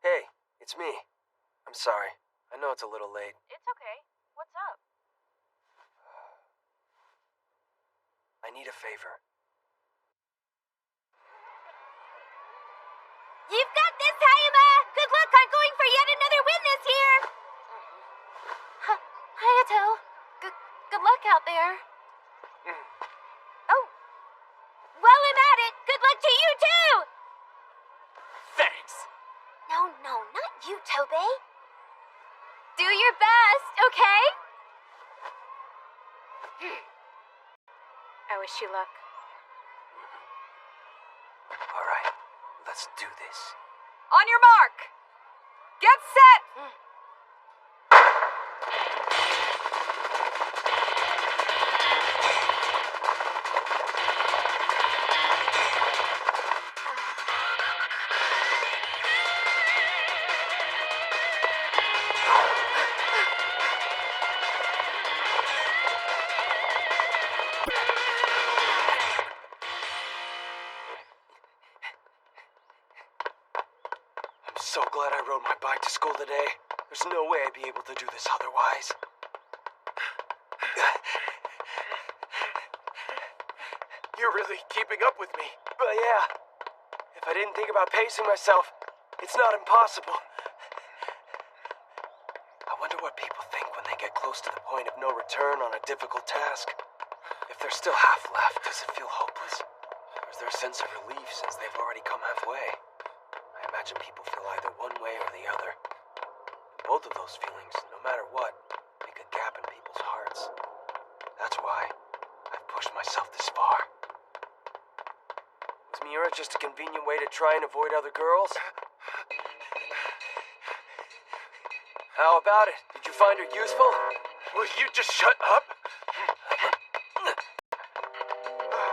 Hey, it's me. I'm sorry. I know it's a little late. It's okay. What's up? I need a favor. You've got this, Hayama! Good luck on going for yet another win this year! Hayato, good luck out there. Oh, while I'm at it, good luck to you too! Thanks. No, not you, Tobei. Do your best, okay? I wish you luck. this. On your mark. Get set. I'm so glad I rode my bike to school today. There's no way I'd be able to do this otherwise. You're really keeping up with me. But yeah, if I didn't think about pacing myself, it's not impossible. I wonder what people think when they get close to the point of no return on a difficult task. If there's still half left, does it feel hopeless? Or is there a sense of relief since they've already come halfway? I imagine people feel either one way or the other. Both of those feelings, no matter what, make a gap in people's hearts. That's why I've pushed myself this far. Was Miura just a convenient way to try and avoid other girls? How about it? Did you find her useful? Will you just shut up?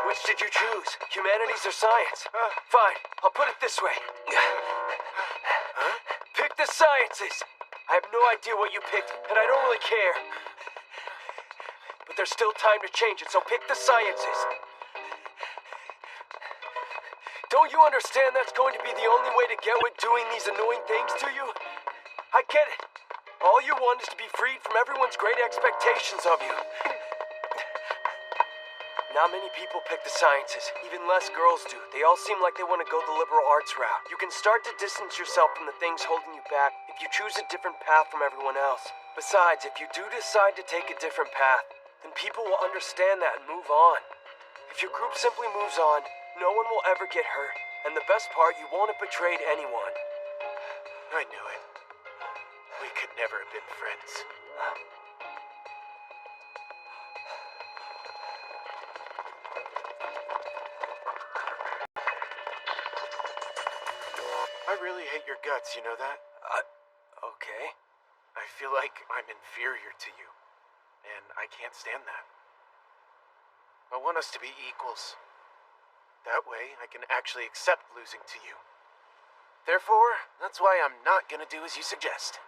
Which did you choose? Humanities or science? Fine, I'll put it this way. Pick the sciences! I have no idea what you picked, and I don't really care. But there's still time to change it, so pick the sciences. Don't you understand that's going to be the only way to get with doing these annoying things to you? I get it. All you want is to be freed from everyone's great expectations of you. Not many people pick the sciences, even less girls do. They all seem like they want to go the liberal arts route. You can start to distance yourself from the things holding you back if you choose a different path from everyone else. Besides, if you do decide to take a different path, then people will understand that and move on. If your group simply moves on, no one will ever get hurt. And the best part, you won't have betrayed anyone. I knew it. We could never have been friends. I really hate your guts, you know that? Okay. I feel like I'm inferior to you, and I can't stand that. I want us to be equals. That way, I can actually accept losing to you. Therefore, that's why I'm not gonna do as you suggest.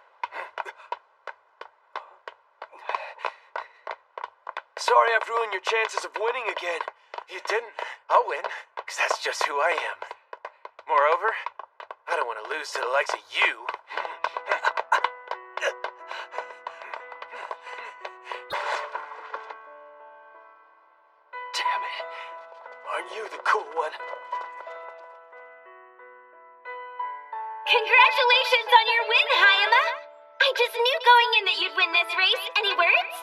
Sorry I've ruined your chances of winning again. You didn't. I'll win, because that's just who I am. Moreover, I don't want to lose to the likes of you. Damn it. Aren't you the cool one? Congratulations on your win, Hayama! I just knew going in that you'd win this race. Any words?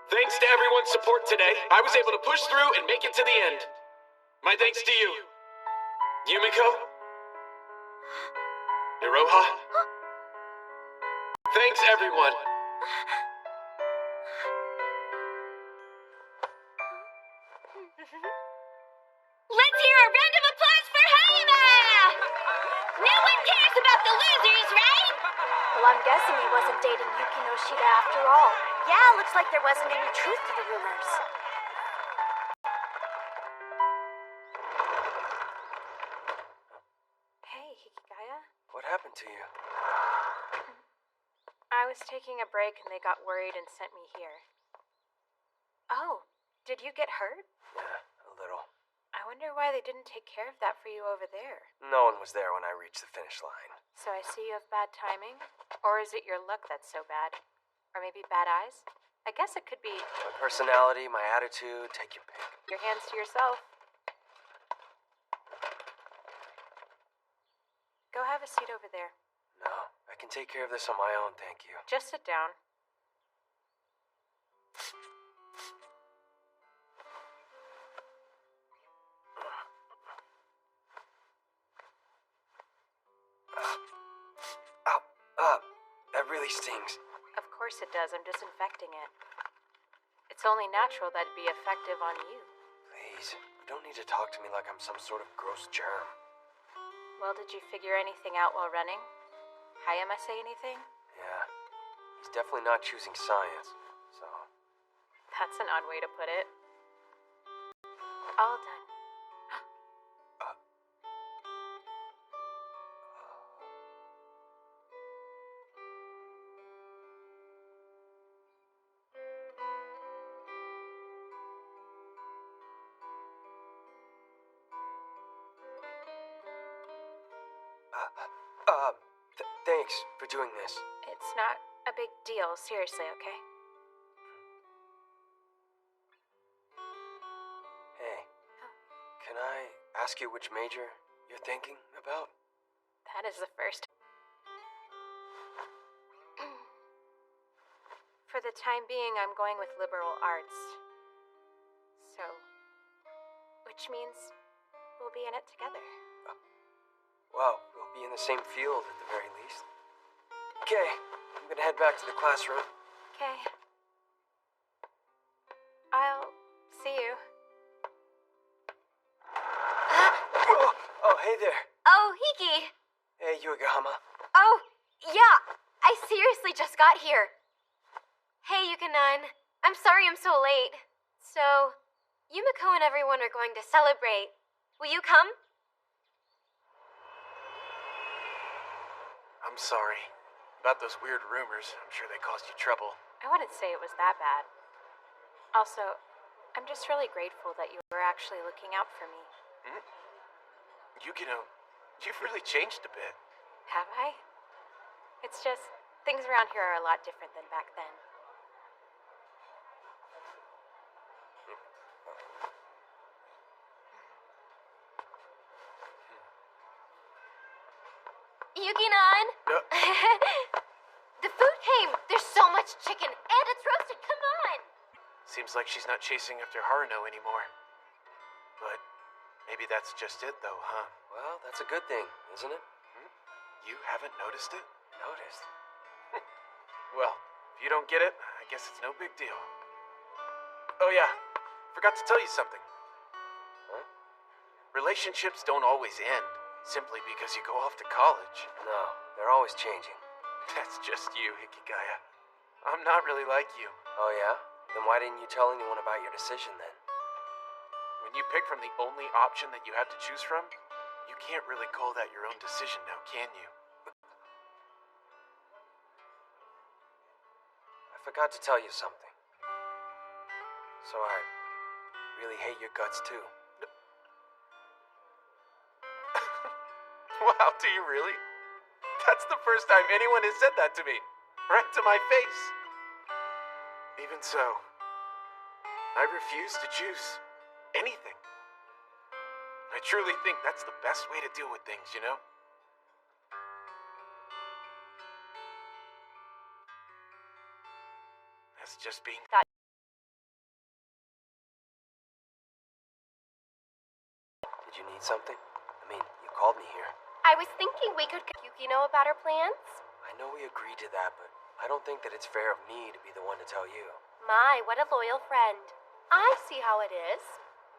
Thanks to everyone's support today, I was able to push through and make it to the end. My thanks to you, Yumiko, Iroha. Thanks, everyone. Let's hear a round of applause for Hayama! No one cares about the losers, right? Well, I'm guessing he wasn't dating Yuki Noshida after all. Yeah, looks like there wasn't any truth to the rumors. Hey, Hikigaya. What happened to you? I was taking a break and they got worried and sent me here. Oh, did you get hurt? Yeah, a little. I wonder why they didn't take care of that for you over there. No one was there when I reached the finish line. So I see you have bad timing? Or is it your look that's so bad? Or maybe bad eyes? I guess it could be My personality, my attitude, take your pick. your hands to yourself. Go have a seat over there. No, I can take care of this on my own, thank you. Just sit down. Ow, that really stings. Of course it does. I'm disinfecting it. It's only natural that'd be effective on you. Please, But don't need to talk to me like I'm some sort of gross germ. Well, did you figure anything out while running? Hayama say anything? Yeah. He's definitely not choosing science, so... That's an odd way to put it. All done. Thanks for doing this. It's not a big deal, seriously, okay? Hey, can I ask you which major you're thinking about? That is the first. For the time being, I'm going with liberal arts. So, which means we'll be in it together. Well, we'll be in the same field at the very least. Okay, I'm gonna head back to the classroom. Okay. I'll see you. Oh, hey there. Oh, Hiki. Hey, Yuigahama. Oh, yeah. I seriously just got here. Hey, Yukinan. I'm sorry I'm so late. So, Yumiko and everyone are going to celebrate. Will you come? I'm sorry. About those weird rumors. I'm sure they caused you trouble. I wouldn't say it was that bad. Also, I'm just really grateful that you were actually looking out for me. Yukino, you've really changed a bit. Have I? It's just, things around here are a lot different than back then. Yukinan! The food came! There's so much chicken, and it's roasted, come on! Seems like she's not chasing after Haruno anymore. But maybe that's just it, though, huh? Well, that's a good thing, isn't it? You haven't noticed it? Noticed? Well, if you don't get it, I guess it's no big deal. Oh yeah, forgot to tell you something. Huh? Relationships don't always end simply because you go off to college. No, they're always changing. That's just you, Hikigaya. I'm not really like you. Oh yeah? Then why didn't you tell anyone about your decision then? When you pick from the only option that you have to choose from, you can't really call that your own decision now, can you? I forgot to tell you something. So I really hate your guts too. Wow, do you really? That's the first time anyone has said that to me. Right to my face. Even so, I refuse to choose anything. I truly think that's the best way to deal with things, you know? That's just being... Did you need something? I mean, you called me here. I was thinking we could Yukino about our plans. I know we agreed to that, but I don't think that it's fair of me to be the one to tell you. My, what a loyal friend. I see how it is.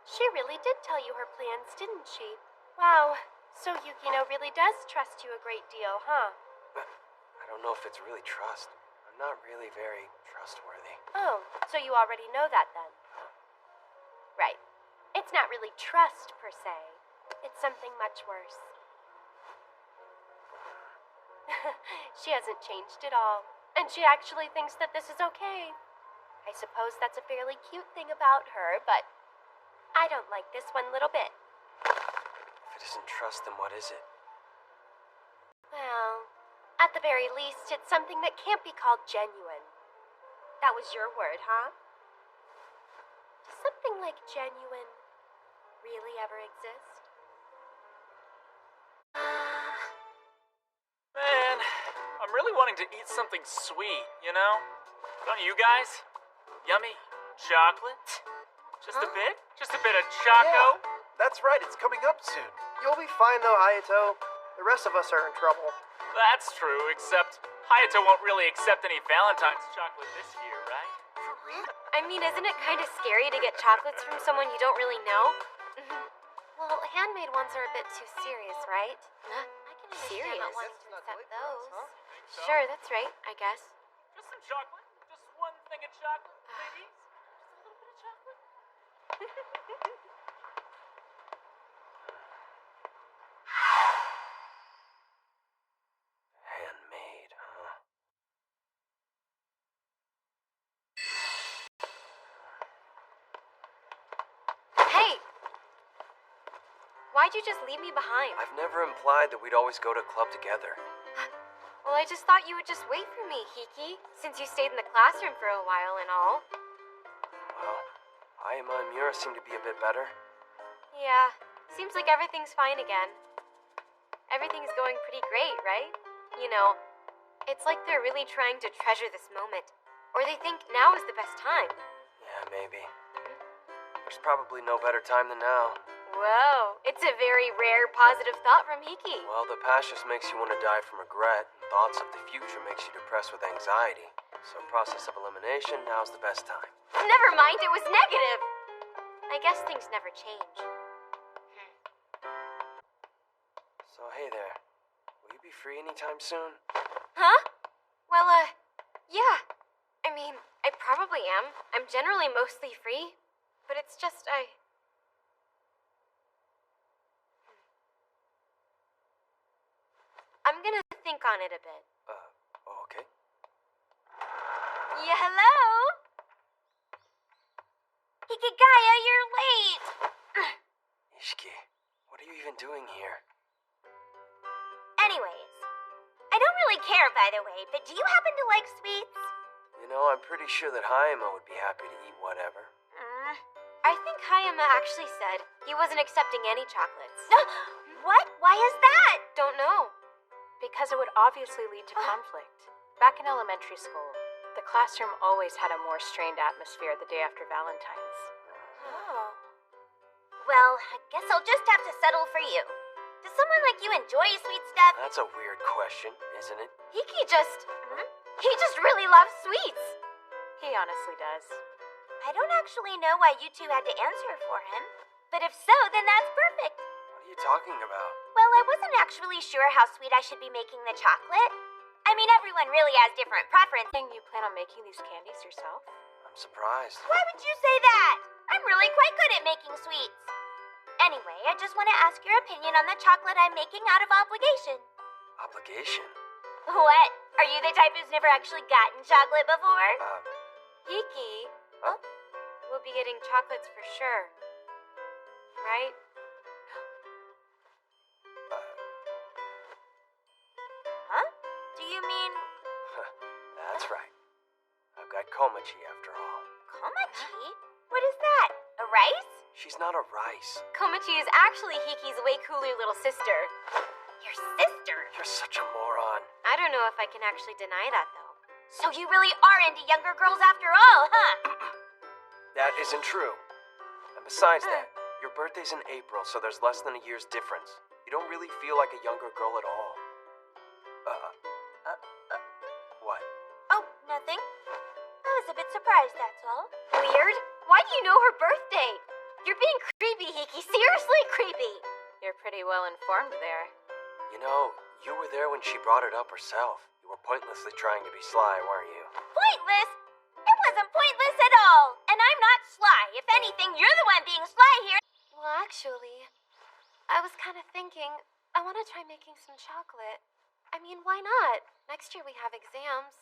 She really did tell you her plans, didn't she? Wow, so Yukino really does trust you a great deal, huh? But I don't know if it's really trust. I'm not really very trustworthy. Oh, so you already know that then? Right. It's not really trust, per se. It's something much worse. She hasn't changed at all, and she actually thinks that this is okay. I suppose that's a fairly cute thing about her, but I don't like this one little bit. If it isn't trust, then what is it? Well, at the very least, it's something that can't be called genuine. That was your word, huh? Does something like genuine really ever exist? Man, I'm really wanting to eat something sweet, you know? Don't you guys? Yummy chocolate? Just a bit? Just a bit of choco? Yeah, that's right, it's coming up soon. You'll be fine though, Hayato. The rest of us are in trouble. That's true, except Hayato won't really accept any Valentine's chocolate this year, right? I mean, isn't it kind of scary to get chocolates from someone you don't really know? Well, handmade ones are a bit too serious, right? I can understand Serious? not wanting to accept those. Sure, that's right, I guess. Just some chocolate. Just one thing of chocolate, please. Just a little bit of chocolate. Handmade, huh? Hey! Why'd you just leave me behind? I've never implied that we'd always go to club together. Well, I just thought you would just wait for me, Hiki, since you stayed in the classroom for a while and all. Well, Hayama and Miura seem to be a bit better. Yeah, seems like everything's fine again. Everything's going pretty great, right? You know, it's like they're really trying to treasure this moment. Or they think now is the best time. Yeah, maybe. There's probably no better time than now. Whoa, it's a very rare positive thought from Hiki. Well, the past just makes you want to die from regret, and thoughts of the future makes you depressed with anxiety. So process of elimination, now's the best time. Never mind, it was negative. I guess things never change. So hey there, will you be free anytime soon? Huh? Well, yeah. I mean, I probably am. I'm generally mostly free. But it's just, I'm gonna think on it a bit. Okay. Yeah, hello? Hikigaya, you're late! Ishiki, what are you even doing here? Anyways, I don't really care, by the way, but do you happen to like sweets? You know, I'm pretty sure that Hayama would be happy to eat whatever. I think Hayama actually said he wasn't accepting any chocolates. What? Why is that? Don't know. Because it would obviously lead to conflict. Back in elementary school, the classroom always had a more strained atmosphere the day after Valentine's. Oh. Well, I guess I'll just have to settle for you. Does someone like you enjoy sweet stuff? That's a weird question, isn't it? He just really loves sweets. He honestly does. I don't actually know why you two had to answer for him. But if so, then that's perfect. What are you talking about? Well, I wasn't actually sure how sweet I should be making the chocolate. I mean, everyone really has different preferences. You plan on making these candies yourself? I'm surprised. Why would you say that? I'm really quite good at making sweets. Anyway, I just want to ask your opinion on the chocolate I'm making out of obligation. Obligation? What? Are you the type who's never actually gotten chocolate before? Hiki, Huh? we'll be getting chocolates for sure. Right? Huh? Do you mean That's right. I've got Komachi after all. Komachi? What is that? A rice? She's not a rice. Komachi is actually Hiki's way cooler little sister. Your sister? You're such a moron. I don't know if I can actually deny that, though. So you really are into younger girls after all, huh? That isn't true. And besides that, your birthday's in April, so there's less than a year's difference. You don't really feel like a younger girl at all. What? Oh, nothing. I was a bit surprised, that's all. Weird? Why do you know her birthday? You're being creepy, Hiki. Seriously creepy. You're pretty well informed there. You know, you were there when she brought it up herself. You were pointlessly trying to be sly, weren't you? Pointless? It wasn't pointless at all. And I'm not sly. If anything, you're the one being sly here. Well, actually, I was kind of thinking I want to try making some chocolate. I mean, why not? Next year we have exams.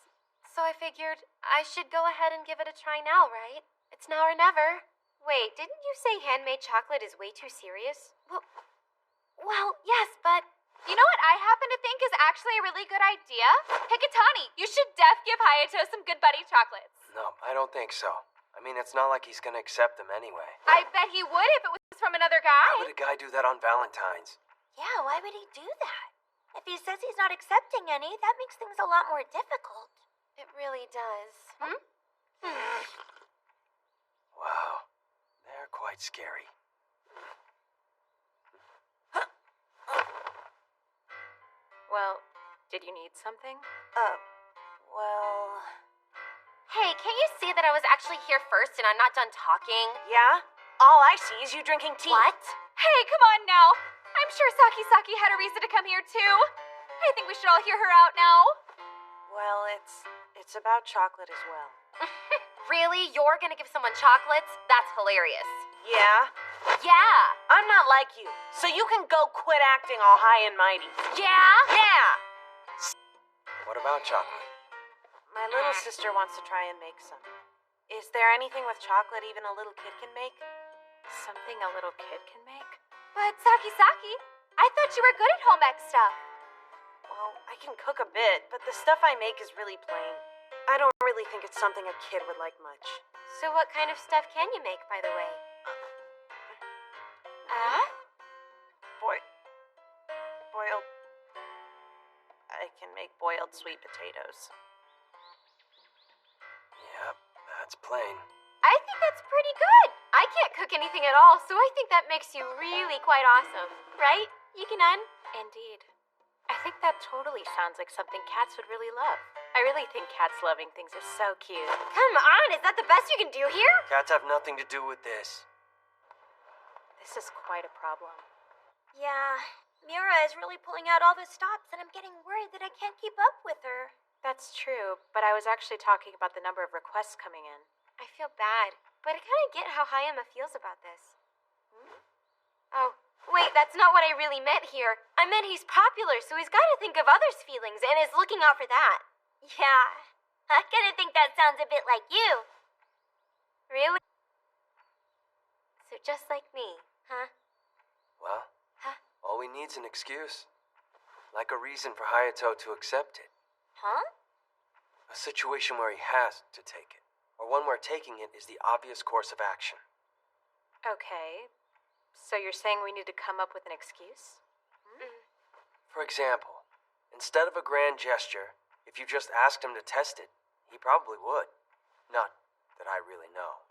So I figured I should go ahead and give it a try now, right? It's now or never. Wait, didn't you say handmade chocolate is way too serious? Well, yes, but... You know what I happen to think is actually a really good idea? Hikitani, you should give Hayato some Good Buddy chocolates. No, I don't think so. I mean, it's not like he's gonna accept them anyway. I bet he would if it was from another guy. How would a guy do that on Valentine's? Yeah, why would he do that? If he says he's not accepting any, that makes things a lot more difficult. It really does. Wow, they're quite scary. Well, did you need something? Well... Hey, can't you see that I was actually here first and I'm not done talking? Yeah? All I see is you drinking tea. What? Hey, come on now. I'm sure Saki had a reason to come here too. I think we should all hear her out now. Well, it's about chocolate as well. Really? You're gonna give someone chocolates? That's hilarious. Yeah? Yeah. I'm not like you, so you can go quit acting all high and mighty. Yeah? Yeah! What about chocolate? My little sister wants to try and make some. Is there anything with chocolate even a little kid can make? Something a little kid can make? But Saki, I thought you were good at home ec stuff. Well, I can cook a bit, but the stuff I make is really plain. I don't really think it's something a kid would like much. So what kind of stuff can you make, by the way? Boiled. I can make boiled sweet potatoes. Yep, that's plain. I think that's pretty good. I can't cook anything at all, so I think that makes you really quite awesome. Right, Yuki-nun? Indeed. I think that totally sounds like something cats would really love. I really think cats loving things is so cute. Come on, is that the best you can do here? Cats have nothing to do with this. This is quite a problem. Yeah, Mira is really pulling out all the stops, and I'm getting worried that I can't keep up with her. That's true, but I was actually talking about the number of requests coming in. I feel bad, but I kind of get how Hayama feels about this. Oh, wait, that's not what I really meant here. I meant he's popular, so he's got to think of others' feelings and is looking out for that. Yeah, I kind of think that sounds a bit like you. Really? So just like me, huh? Well, all we need's an excuse. Like a reason for Hayato to accept it. Huh? A situation where he has to take it. Or one where taking it is the obvious course of action. Okay, so you're saying we need to come up with an excuse? For example, instead of a grand gesture, if you just asked him to test it, he probably would. Not that I really know.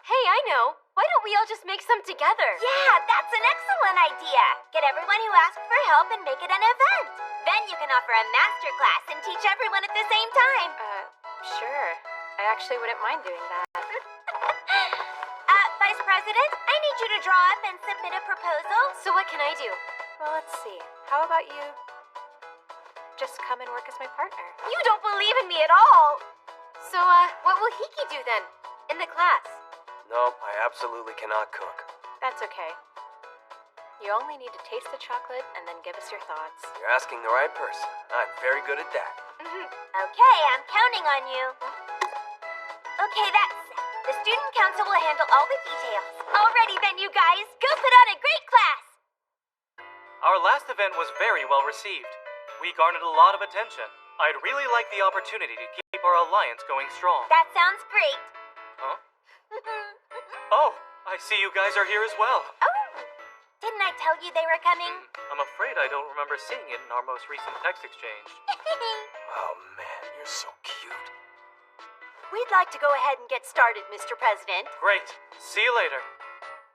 Hey, I know. Why don't we all just make some together? Yeah, that's an excellent idea. Get everyone who asked for help and make it an event. Then you can offer a master class and teach everyone at the same time. Sure. I actually wouldn't mind doing that. Vice President, I need you to draw up and submit a proposal. So what can I do? Well, let's see. How about you just come and work as my partner? You don't believe in me at all. So, what will Hiki do then? In the class? Nope, I absolutely cannot cook. That's okay. You only need to taste the chocolate and then give us your thoughts. You're asking the right person. I'm very good at that. Okay, I'm counting on you. Okay, that's it. The student council will handle all the details. Alrighty then, you guys. Go put on a great class. Our last event was very well received. We garnered a lot of attention. I'd really like the opportunity to keep our alliance going strong. That sounds great. Huh? Oh, I see you guys are here as well. Didn't I tell you they were coming? I'm afraid I don't remember seeing it in our most recent text exchange. Oh man, you're so cute. We'd like to go ahead and get started, Mr. President. Great. See you later.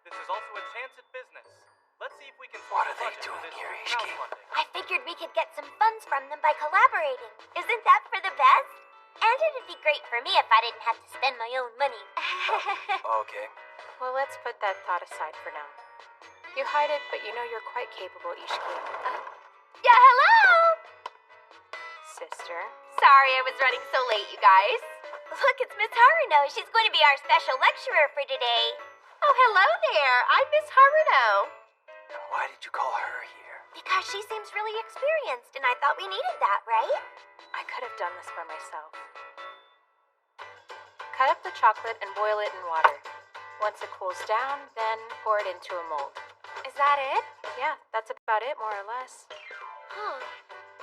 This is also a chance at business. Let's see if we can... What are they doing here, Ishiki? I figured we could get some funds from them by collaborating. Isn't that for the best? And it'd be great for me if I didn't have to spend my own money. Okay. Well, let's put that thought aside for now. You hide it, but you know you're quite capable, Ishiki. Yeah, hello! Sister. Sorry I was running so late, you guys. Look, it's Miss Haruno. She's going to be our special lecturer for today. Oh, hello there. I'm Miss Haruno. Why did you call her here? Because she seems really experienced, and I thought we needed that, right? I could have done this by myself. Cut up the chocolate and boil it in water. Once it cools down, then pour it into a mold. Is that it? Yeah, that's about it, more or less. Huh.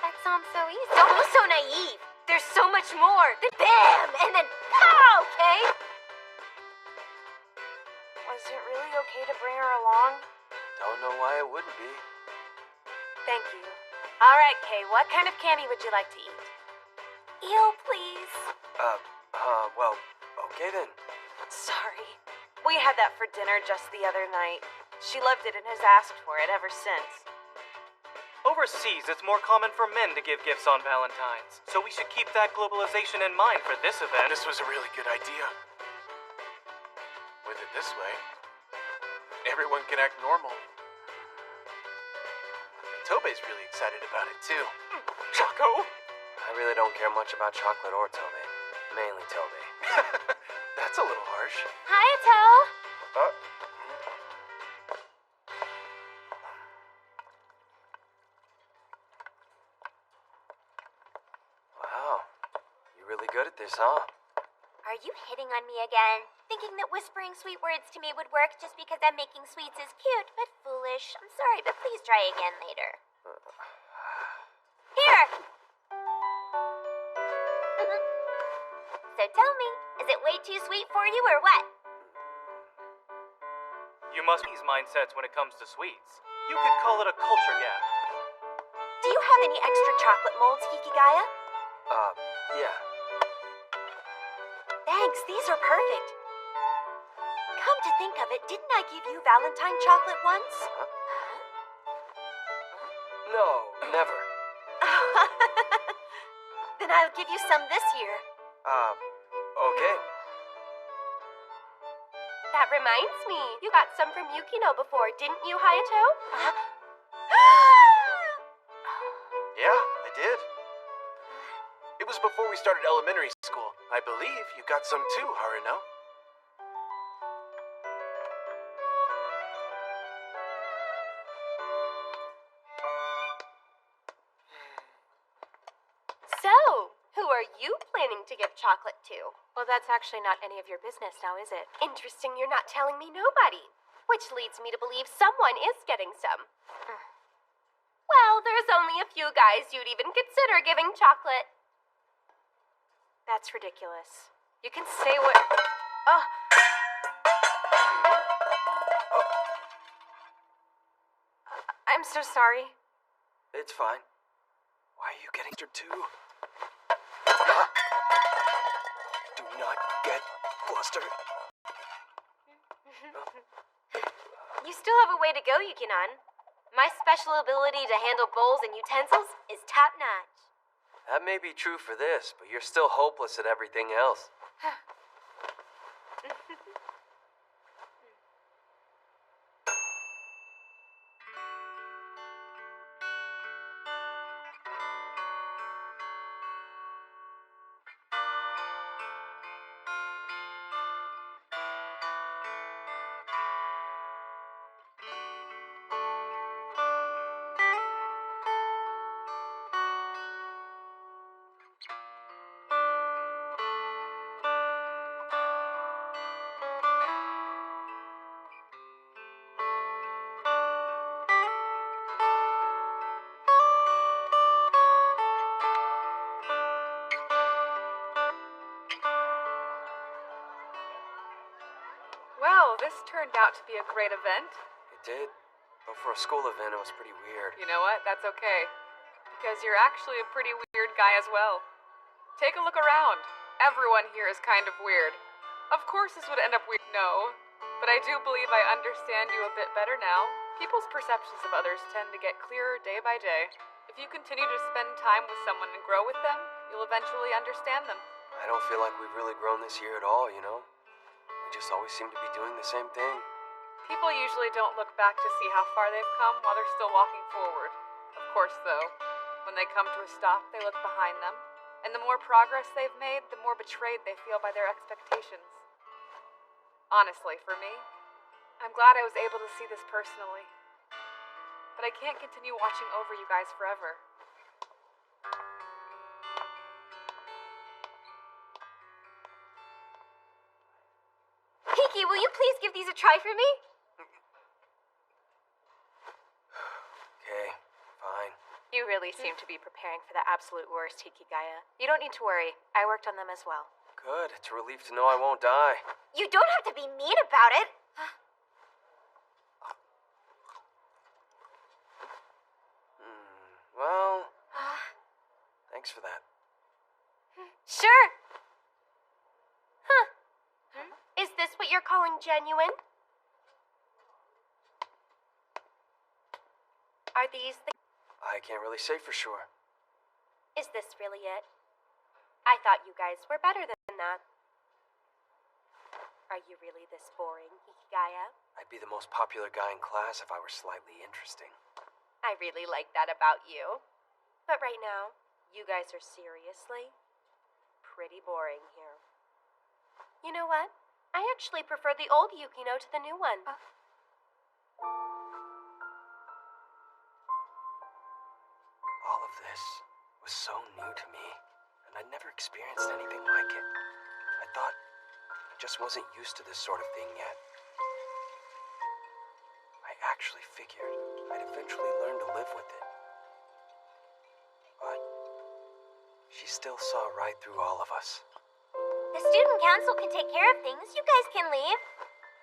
That sounds so easy. Don't be so naive. There's so much more. Then bam! And then pow, okay? Was it really okay to bring her along? Don't know why it wouldn't be. Thank you. All right, Kay, what kind of candy would you like to eat? Eel, please. Well, okay then. Sorry. We had that for dinner just the other night. She loved it and has asked for it ever since. Overseas, it's more common for men to give gifts on Valentine's, so we should keep that globalization in mind for this event. This was a really good idea. With with it this way. Everyone can act normal. Tobey's really excited about it, too. Choco? I really don't care much about chocolate or Tobey. Mainly Tobey. That's a little harsh. Hayato! Wow. You're really good at this, huh? Are you hitting on me again? Thinking that whispering sweet words to me would work just because I'm making sweets is cute, but foolish. I'm sorry, but please try again later. Here! So tell me, is it way too sweet for you or what? You must use mindsets when it comes to sweets. You could call it a culture gap. Do you have any extra chocolate molds, Hikigaya? Yeah. Thanks, these are perfect. Come to think of it, didn't I give you Valentine chocolate once? No, never. Then I'll give you some this year. Okay. That reminds me, you got some from Yukino before, didn't you, Hayato? Yeah, I did. It was before we started elementary school. I believe you got some too, Haruno. So, who are you planning to give chocolate to? Well, that's actually not any of your business now, is it? Interesting you're not telling me nobody. Which leads me to believe someone is getting some. Well, there's only a few guys you'd even consider giving chocolate. That's ridiculous. You can say what... Oh. I'm so sorry. It's fine. Why are you getting her too? Do not get flustered. You still have a way to go, Yukinon. My special ability to handle bowls and utensils is top notch. That may be true for this, but you're still hopeless at everything else. Well, this turned out to be a great event. It did. But for a school event, it was pretty weird. You know what? That's okay. Because you're actually a pretty weird guy as well. Take a look around. Everyone here is kind of weird. Of course this would end up weird, no. But I do believe I understand you a bit better now. People's perceptions of others tend to get clearer day by day. If you continue to spend time with someone and grow with them, you'll eventually understand them. I don't feel like we've really grown this year at all, you know? We just always seem to be doing the same thing. People usually don't look back to see how far they've come while they're still walking forward. Of course, though, when they come to a stop, they look behind them. And the more progress they've made, the more betrayed they feel by their expectations. Honestly, for me, I'm glad I was able to see this personally. But I can't continue watching over you guys forever. Hiki, will you please give these a try for me? Okay, fine. You really seem to be preparing for the absolute worst, Hikigaya. You don't need to worry. I worked on them as well. Good. It's a relief to know I won't die. You don't have to be mean about it. Well, thanks for that. Sure. Huh. Is this what you're calling genuine? Are these the... I can't really say for sure. Is this really it? I thought you guys were better than that. Are you really this boring, Hikigaya? I'd be the most popular guy in class if I were slightly interesting. I really like that about you. But right now, you guys are seriously pretty boring here. You know what? I actually prefer the old Yukino to the new one. All of this was so new to me, and I'd never experienced anything like it. I thought I just wasn't used to this sort of thing yet. I actually figured I'd eventually learn to live with it. But she still saw right through all of us. The student council can take care of things. You guys can leave.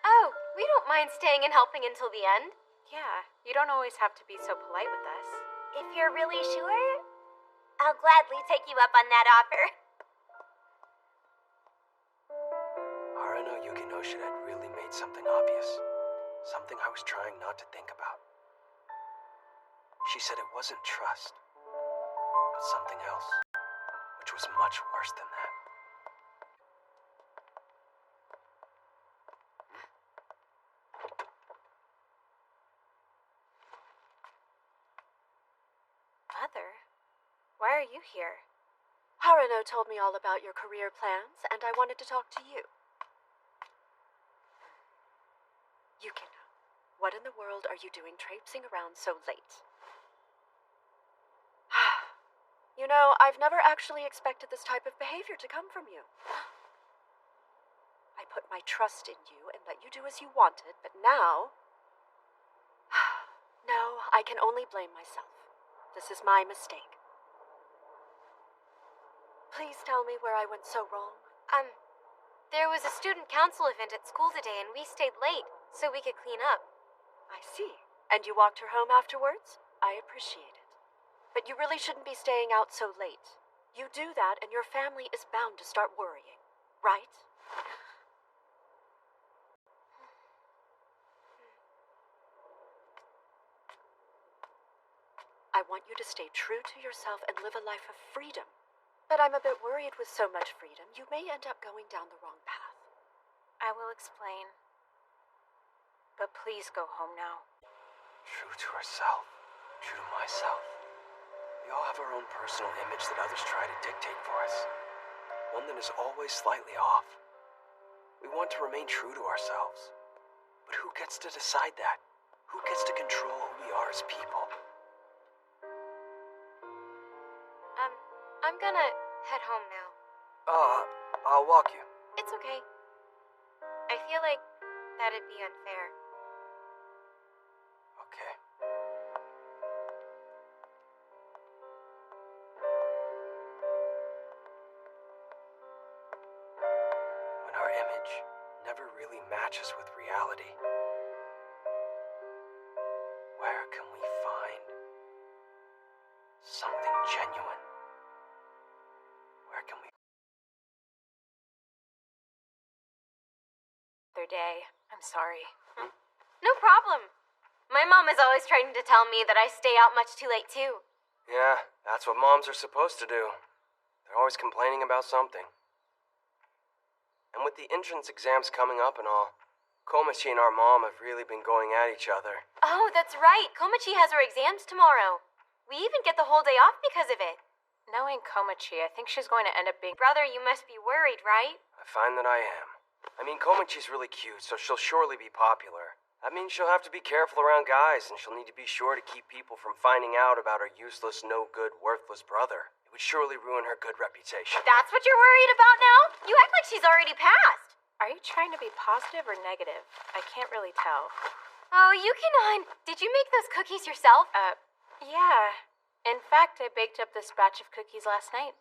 Oh, we don't mind staying and helping until the end. Yeah, you don't always have to be so polite with us. If you're really sure, I'll gladly take you up on that offer. Harano Yukinoshita had really made something obvious. Something I was trying not to think about. She said it wasn't trust, but something else, which was much worse than that. Mother, why are you here? Harano told me all about your career plans, and I wanted to talk to you. Yukino, what in the world are you doing traipsing around so late? You know, I've never actually expected this type of behavior to come from you. I put my trust in you and let you do as you wanted, but now... No, I can only blame myself. This is my mistake. Please tell me where I went so wrong. There was a student council event at school today and we stayed late so we could clean up. I see. And you walked her home afterwards? I appreciate it. But you really shouldn't be staying out so late. You do that and your family is bound to start worrying, right? I want you to stay true to yourself and live a life of freedom. But I'm a bit worried with so much freedom, you may end up going down the wrong path. I will explain. But please go home now. True to herself, true to myself. We all have our own personal image that others try to dictate for us. One that is always slightly off. We want to remain true to ourselves. But who gets to decide that? Who gets to control who we are as people? I'm gonna head home now. I'll walk you. It's okay. I feel like that'd be unfair. Okay. When our image never really matches with reality, where can we find something genuine? Where can we... Other day. I'm sorry. No problem. My mom is always trying to tell me that I stay out much too late, too. Yeah, that's what moms are supposed to do. They're always complaining about something. And with the entrance exams coming up and all, Komachi and our mom have really been going at each other. Oh, that's right. Komachi has her exams tomorrow. We even get the whole day off because of it. Knowing Komachi, I think she's going to end up being... Brother, you must be worried, right? I find that I am. I mean, Komachi's really cute, so she'll surely be popular. That means she'll have to be careful around guys, and she'll need to be sure to keep people from finding out about her useless, no-good, worthless brother. It would surely ruin her good reputation. That's what you're worried about now? You act like she's already passed. Are you trying to be positive or negative? I can't really tell. Oh, Yukino, did you make those cookies yourself? Yeah. In fact, I baked up this batch of cookies last night.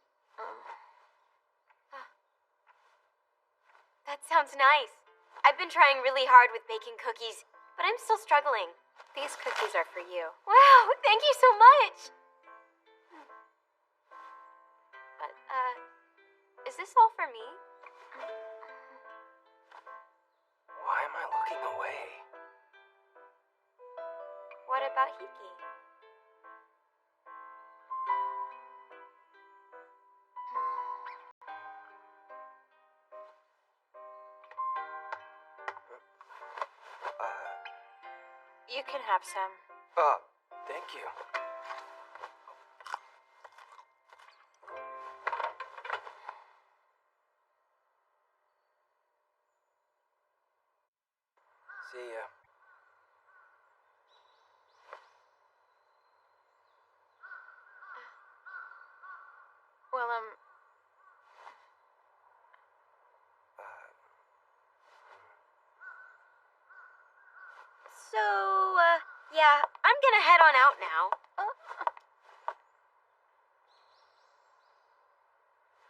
That sounds nice. I've been trying really hard with baking cookies, but I'm still struggling. These cookies are for you. Wow, thank you so much. But, is this all for me? Why am I looking away? What about Hiki? You can have some. Thank you. See ya. Well, So, yeah, I'm gonna head on out now.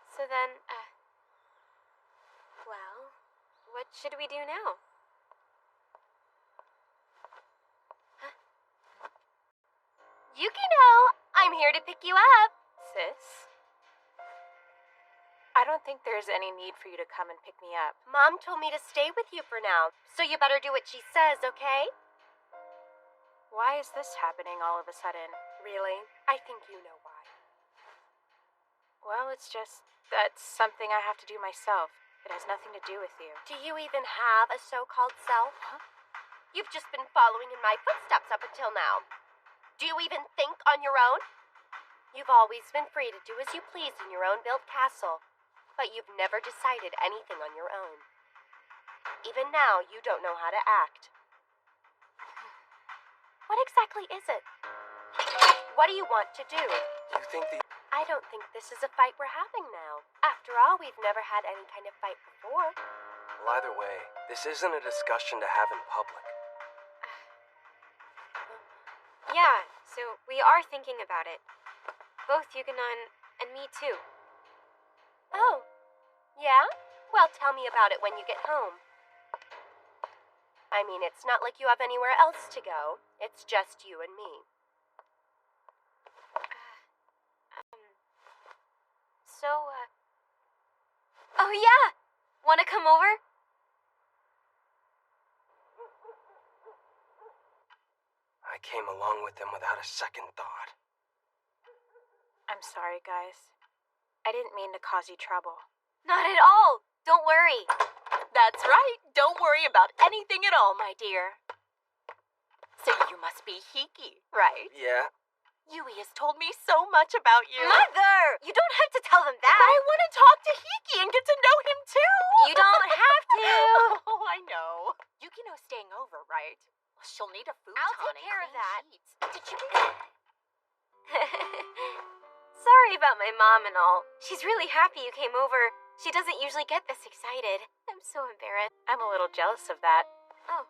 So then, well, what should we do now? Yukino, I'm here to pick you up. sis, I don't think there's any need for you to come and pick me up. Mom told me to stay with you for now, so you better do what she says, okay? Why is this happening all of a sudden? Really? I think you know why. Well, it's just that's something I have to do myself. It has nothing to do with you. Do you even have a so-called self? Huh? You've just been following in my footsteps up until now. Do you even think on your own? You've always been free to do as you please in your own built castle, but you've never decided anything on your own. Even now, you don't know how to act. What exactly is it? What do you want to do? You think the... I don't think this is a fight we're having now. After all, we've never had any kind of fight before. Well, either way, this isn't a discussion to have in public. Yeah, so we are thinking about it. Both Yukinon and me too. Oh, yeah? Well, tell me about it when you get home. I mean, it's not like you have anywhere else to go. It's just you and me. Oh yeah! Wanna come over? I came along with them without a second thought. I'm sorry, guys. I didn't mean to cause you trouble. Not at all! Don't worry. That's right. Don't worry about anything at all, my dear. So you must be Hiki, right? Yeah. Yui has told me so much about you. Mother! You don't have to tell them that! But I want to talk to Hiki and get to know him too! You don't have to! Oh, I know. Yukino's staying over, right? Well, she'll need a futon. I'll take care of that. Sheets. Did you... Sorry about my mom and all. She's really happy you came over. She doesn't usually get this excited. I'm so embarrassed. I'm a little jealous of that. Oh.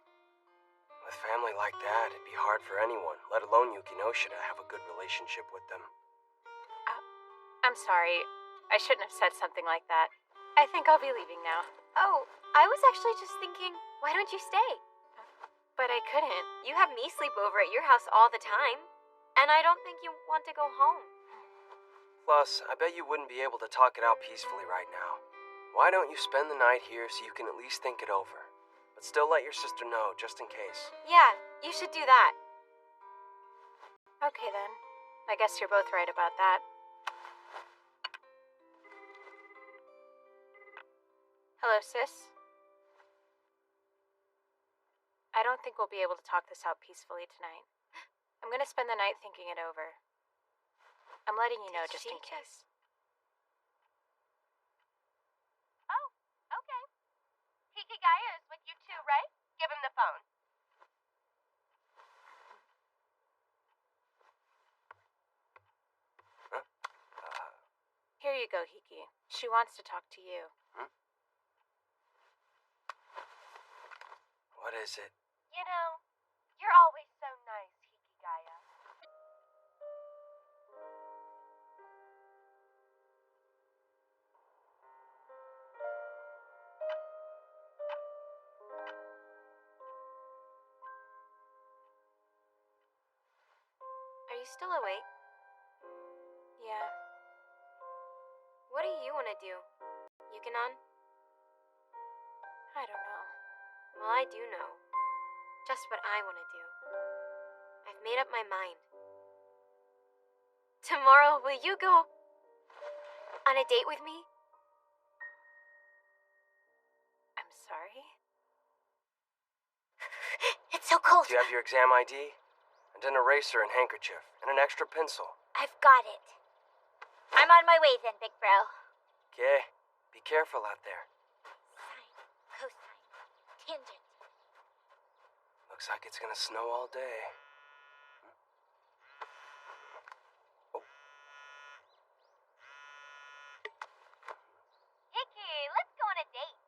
With family like that, it'd be hard for anyone, let alone Yukinoshita, to have a good relationship with them. I'm sorry. I shouldn't have said something like that. I think I'll be leaving now. Oh, I was actually just thinking, why don't you stay? But I couldn't. You have me sleep over at your house all the time. And I don't think you want to go home. Plus, I bet you wouldn't be able to talk it out peacefully right now. Why don't you spend the night here so you can at least think it over? But still let your sister know, just in case. Yeah, you should do that. Okay then. I guess you're both right about that. Hello, sis? I don't think we'll be able to talk this out peacefully tonight. I'm gonna spend the night thinking it over. I'm letting you know just in case. Oh, okay. Hikigaya is with you too, right? Give him the phone. Here you go, Hiki. She wants to talk to you. What is it? You know, you're always so nice, Hikigaya. Are you still awake? Yeah. What do you want to do? Yukinon? I don't know. Well, I do know. Just what I want to do. I've made up my mind. Tomorrow, will you go on a date with me? I'm sorry? It's so cold. Do you have your exam ID? And an eraser and handkerchief, and an extra pencil. I've got it. I'm on my way then, big bro. Okay, be careful out there. Sine, cosine, tangent. Looks like it's gonna snow all day. Hickey, let's go on a date.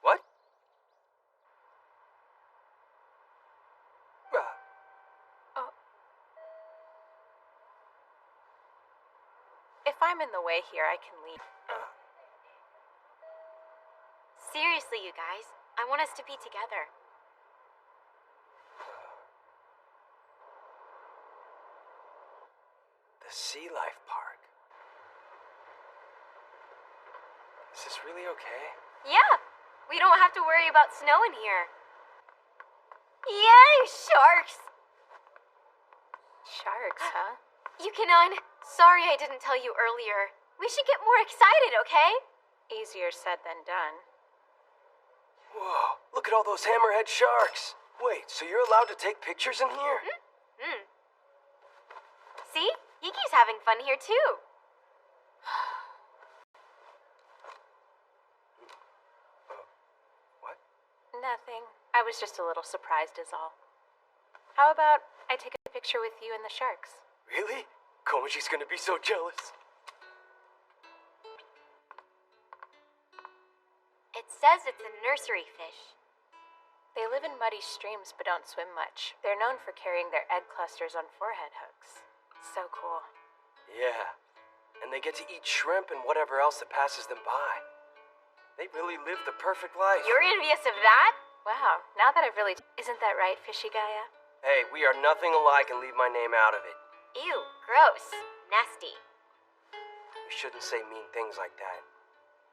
What? If I'm in the way here, I can leave. Seriously, you guys. I want us to be together. The Sea Life Park. Is this really okay? Yeah, we don't have to worry about snow in here. Yay, sharks! Sharks, huh? Yukinon, sorry I didn't tell you earlier. We should get more excited, okay? Easier said than done. Whoa, look at all those hammerhead sharks. Wait, so you're allowed to take pictures in here? See? Yiki's having fun here, too. What? Nothing. I was just a little surprised is all. How about I take a picture with you and the sharks? Really? Komachi's gonna be so jealous. It says it's a nursery fish. They live in muddy streams but don't swim much. They're known for carrying their egg clusters on forehead hooks. So cool. Yeah, and they get to eat shrimp and whatever else that passes them by. They really live the perfect life. You're envious of that? Wow, now that I've really... Isn't that right, Fishy Gaia? Hey, we are nothing alike and leave my name out of it. Ew, gross. Nasty. We shouldn't say mean things like that.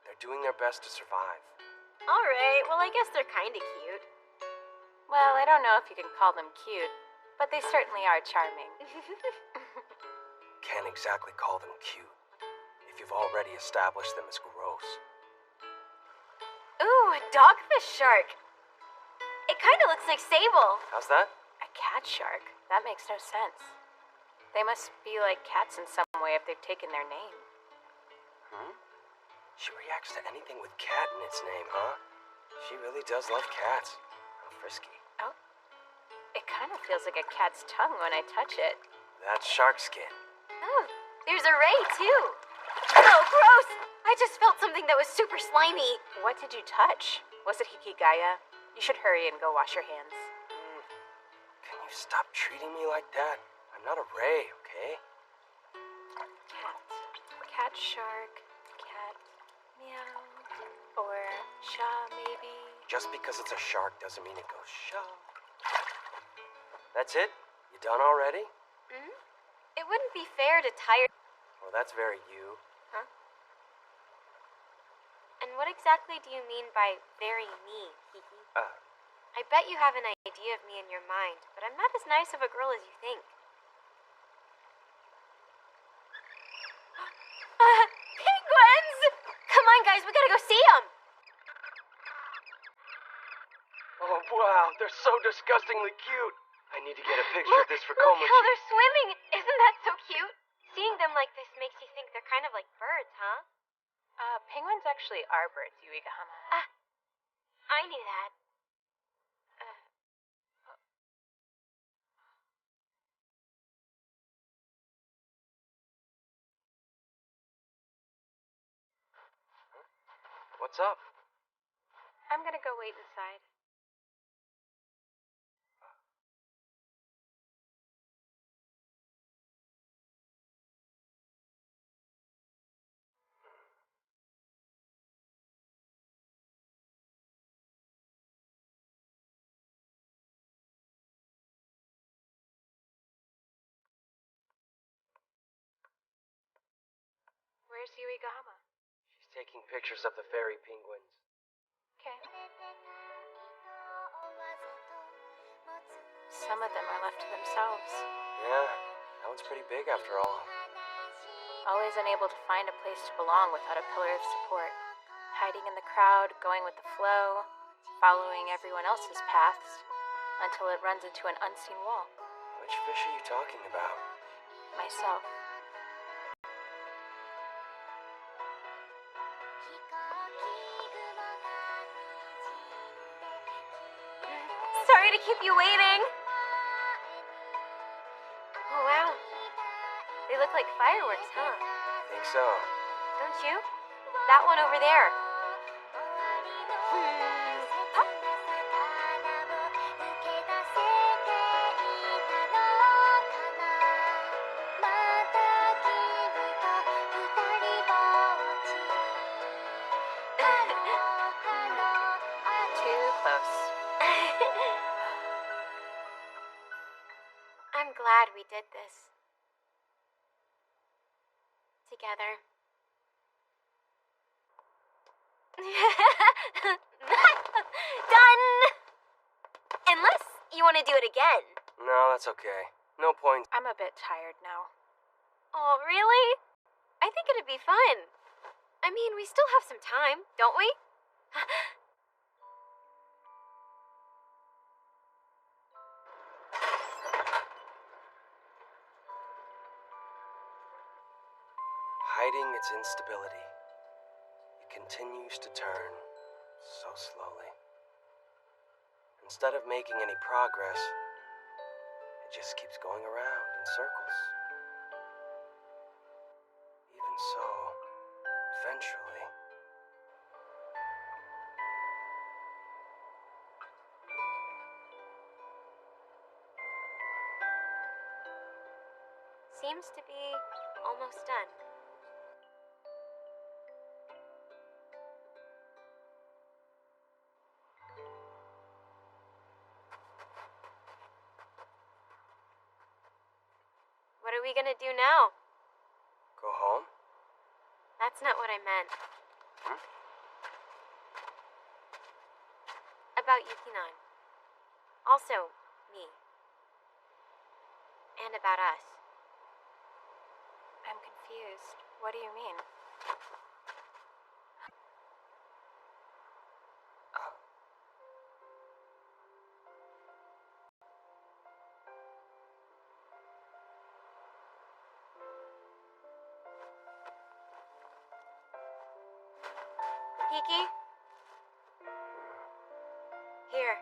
They're doing their best to survive. Alright, well I guess they're kinda cute. Well, I don't know if you can call them cute, but they certainly are charming. Can't exactly call them cute if you've already established them as gross. Ooh, a dogfish shark. It kinda looks like Sable. How's that? A cat shark? That makes no sense. They must be like cats in some way if they've taken their name. She reacts to anything with cat in its name, huh? She really does love cats. How frisky. Oh. It kind of feels like a cat's tongue when I touch it. That's shark skin. Oh, there's a ray, too. Oh, gross! I just felt something that was super slimy. What did you touch? Was it Hikigaya? You should hurry and go wash your hands. Can you stop treating me like that? I'm not a ray, okay? Cat. Cat shark. Cat. Meow. Or Sha, maybe? Just because it's a shark doesn't mean it goes Sha. That's it? You done already? It wouldn't be fair to tire... Well, that's very you. Huh? And what exactly do you mean by very me, Kiki? I bet you have an idea of me in your mind, but I'm not as nice of a girl as you think. Penguins! Come on, guys, we gotta go see them! Oh, wow, they're so disgustingly cute. I need to get a picture of this for Look Komachi. how they're swimming! Isn't that so cute? Seeing them like this makes you think they're kind of like birds, huh? Penguins actually are birds, Yuigahama. I knew that. What's up? I'm gonna go wait inside. Where's Yuigahama? She's taking pictures of the fairy penguins. Okay. Some of them are left to themselves. Yeah, that one's pretty big after all. Always unable to find a place to belong without a pillar of support. Hiding in the crowd, going with the flow. following everyone else's paths until it runs into an unseen wall. Which fish are you talking about? Myself. Sorry to keep you waiting. Oh, wow. They look like fireworks, huh? Think so. Don't you? That one over there. Huh? Too close. I'm glad we did this. Together. Done! Unless you want to do it again. No, that's okay. No point. I'm a bit tired now. Oh, really? I think it'd be fun. I mean, we still have some time, don't we? Hiding its instability, it continues to turn so slowly. Instead of making any progress, it just keeps going around in circles. Even so, eventually, Seems to be almost done. What are we gonna do now? go home? That's not what I meant. Hmm? About Yukinon. Also, me. And about us. I'm confused. What do you mean? Hiki? Here.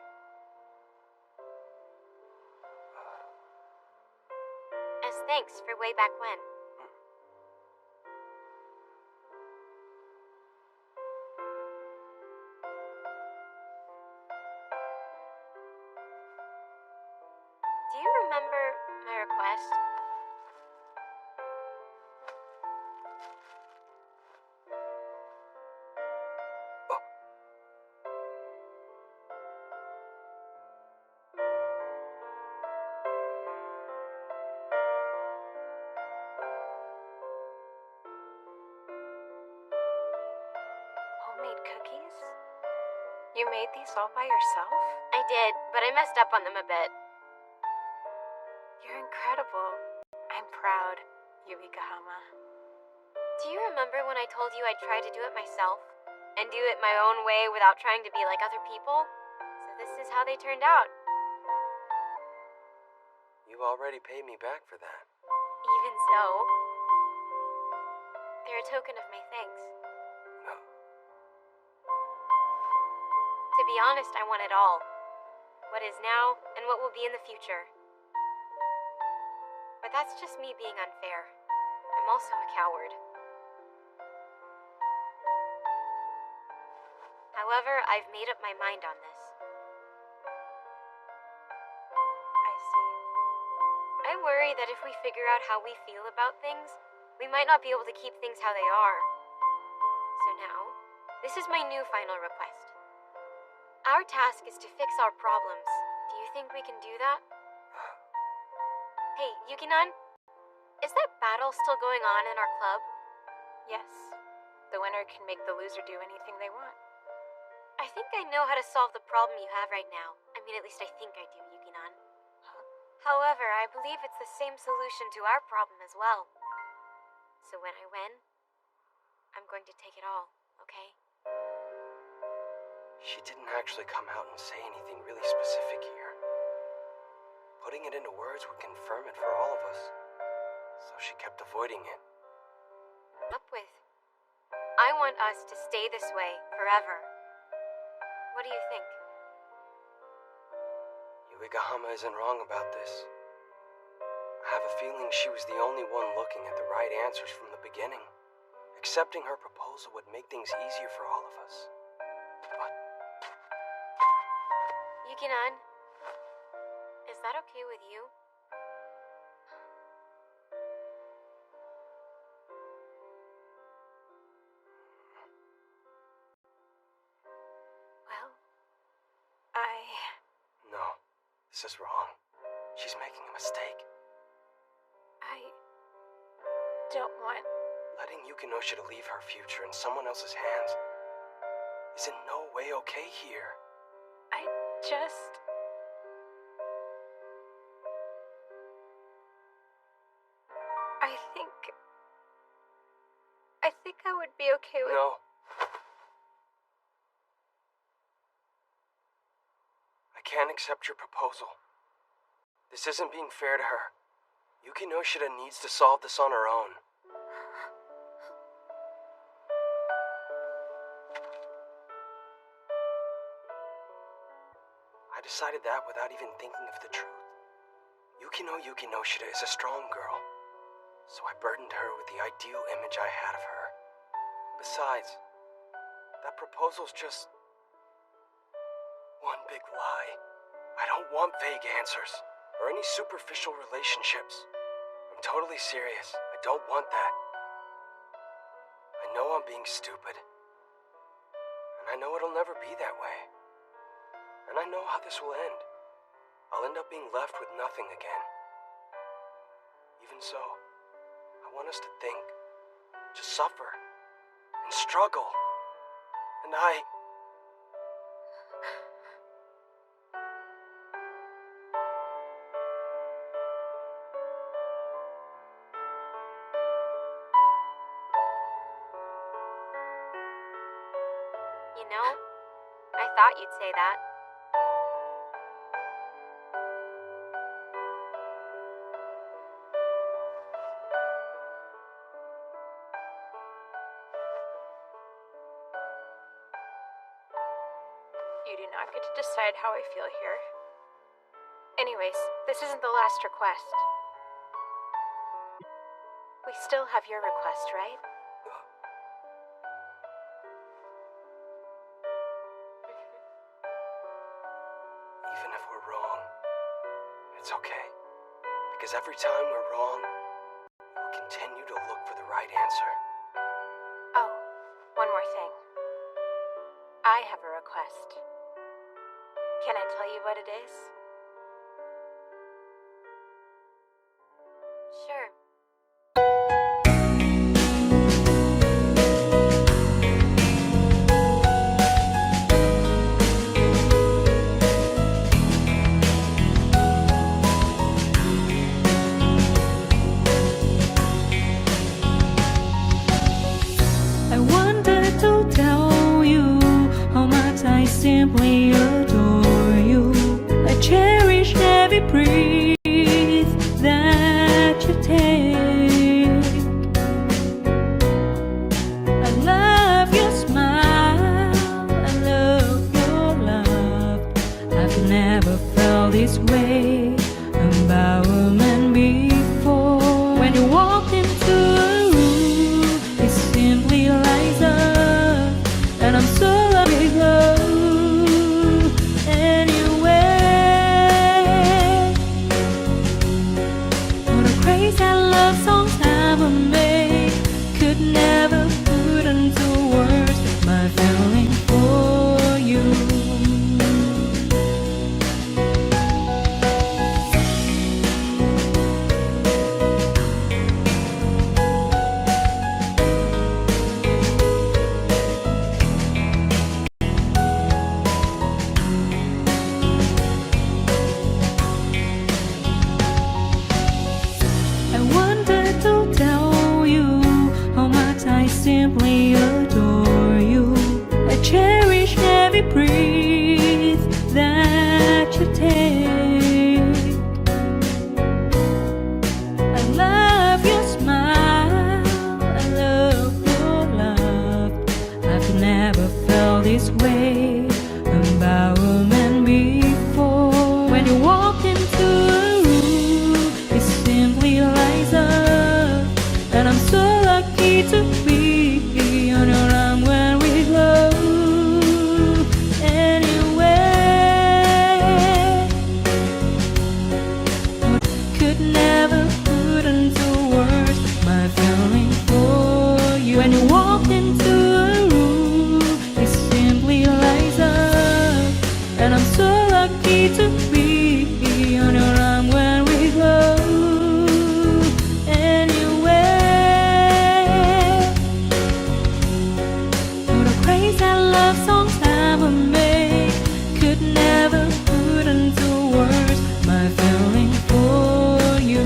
As thanks for way back when. Do you remember my request? Homemade cookies? You made these all by yourself? I did, but I messed up on them a bit. You're incredible. I'm proud, Yubikahama. Do you remember when I told you I'd try to do it myself? And do it my own way without trying to be like other people? So this is how they turned out. You already paid me back for that. Even so, they're a token of my thanks. To be honest, I want it all. What is now and what will be in the future. But that's just me being unfair. I'm also a coward. However, I've made up my mind on this. I see. I worry that if we figure out how we feel about things, we might not be able to keep things how they are. So now, this is my new final request. Our task is to fix our problems. Do you think we can do that? Hey, Yukinon? Is that battle still going on in our club? Yes. The winner can make the loser do anything they want. I think I know how to solve the problem you have right now. I mean, at least I think I do, Yukinon. Huh? However, I believe it's the same solution to our problem as well. So when I win, I'm going to take it all, okay? She didn't actually come out and say anything really specific here. Putting it into words would confirm it for all of us, so she kept avoiding it. Up with. I want us to stay this way forever. What do you think? Yuigahama isn't wrong about this. I have a feeling she was the only one looking at the right answers from the beginning. Accepting her proposal would make things easier for all of us. But Yukinan, is that okay with you? Well, no, this is wrong. She's making a mistake. I don't want... Letting Yukinoshita leave her future in someone else's hands is in no way okay here. I just... I think I would be okay with... No. I can't accept your proposal. This isn't being fair to her. Yukinoshita needs to solve this on her own. I decided that without even thinking of the truth. Yukino Yukinoshita is a strong girl, so I burdened her with the ideal image I had of her. Besides, that proposal's just one big lie. I don't want vague answers or any superficial relationships. I'm totally serious. I don't want that. I know I'm being stupid, and I know it'll never be that way. And I know how this will end. I'll end up being left with nothing again. Even so, I want us to think, to suffer, and struggle. And You know, I thought you'd say that. You do not get to decide how I feel here. Anyways, this isn't the last request. We still have your request, right? even if we're wrong, it's okay. Because every time we're wrong, we'll continue to look for the right answer. Oh, one more thing. I have a request. Can I tell you what it is? Sure. I wanted to tell you how much I simply adore you. I cherish every breath that you take. I love your smile, I love your love. I've never felt this way about a man before. When you walk into a room, it simply lights up, and I'm so lucky with love anyway. What a crazy love songs ever made could never put into words my feeling for you. I wanted to tell you how much I simply adore you. I cherish every breath that you take. I love your smile, I love your love. I've never felt this way about a man before. When you walk into a room, it simply lights up, and I'm so lucky to be on your arm when we glow. Anyway, could never put into words my feeling for you. When you walk into a room, it simply lights up, and I'm so lucky to be on your arm when we glow. Anyway, all the crazy love songs I would make could never put into words my feeling for you.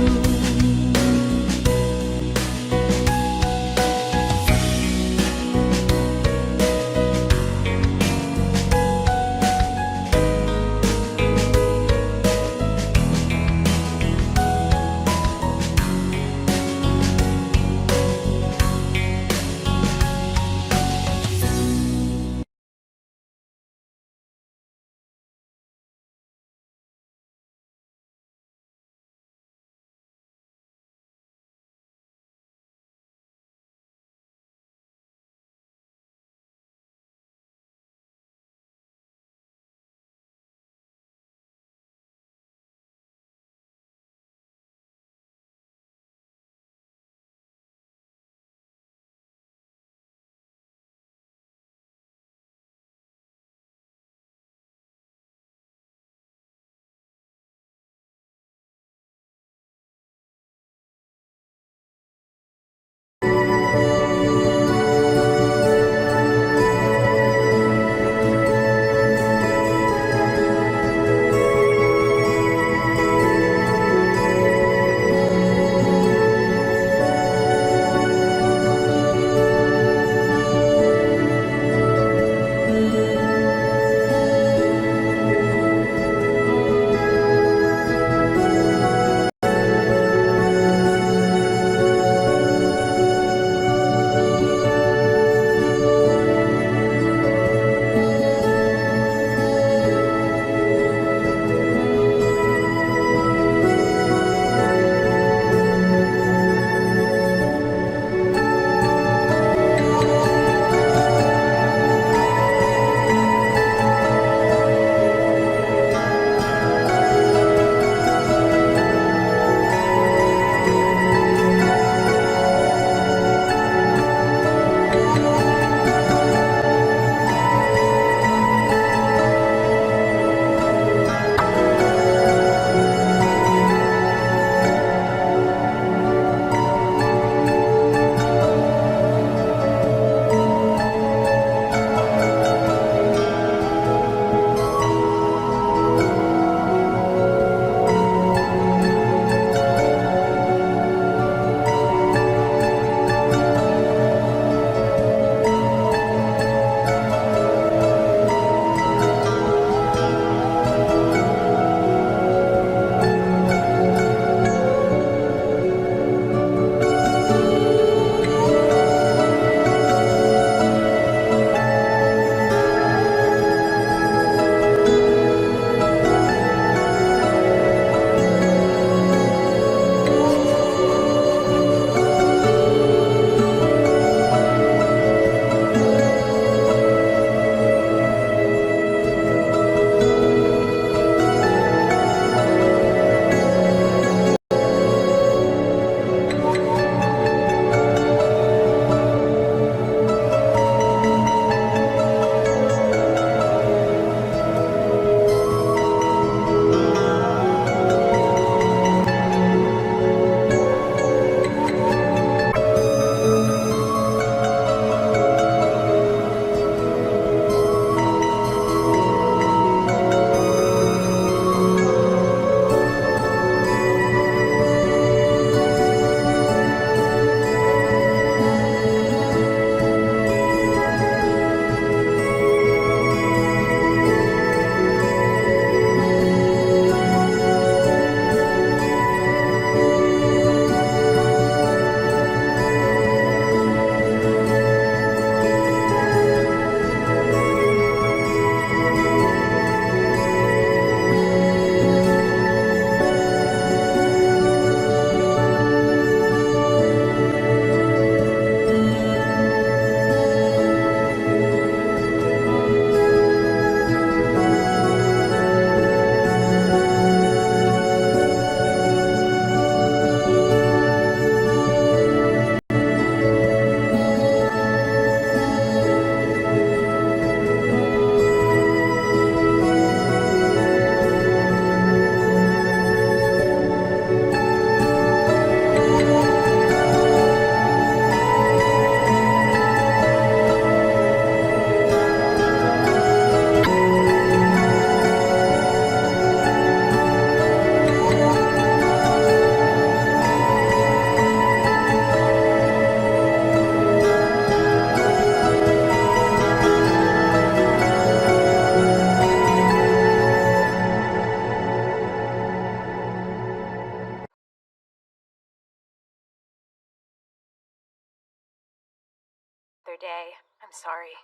their day. I'm sorry.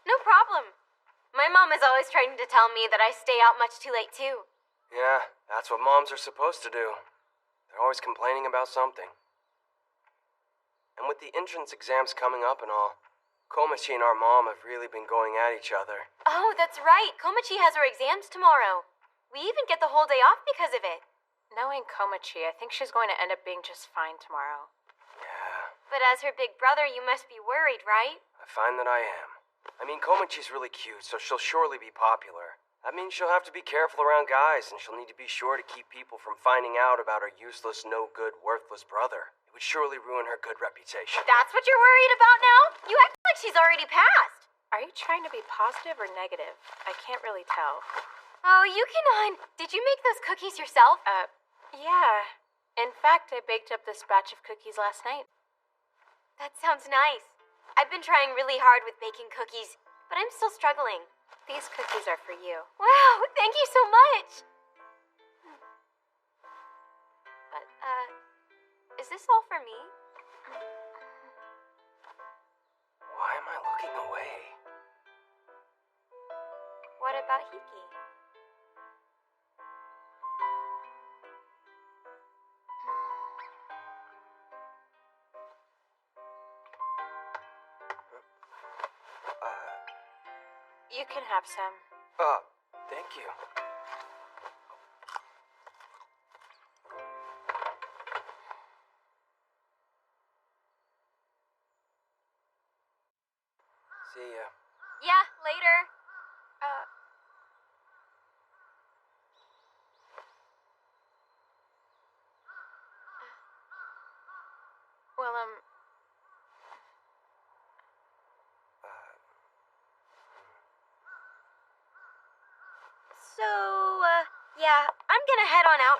No problem. My mom is always trying to tell me that I stay out much too late, too. Yeah, that's what moms are supposed to do. They're always complaining about something. And with the entrance exams coming up and all, Komachi and our mom have really been going at each other. Oh, that's right. Komachi has her exams tomorrow. We even get the whole day off because of it. Knowing Komachi, I think she's going to end up being just fine tomorrow. Yeah, But as her big brother, you must be worried, right? I find that I am. I mean, Komachi's really cute, so she'll surely be popular. That means she'll have to be careful around guys, and she'll need to be sure to keep people from finding out about her useless, no-good, worthless brother. It would surely ruin her good reputation. That's what you're worried about now? You act like she's already passed. Are you trying to be positive or negative? I can't really tell. Oh, Yuki-non, did you make those cookies yourself? Yeah. In fact, I baked up this batch of cookies last night. That sounds nice. I've been trying really hard with baking cookies, but I'm still struggling. These cookies are for you. Wow, thank you so much. But, is this all for me? Why am I looking away? What about Hiki? You can have some. Thank you. See ya. Yeah, later. Well, So, yeah, I'm gonna head on out